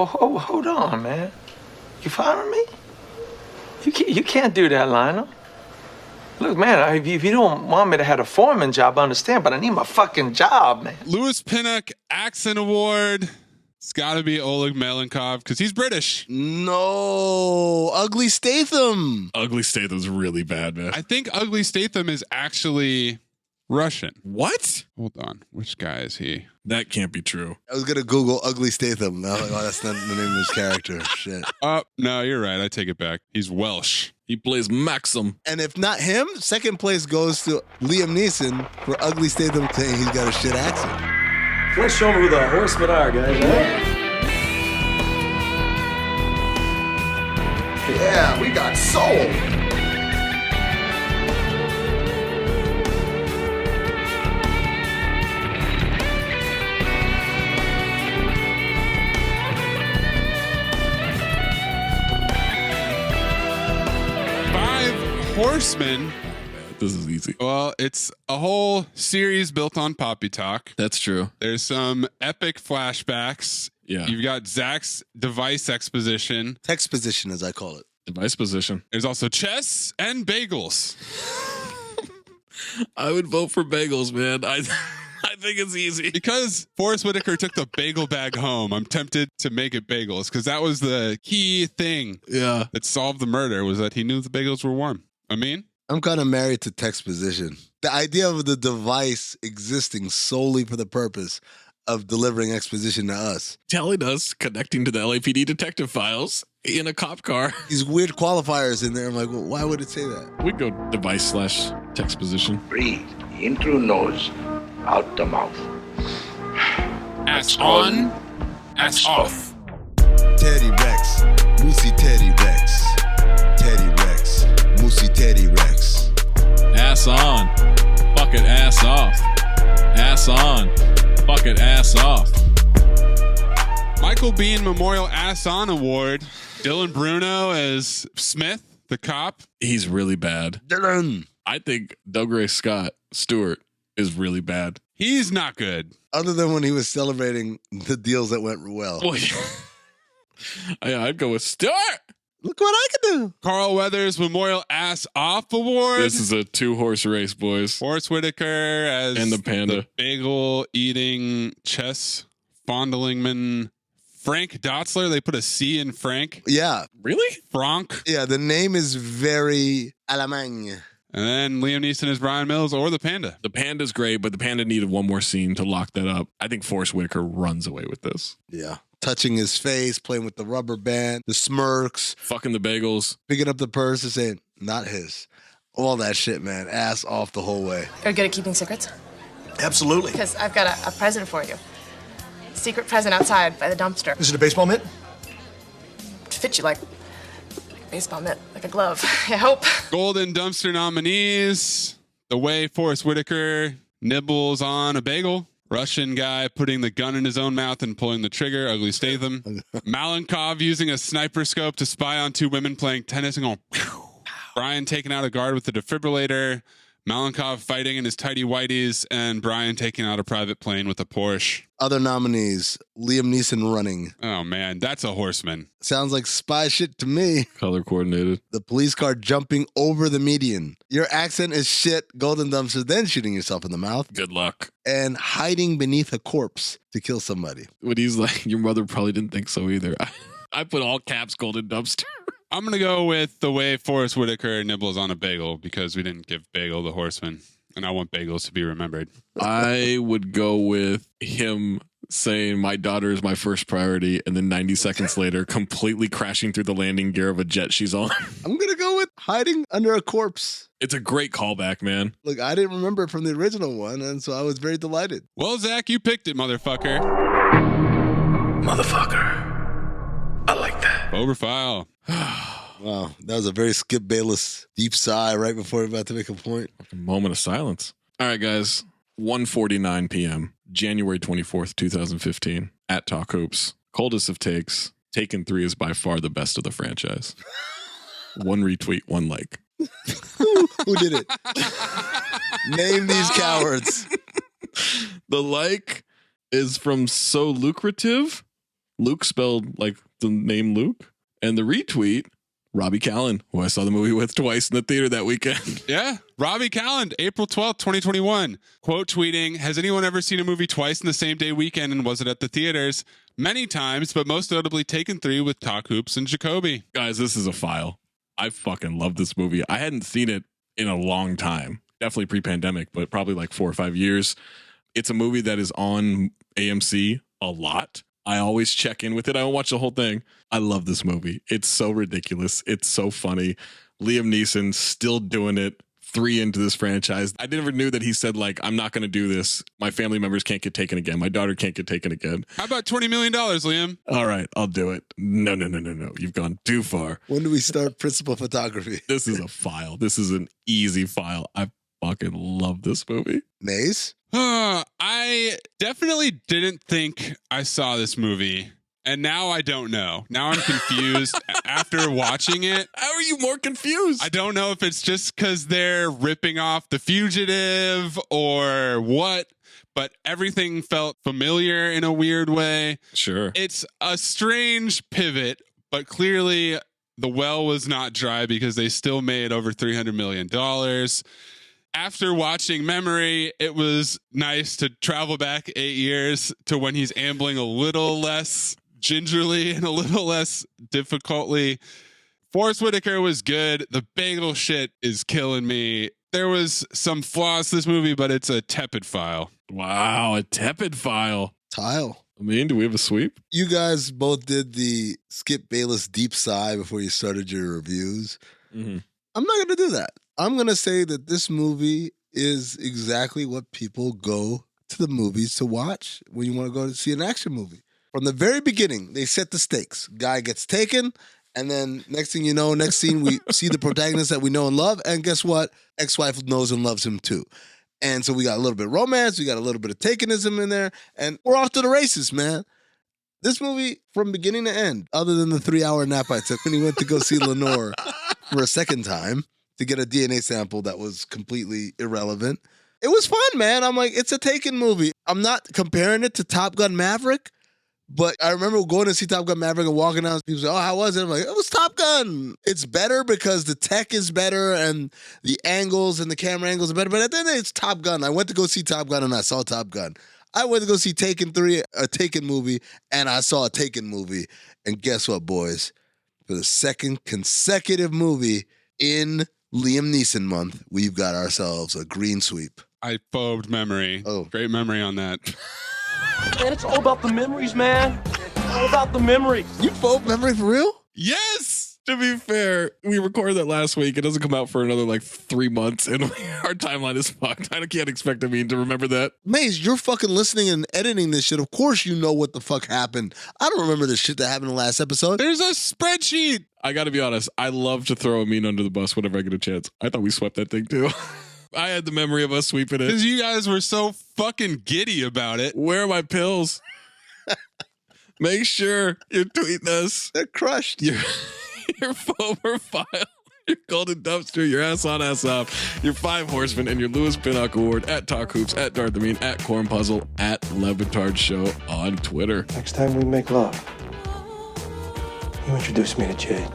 hold on, man. You following me? You can't do that, Lionel. Look, man, if you don't want me to have a foreman job, I understand, but I need my fucking job, man. Louis Pinnock Accent Award. It's got to be Oleg Malenkov because he's British. No, Ugly Statham. Ugly Statham's really bad, man. I think Ugly Statham is actually Russian. What? Hold on. Which guy is he? That can't be true. I was going to Google Ugly Statham. I was like, oh, that's not the name of his character. Shit. Oh, no, you're right. I take it back. He's Welsh. He plays Maxim. And if not him, second place goes to Liam Neeson for Ugly Statham saying he's got a shit accent. Let's show them who the horsemen are, guys. Yeah, we got soul. Horsemen. This is easy. Well, it's a whole series built on Poppy Talk. That's true. There's some epic flashbacks. Yeah. You've got Zach's device exposition. Texposition, as I call it. Device position. There's also chess and bagels. I would vote for bagels, man. I think it's easy. Because Forrest Whitaker took the bagel bag home, I'm tempted to make it bagels because that was the key thing that solved the murder was that he knew the bagels were warm. I'm kind of married to texposition. The idea of the device existing solely for the purpose of delivering exposition to us. Telling us connecting to the LAPD detective files in a cop car. These weird qualifiers in there. I'm like, well, why would it say that? We'd go device/text position. Breathe in through nose, out the mouth. Ass on, ass off. Teddy Rex, Moosey Teddy Rex. Teddy Rex, Moosey Teddy Rex. Ass on, fuck it, ass off. Ass on, fuck it, ass off. Michael Biehn Memorial Ass On Award. Dylan Bruno as Smith, the cop. He's really bad. Dylan. I think Dougray Scott Stewart is really bad. He's not good. Other than when he was celebrating the deals that went well. Yeah, I'd go with Stewart. Look what I can do. Carl Weathers Memorial Ass Off Award. This is a 2-horse race, boys. Forrest Whitaker as and the panda. The bagel eating chess fondling man. Frank Dotzler. They put a C in Frank. Yeah. Really? Frank. Yeah, the name is very Allemagne. And then Liam Neeson as Brian Mills or the panda. The panda's great, but the panda needed one more scene to lock that up. I think Forrest Whitaker runs away with this. Yeah. Touching his face, playing with the rubber band, the smirks. Fucking the bagels. Picking up the purse and saying, not his. All that shit, man. Ass off the whole way. You're good at keeping secrets? Absolutely. Because I've got a present for you. Secret present outside by the dumpster. Is it a baseball mitt? It fits you like a baseball mitt, like a glove. I hope. Golden Dumpster nominees. The way Forrest Whitaker nibbles on a bagel. Russian guy putting the gun in his own mouth and pulling the trigger. Ugly Statham. Malenkov using a sniper scope to spy on two women playing tennis and going. Pew. Brian taking out a guard with the defibrillator. Malenkov fighting in his tighty whities, and Brian taking out a private plane with a Porsche. Other nominees, Liam Neeson running. Oh, man, that's a horseman. Sounds like spy shit to me. Color coordinated. The police car jumping over the median. Your accent is shit. Golden dumpster, then shooting yourself in the mouth. Good luck. And hiding beneath a corpse to kill somebody. When he's like, your mother probably didn't think so either. I put all caps golden dumpster. I'm going to go with the way Forrest Whitaker nibbles on a bagel because we didn't give Bagel the horseman, and I want bagels to be remembered. I would go with him saying, my daughter is my first priority, and then 90 seconds later, completely crashing through the landing gear of a jet she's on. I'm going to go with hiding under a corpse. It's a great callback, man. Look, I didn't remember it from the original one, and so I was very delighted. Well, Zach, you picked it, motherfucker. Motherfucker. I like that. Overfile. Wow, that was a very Skip Bayless deep sigh right before we're about to make a point. A moment of silence. All right, guys. 1:49 p.m., January 24th, 2015, at Talk Hoops. Coldest of takes. Taken 3 is by far the best of the franchise. 1 retweet, 1 like. Who did it? Name these cowards. The like is from So Lucrative. Luke spelled like the name Luke. And the retweet, Robbie Callan, who I saw the movie with twice in the theater that weekend. Yeah. Robbie Callan, April 12th, 2021. Quote tweeting, has anyone ever seen a movie twice in the same day weekend, and was it at the theaters? Many times, but most notably Taken 3 with Talk Hoops and Jacoby. Guys, this is a file. I fucking love this movie. I hadn't seen it in a long time. Definitely pre-pandemic, but probably like 4 or 5 years. It's a movie that is on AMC a lot. I always check in with it. I don't watch the whole thing. I love this movie. It's so ridiculous. It's so funny. Liam Neeson still doing it 3 into this franchise. I never knew that he said, like, I'm not going to do this. My family members can't get taken again. My daughter can't get taken again. How about $20 million, Liam? All right, I'll do it. No. You've gone too far. When do we start principal photography? This is a file. This is an easy file. I fucking love this movie. Maze? I definitely didn't think I saw this movie, and now I don't know. Now I'm confused after watching it. How are you more confused? I don't know if it's just because they're ripping off The Fugitive or what, but everything felt familiar in a weird way. Sure. It's a strange pivot, but clearly the well was not dry because they still made over $300 million. After watching Memory, it was nice to travel back 8 years to when he's ambling a little less gingerly and a little less difficultly. Forrest Whitaker was good. The bagel shit is killing me. There was some flaws to this movie, but it's a tepid file. Wow, a tepid file. Tile. I mean, do we have a sweep? You guys both did the Skip Bayless deep sigh before you started your reviews. Mm-hmm. I'm not going to do that. I'm going to say that this movie is exactly what people go to the movies to watch when you want to go to see an action movie. From the very beginning, they set the stakes. Guy gets taken, and then next thing you know, next scene, we see the protagonist that we know and love, and guess what? Ex-wife knows and loves him too. And so we got a little bit of romance, we got a little bit of takenism in there, and we're off to the races, man. This movie, from beginning to end, other than the 3-hour nap I took when he went to go see Lenore for a second time, to get a DNA sample that was completely irrelevant. It was fun, man. I'm like, it's a Taken movie. I'm not comparing it to Top Gun Maverick, but I remember going to see Top Gun Maverick and walking down, people say, oh, how was it? I'm like, it was Top Gun. It's better because the tech is better and the angles and the camera angles are better, but at the end it's Top Gun. I went to go see Top Gun and I saw Top Gun. I went to go see Taken 3, a Taken movie, and I saw a Taken movie. And guess what, boys? For the second consecutive movie in Liam Neeson month, we've got ourselves a green sweep. I phobed Memory. Oh. Great memory on that. Man, it's all about the memories, man. It's all about the memories. You phobed Memory for real? Yes! To be fair, we recorded that last week. It doesn't come out for another like 3 months, and our timeline is fucked. I can't expect Amin to remember that. Maze, you're fucking listening and editing this shit. Of course you know what the fuck happened. I don't remember the shit that happened in the last episode. There's a spreadsheet. I gotta be honest, I love to throw Amin under the bus whenever I get a chance. I thought we swept that thing too. I had the memory of us sweeping it. Because you guys were so fucking giddy about it. Where are my pills? Make sure you're tweeting us. They're crushed. Your Fomer file, your golden dumpster, your ass on, ass off, your 5 horsemen, and your Lewis Pinnock Award at Talk Hoops, at Darth Amin, at Corn Puzzle, at Levitard Show on Twitter. Next time we make love, you introduce me to Jade.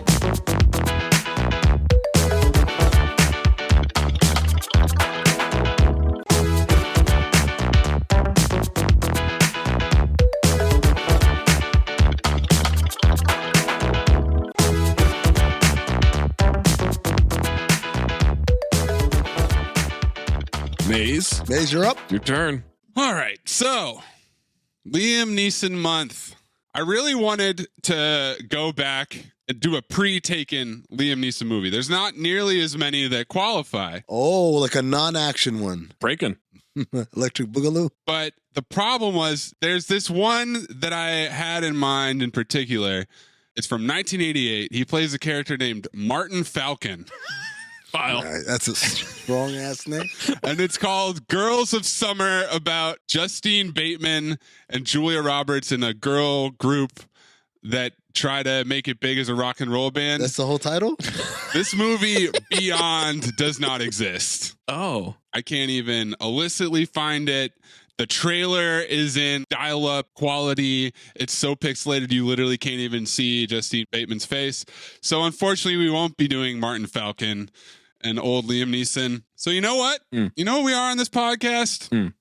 Maze, you're up. Your turn. All right. So, Liam Neeson month. I really wanted to go back and do a pre-Taken Liam Neeson movie. There's not nearly as many that qualify. Oh, like a non-action one. Breaking. Electric Boogaloo. But the problem was there's this one that I had in mind in particular. It's from 1988. He plays a character named Martin Falcon. File. Right, that's a strong ass name. And it's called Girls of Summer, about Justine Bateman and Julia Roberts in a girl group that try to make it big as a rock and roll band. That's the whole title? This movie Beyond does not exist. Oh. I can't even illicitly find it. The trailer is in dial-up quality. It's so pixelated you literally can't even see Justine Bateman's face. So unfortunately, we won't be doing Martin Falcon and old Liam Neeson. So you know what? You know what we are on this podcast?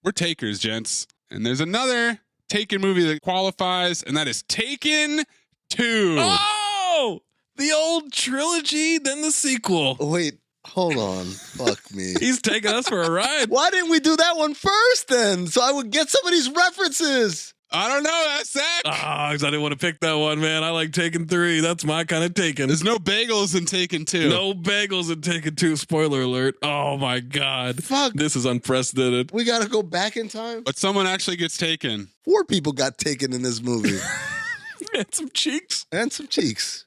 We're takers, gents. And there's another Taken movie that qualifies, and that is Taken 2. Oh! The old trilogy, then the sequel. Wait, hold on. Fuck me. He's taking us for a ride. Why didn't we do that one first then? So I would get some of these references. I don't know. That's Zach. Oh, 'cause I didn't want to pick that one, man. I like Taken 3. That's my kind of Taken. There's no bagels in Taken 2. No bagels in Taken 2. Spoiler alert. Oh, my God. Fuck. This is unprecedented. We got to go back in time? But someone actually gets taken. 4 people got taken in this movie. And some cheeks. And some cheeks.